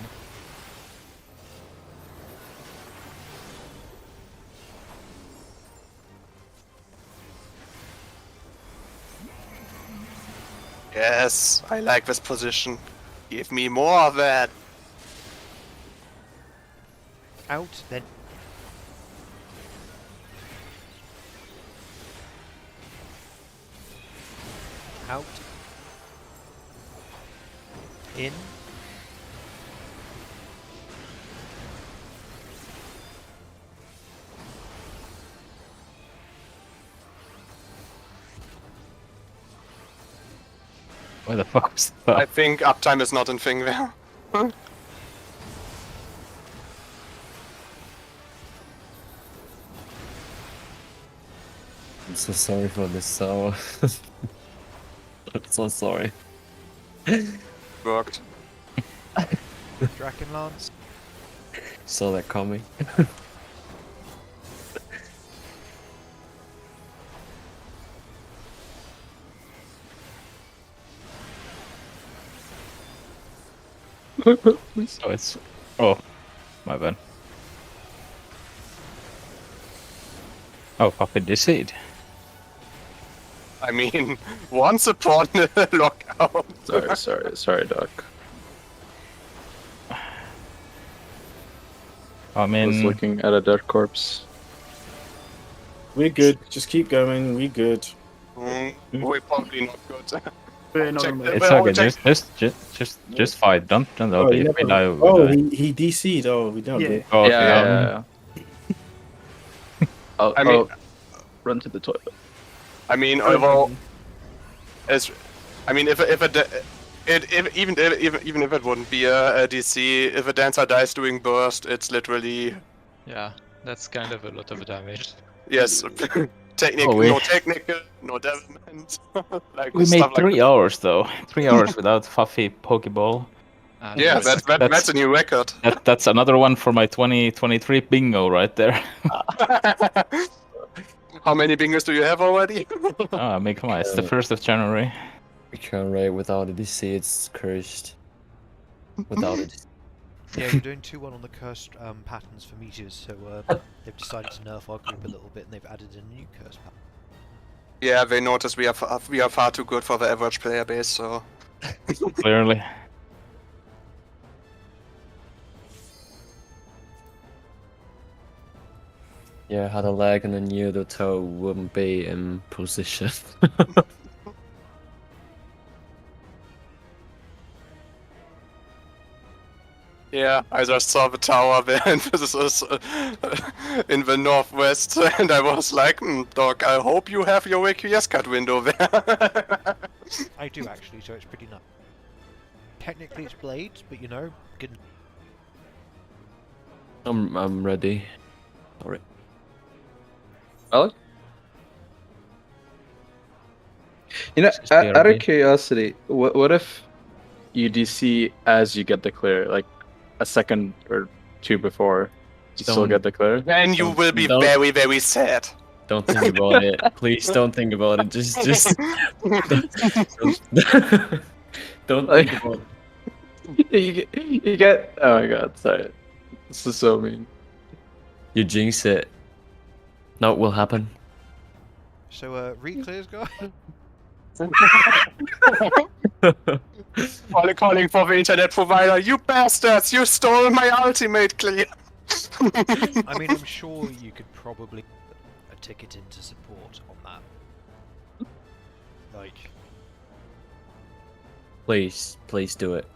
Speaker 5: Yes, I like this position. Give me more of that.
Speaker 1: Out, then. Out. In.
Speaker 3: Where the fuck was the
Speaker 5: I think uptime is not a thing there.
Speaker 9: I'm so sorry for this, so... I'm so sorry.
Speaker 5: Worked.
Speaker 1: Dragon Lance.
Speaker 9: Saw that coming.
Speaker 3: So it's... Oh, my bad. Oh, fucking deceit.
Speaker 5: I mean, once upon a lockout.
Speaker 8: Sorry, Doc.
Speaker 3: I
Speaker 8: I was
Speaker 3: mean,
Speaker 8: looking at a dead corpse.
Speaker 6: We're good. Just keep going. We're good.
Speaker 5: We're probably not good.
Speaker 2: We're not
Speaker 5: Check
Speaker 2: gonna
Speaker 5: the-
Speaker 2: make
Speaker 3: it's
Speaker 5: well,
Speaker 3: okay.
Speaker 5: check-
Speaker 3: Just fight. Don't
Speaker 6: Oh,
Speaker 3: OP.
Speaker 6: he
Speaker 3: If we
Speaker 6: never-
Speaker 3: die, we
Speaker 6: oh,
Speaker 3: die.
Speaker 6: he DC'd. Oh, we don't.
Speaker 2: Yeah.
Speaker 6: Good.
Speaker 3: Oh, okay,
Speaker 8: Yeah. I'll
Speaker 5: I mean-
Speaker 8: run to the toilet.
Speaker 5: I mean, although, as I mean, if even if it wouldn't be a DC, if a dancer dies doing burst, it's literally
Speaker 7: Yeah, that's kind of a lot of damage.
Speaker 5: yes, technical,
Speaker 3: Oh, we-
Speaker 5: no technical, no development. Like
Speaker 3: We made
Speaker 5: stuff like
Speaker 3: 3 hours though. 3 hours without Fuffy Pokeball.
Speaker 5: Yeah,
Speaker 7: That's-
Speaker 5: that's a new record.
Speaker 3: That's another one for my 2023 bingo right there.
Speaker 5: How many bingos do you have already?
Speaker 3: Oh, I mean, come on, it's the 1st of January.
Speaker 9: Return rate without a DC, it's cursed. Without it.
Speaker 1: Yeah, we're doing 2-1 on the cursed patterns for meteors, so they've decided to nerf our group a little bit, and they've added a new cursed pattern.
Speaker 5: Yeah, they noticed we are far too good for the average player base, so
Speaker 3: Clearly.
Speaker 9: Yeah, had a leg and I knew the toe wouldn't be in position.
Speaker 5: yeah, I just saw the tower there, and this is in the northwest, and I was like, Doc, I hope you have your AQS cut window there.
Speaker 1: I do actually, so it's pretty nice. Technically it's blades, but you know, good.
Speaker 9: I'm ready. Sorry.
Speaker 8: Alec? You know,
Speaker 3: Just
Speaker 8: out of
Speaker 3: BRB.
Speaker 8: curiosity, what if you DC as you get the clear, like a second or two before you still
Speaker 9: Don't-
Speaker 8: get the clear?
Speaker 5: Then you will be
Speaker 9: Don't-
Speaker 5: very, very sad.
Speaker 9: Don't think about it. Please don't think about it. Just don't think about it.
Speaker 8: you get. Oh my god, sorry. This is so mean.
Speaker 9: You jinx it. No, it will happen.
Speaker 1: So, re-clears, guys?
Speaker 5: Calling for the internet provider, you bastards! You stole my ultimate clear!
Speaker 1: I mean, I'm sure you could probably put a ticket into support on that. Like,
Speaker 9: Please do it.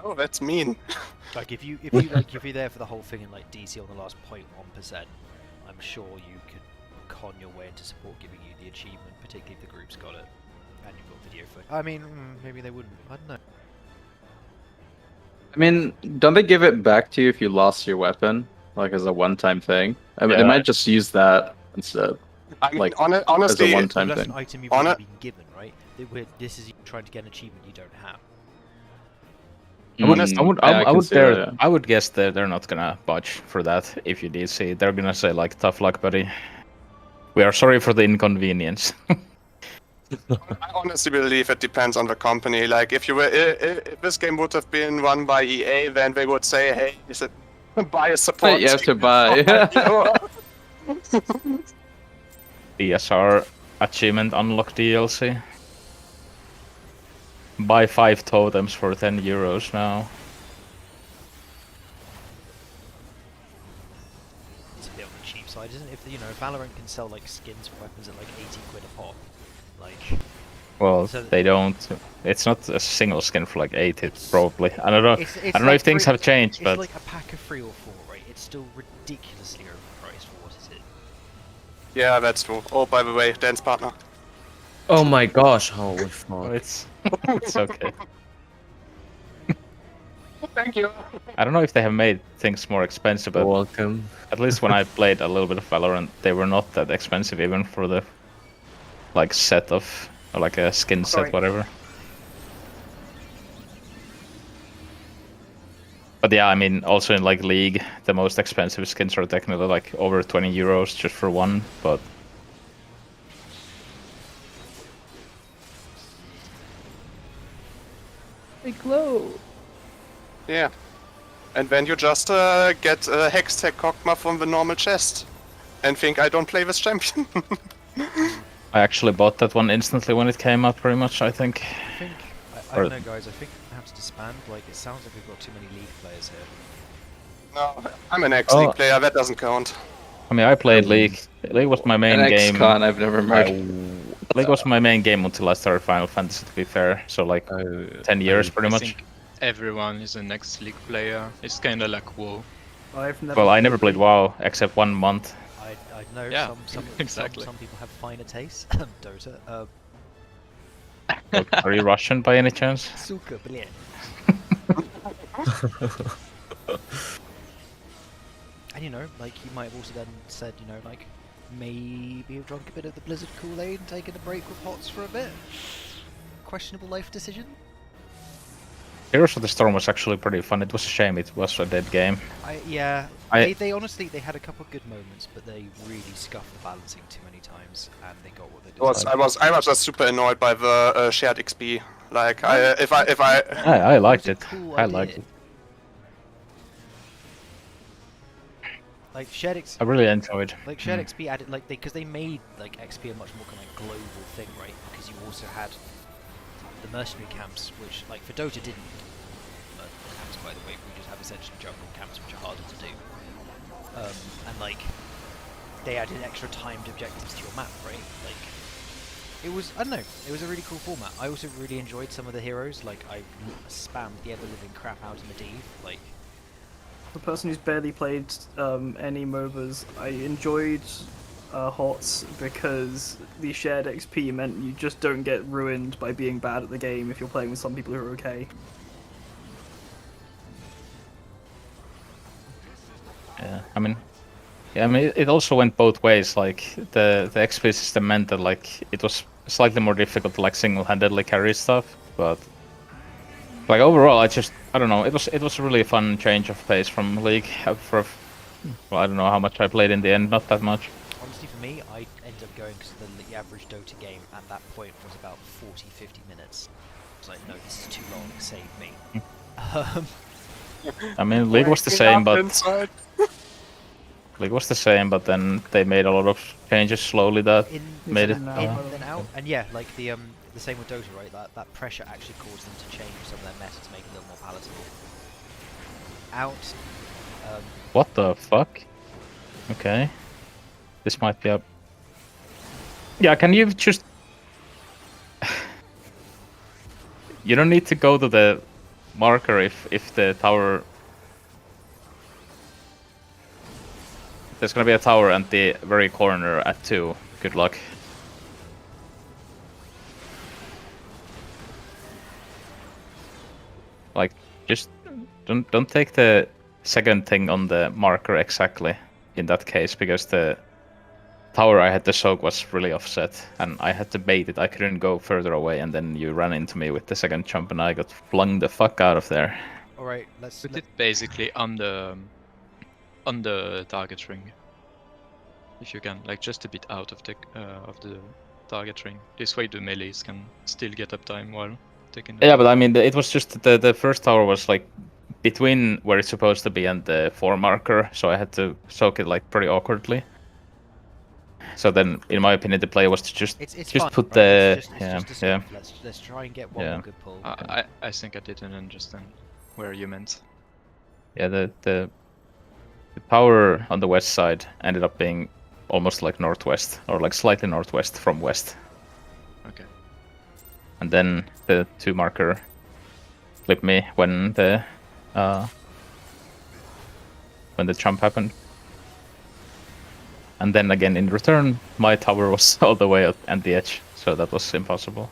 Speaker 5: Oh, that's mean.
Speaker 1: like if you're there for the whole thing and like DC on the last 0.1%, I'm sure you could con your way into support giving you the achievement, particularly if the group's got it and you've got video footage. I mean, maybe they wouldn't. I don't know.
Speaker 8: I mean, don't they give it back to you if you lost your weapon, like as a one-time thing? I mean, they
Speaker 3: Yeah.
Speaker 8: might just use that instead.
Speaker 5: I mean,
Speaker 8: Like,
Speaker 5: honestly,
Speaker 8: one time
Speaker 1: Well, that's
Speaker 8: thing.
Speaker 1: an item you've
Speaker 5: On
Speaker 1: already
Speaker 5: a-
Speaker 1: been given, right? This is you trying to get an achievement you don't have.
Speaker 3: I would guess that they're not gonna budge for that if you DC. They're gonna say like, tough luck, buddy. We are sorry for the inconvenience.
Speaker 5: I honestly believe it depends on the company. Like, if this game would have been run by EA, then they would say, "Hey, is it buy a support?"
Speaker 8: You have to buy.
Speaker 3: DSR achievement unlock DLC. Buy 5 totems for 10 euros now.
Speaker 1: It's a bit on the cheap side, isn't it? If Valorant can sell like skins for weapons at like 80 quid a pop, like.
Speaker 3: Well,
Speaker 1: So-
Speaker 3: they don't. It's not a single skin for like 80, probably. I don't know.
Speaker 1: It's
Speaker 3: I don't know
Speaker 1: like
Speaker 3: if things have changed,
Speaker 1: it's
Speaker 3: but
Speaker 1: like a pack of 3 or 4, right? It's still ridiculously overpriced for what it is.
Speaker 5: Yeah, that's true. Oh, by the way, dance partner.
Speaker 9: Oh my gosh, holy
Speaker 3: Oh,
Speaker 9: fuck.
Speaker 3: it's okay.
Speaker 5: Thank you.
Speaker 3: I don't know if they have made things more expensive,
Speaker 9: You're
Speaker 3: but
Speaker 9: welcome.
Speaker 3: at least when I played a little bit of Valorant, they were not that expensive even for the like set of or like a skin
Speaker 2: Sorry.
Speaker 3: set, whatever. But yeah, I mean, also in like League, the most expensive skins are technically like over 20 euros just for one. But
Speaker 5: Yeah. And then you just get a Hextech Kog'Maw from the normal chest. And think I don't play this champion.
Speaker 3: I actually bought that one instantly when it came out, pretty much, I think.
Speaker 1: I think I
Speaker 3: Or-
Speaker 1: don't know, guys. I think I have to disband. Like, it sounds like we've got too many League players here.
Speaker 5: No, I'm an X-League
Speaker 3: Oh.
Speaker 5: player, that doesn't count.
Speaker 3: I mean, I played League. League was my main
Speaker 8: An
Speaker 3: game.
Speaker 8: ex-con I've never met.
Speaker 3: League was my main game until I started Final Fantasy, to be fair. So like 10 years, pretty
Speaker 7: I
Speaker 3: much.
Speaker 7: think everyone is an ex-League player. It's kind of like WoW.
Speaker 2: I've never
Speaker 3: Well, I never played WoW except 1 month.
Speaker 1: I know
Speaker 7: Yeah,
Speaker 1: exactly.
Speaker 7: exactly.
Speaker 1: Some people have finer taste. Dota.
Speaker 3: Are you Russian by any chance?
Speaker 1: Suka, блин. And you know, like, you might have also then said, you know, like, maybe have drunk a bit of the Blizzard Kool-Aid and taken a break with HOTS for a bit. Questionable life decision.
Speaker 3: Heroes of the Storm was actually pretty fun. It was a shame it was a dead game.
Speaker 1: They honestly, they had a couple of good moments, but they really scuffed the balancing too many times, and they got what they deserved.
Speaker 5: I was just super annoyed by the shared XP. Like, if I
Speaker 3: I liked
Speaker 1: It
Speaker 3: it.
Speaker 1: was a cool
Speaker 3: I
Speaker 1: idea.
Speaker 3: liked it.
Speaker 1: Like shared XP,
Speaker 3: I really enjoyed.
Speaker 1: like shared XP added like because they made like XP a much more kind of like global thing, right? Because you also had the mercenary camps, which like for Dota didn't. Mercenary camps, by the way, we just have essentially jungle camps, which are harder to do. And like they added extra timed objectives to your map, right? Like it was, I don't know, it was a really cool format. I also really enjoyed some of the heroes. Like I spammed the ever-living crap out of Medivh. Like
Speaker 2: The person who's barely played any MOBAs, I enjoyed HOTS because the shared XP meant you just don't get ruined by being bad at the game if you're playing with some people who are okay.
Speaker 3: Yeah, I mean, it also went both ways. Like the XP system meant that like it was slightly more difficult to like single-handedly carry stuff, but like overall, I don't know. It was a really fun change of pace from League. Well, I don't know how much I played in the end. Not that much.
Speaker 1: honestly, for me, I ended up going because the average Dota game at that point was about 40-50 minutes. I was like, no, this is too long. Save me.
Speaker 3: I mean, League was the same, but League was the same, but then they made a lot of changes slowly that made it.
Speaker 1: in then out, and yeah, like the same with Dota, right? That pressure actually caused them to change some of their meta to make it a little more palatable. Out.
Speaker 3: What the fuck? Okay, this might be up. Yeah, can you just? You don't need to go to the marker if the tower. There's gonna be a tower at the very corner at 2. Good luck. Like, just don't take the second thing on the marker exactly in that case, because the tower I had to soak was really offset, and I had to bait it. I couldn't go further away, and then you ran into me with the second jump, and I got flung the fuck out of there.
Speaker 1: All right, let's.
Speaker 7: Put it basically on the target ring, if you can, like just a bit out of the target ring. This way the melees can still get uptime while taking.
Speaker 3: Yeah, but I mean, it was just the first tower was like between where it's supposed to be and the 4 marker, so I had to soak it like pretty awkwardly. So then, in my opinion, the play was to just
Speaker 1: It's
Speaker 3: just
Speaker 1: fine,
Speaker 3: put
Speaker 1: right?
Speaker 3: the
Speaker 1: It's just a
Speaker 3: yeah.
Speaker 1: save. Let's try and get one
Speaker 3: Yeah.
Speaker 1: more good pull.
Speaker 7: I think I didn't understand where you meant.
Speaker 3: Yeah, the tower on the west side ended up being almost like northwest, or like slightly northwest from west.
Speaker 7: Okay.
Speaker 3: And then the 2 marker flipped me when the jump happened. And then again in return, my tower was all the way at the edge. so that was impossible.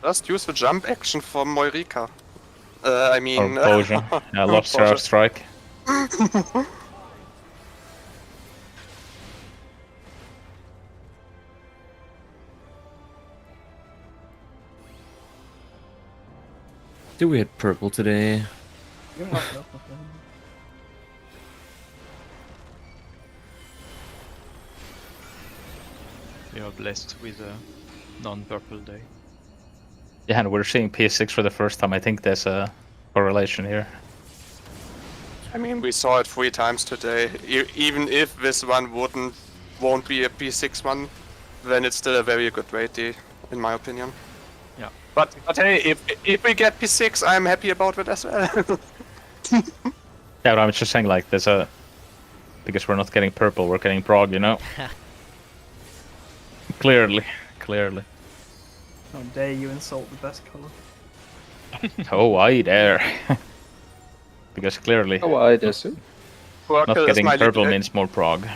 Speaker 5: Just use the jump action from Moirica. I mean...
Speaker 3: Or Boja. Yeah, Lobster
Speaker 5: Boja.
Speaker 3: Strike.
Speaker 9: Do we hit purple today?
Speaker 2: You can lock it up, I think.
Speaker 7: You are blessed with a non-purple day.
Speaker 3: Yeah, and we're seeing P6 for the first time. I think there's a correlation here.
Speaker 5: I mean, we saw it 3 times today. Even if this one won't be a P6 one, then it's still a very good raid day, in my opinion.
Speaker 7: Yeah.
Speaker 5: But hey, if we get P6, I'm happy about it as well.
Speaker 3: Yeah, but I'm just saying, like, there's a... Because we're not getting purple, we're getting prog, you know? Clearly.
Speaker 2: How dare you insult the best color?
Speaker 3: Oh, I dare. Because clearly,
Speaker 8: Oh, I do.
Speaker 3: not
Speaker 5: Purple is
Speaker 3: getting
Speaker 5: my
Speaker 3: purple means more prog.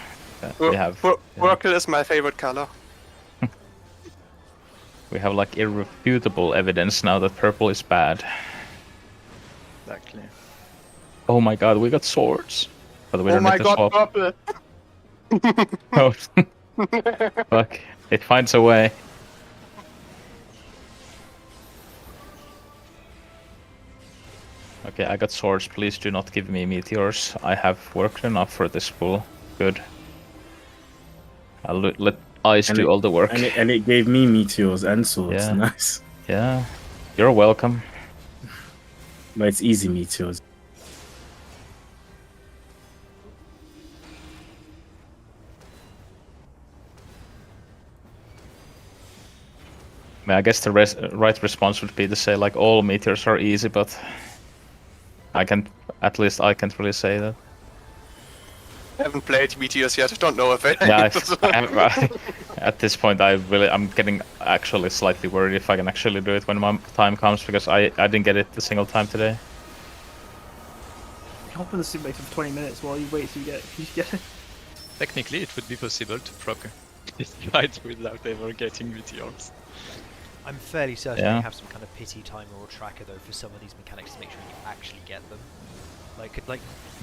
Speaker 3: We have...
Speaker 5: Purple is my favorite color.
Speaker 3: We have, like, irrefutable evidence now that purple is bad.
Speaker 7: Exactly.
Speaker 3: Oh my god, we got swords. But we
Speaker 5: Oh
Speaker 3: don't
Speaker 5: my
Speaker 3: need to
Speaker 5: god,
Speaker 3: swap.
Speaker 5: purple!
Speaker 3: Oh. Fuck. It finds a way. Okay, I got swords. Please do not give me meteors. I have worked enough for this pool. Good. I'll let ice do all the work.
Speaker 6: And it gave me meteors and swords.
Speaker 3: Yeah.
Speaker 6: Nice.
Speaker 3: Yeah. You're welcome.
Speaker 6: But it's easy meteors.
Speaker 3: I mean, I guess the right response would be to say, like, all meteors are easy, but I can't really say that.
Speaker 5: I haven't played Meteors yet, I don't know if it
Speaker 3: Yeah, at this point, I'm getting actually slightly worried if I can actually do it when my time comes, because I didn't get it a single time today.
Speaker 2: Hop in the simulator for 20 minutes while you wait till you get it.
Speaker 7: Technically, it would be possible to proc this fight without ever getting meteors.
Speaker 1: I'm fairly certain
Speaker 3: Yeah.
Speaker 1: they have some kind of pity timer or tracker though for some of these mechanics to make sure you actually get them. Like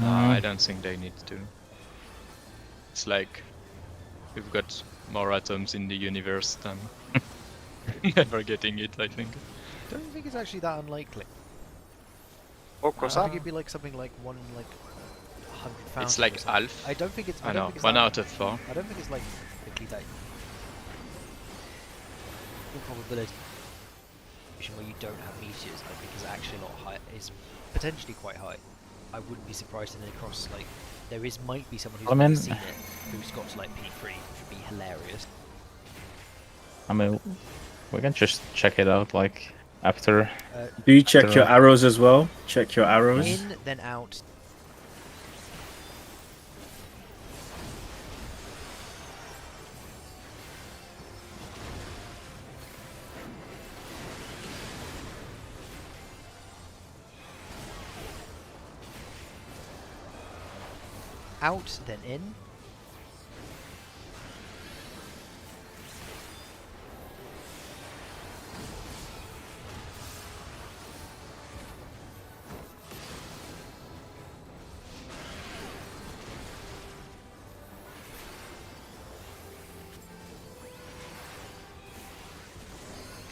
Speaker 7: No, I don't think they need to. It's like we've got more atoms in the universe than never getting it, I think.
Speaker 1: don't think it's actually that unlikely.
Speaker 5: Focus
Speaker 1: I
Speaker 5: up.
Speaker 1: think it'd be like something like 100,000.
Speaker 7: It's like
Speaker 1: or something.
Speaker 7: Alf.
Speaker 1: I don't think it's.
Speaker 7: I
Speaker 1: don't
Speaker 7: know,
Speaker 1: think it's
Speaker 7: 1
Speaker 1: that-
Speaker 7: out of 4.
Speaker 1: I don't think it's like likely that. The probability where you don't have meteors, I think, is actually a lot high. Is potentially quite high. I wouldn't be surprised in across like might be someone who's
Speaker 3: I
Speaker 1: never
Speaker 3: mean-
Speaker 1: seen it who's got to like P3, which would be hilarious.
Speaker 3: I mean, we can just check it out, like, after...
Speaker 6: Do you check
Speaker 3: after
Speaker 6: your arrows as well? Check your arrows.
Speaker 1: In then out. Out, then in.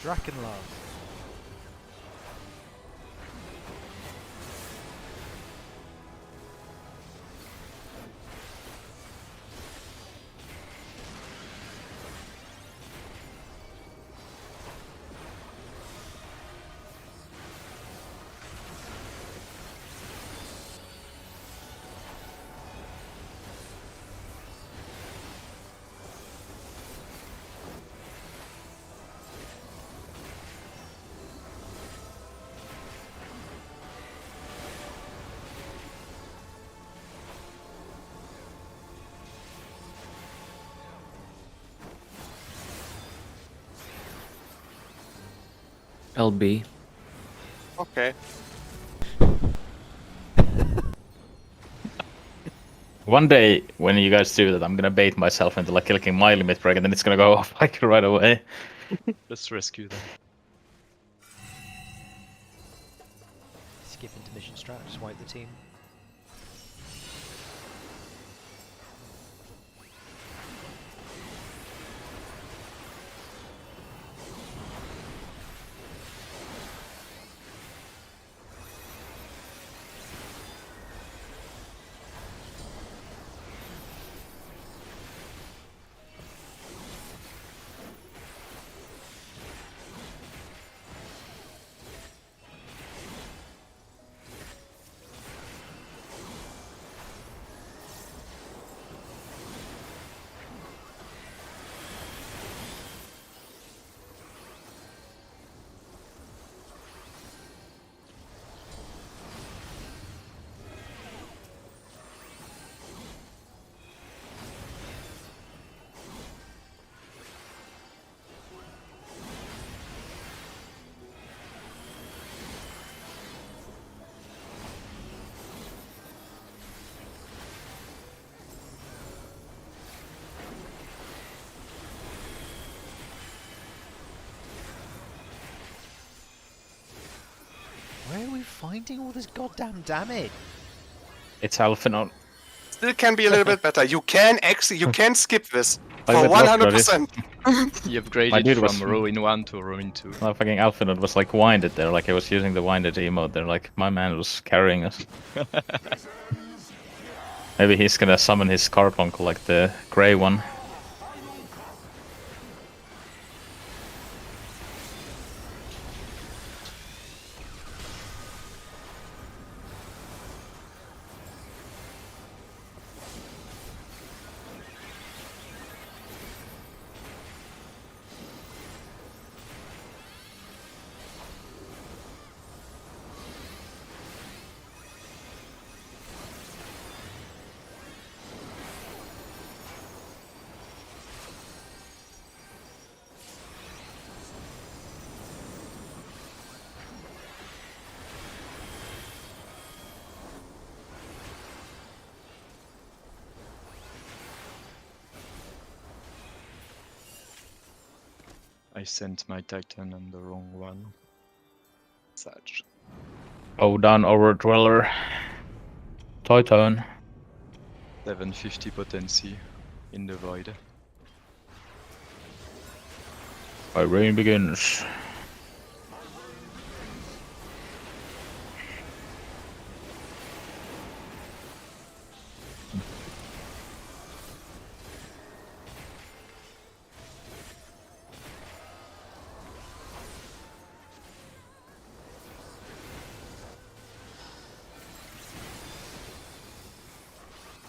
Speaker 1: Drakenlance.
Speaker 9: LB.
Speaker 5: Okay.
Speaker 3: One day when you guys do that, I'm gonna bait myself into like clicking my limit break, and then it's gonna go off like right away.
Speaker 7: Let's rescue them.
Speaker 1: Skip into mission strat, just wipe the team. Where are we finding all this goddamn damage?
Speaker 3: It's Alphanon.
Speaker 5: Still can be a little bit better. You can skip this
Speaker 3: Like
Speaker 5: for
Speaker 3: with Locke,
Speaker 5: 100%.
Speaker 7: He
Speaker 3: My
Speaker 7: upgraded
Speaker 3: dude
Speaker 7: from
Speaker 3: was-
Speaker 7: Ruin 1 to Ruin 2.
Speaker 3: No, fucking Alphanon was like winded there, like I was using the winded emote there, like my man was carrying us. Maybe he's gonna summon his carbuncle like the grey one.
Speaker 7: I sent my Titan on the wrong one. Such.
Speaker 3: Oh, down over Dweller. Titan.
Speaker 7: 750 potency in the void.
Speaker 3: My reign begins.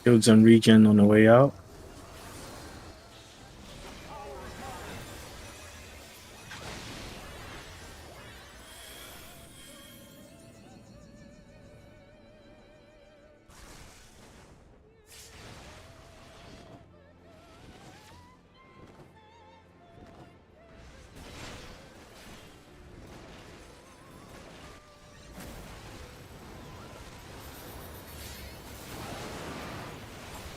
Speaker 6: Builds and regen on the way out.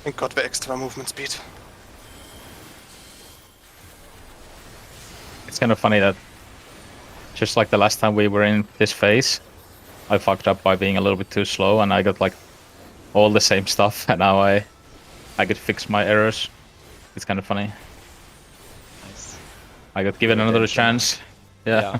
Speaker 5: Thank God the extra movement speed.
Speaker 3: It's kind of funny that just like the last time we were in this phase, I fucked up by being a little bit too slow and I got like all the same stuff and now I could fix my errors. It's kind of funny.
Speaker 7: Nice.
Speaker 3: I got given another chance. Yeah.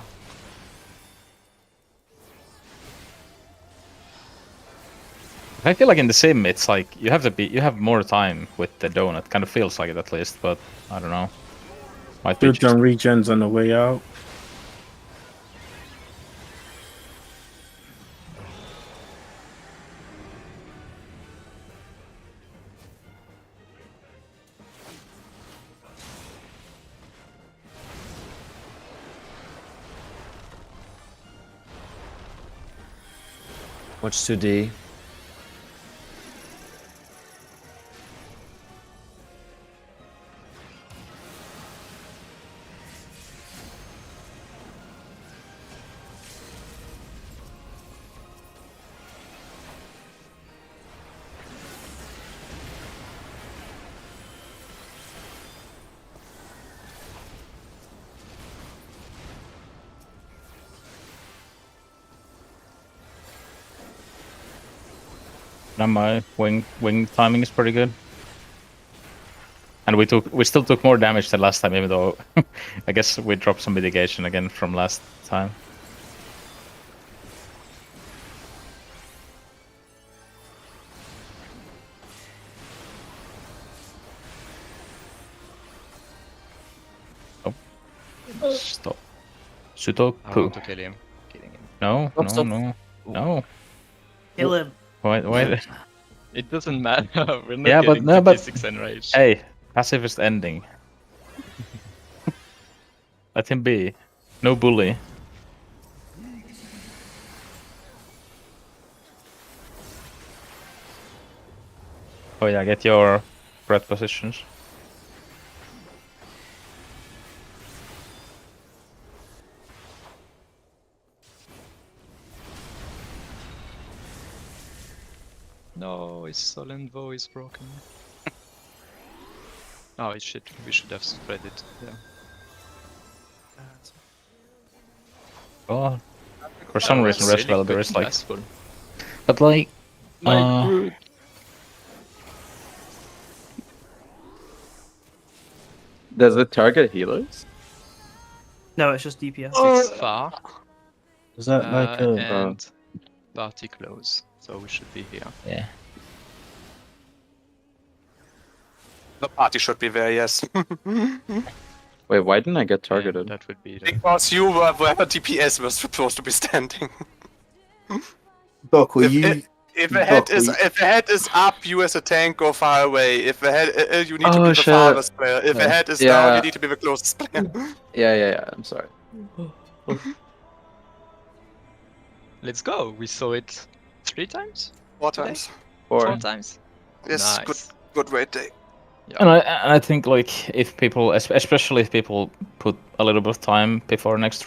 Speaker 3: I feel like in the sim, it's like you have more time with the donut. Kind of feels like it at least, but I don't know. Might be
Speaker 6: Builds
Speaker 3: just...
Speaker 6: and regens on the way out.
Speaker 9: Watch 2D.
Speaker 3: Now my wing timing is pretty good. And we still took more damage than last time, even though I guess we dropped some mitigation again from last time. Oh. Stop.
Speaker 7: I
Speaker 3: Sudoku.
Speaker 7: want to kill him. Killing him.
Speaker 3: No,
Speaker 9: Stop,
Speaker 3: no,
Speaker 9: stop.
Speaker 3: no, no.
Speaker 2: Kill him.
Speaker 3: Why?
Speaker 7: It doesn't matter. We're not
Speaker 3: Yeah, but
Speaker 7: getting
Speaker 3: no,
Speaker 7: to
Speaker 3: but
Speaker 7: P6 enraged.
Speaker 3: hey, pacifist ending. Let him be. No bully. Oh yeah, get your breath positions.
Speaker 7: No, his Solen Vow is broken. Oh shit, we should have spread it. Yeah.
Speaker 3: Oh, for some reason,
Speaker 7: Really
Speaker 3: Reswell there
Speaker 7: good
Speaker 3: is like,
Speaker 7: Blastful.
Speaker 3: but like,
Speaker 8: My Groot. Does it target healers?
Speaker 2: No, it's just DPS.
Speaker 7: It's far
Speaker 6: Is that like a?
Speaker 7: and party close, so we should be here.
Speaker 3: yeah.
Speaker 5: The party should be there, yes.
Speaker 8: Wait, why didn't I get
Speaker 7: Yeah,
Speaker 8: targeted?
Speaker 7: that would be the...
Speaker 5: Because you were where DPS was supposed to be standing.
Speaker 6: Doc, were
Speaker 5: If
Speaker 6: you?
Speaker 5: If the head
Speaker 6: Doc,
Speaker 5: is
Speaker 6: were you-
Speaker 5: if the head is up, you as a tank go far away. If the head you need to
Speaker 8: Oh,
Speaker 5: be the
Speaker 8: shit.
Speaker 5: farthest player. If the
Speaker 6: Yeah.
Speaker 5: head is
Speaker 8: Yeah.
Speaker 5: down, you need to be the closest player.
Speaker 8: Yeah. I'm sorry.
Speaker 7: Let's go! We saw it 3 times?
Speaker 5: 4 times.
Speaker 7: 4 times?
Speaker 5: Yes,
Speaker 7: Nice.
Speaker 5: good raid day.
Speaker 3: And I think like if people, especially if people put a little bit of time before next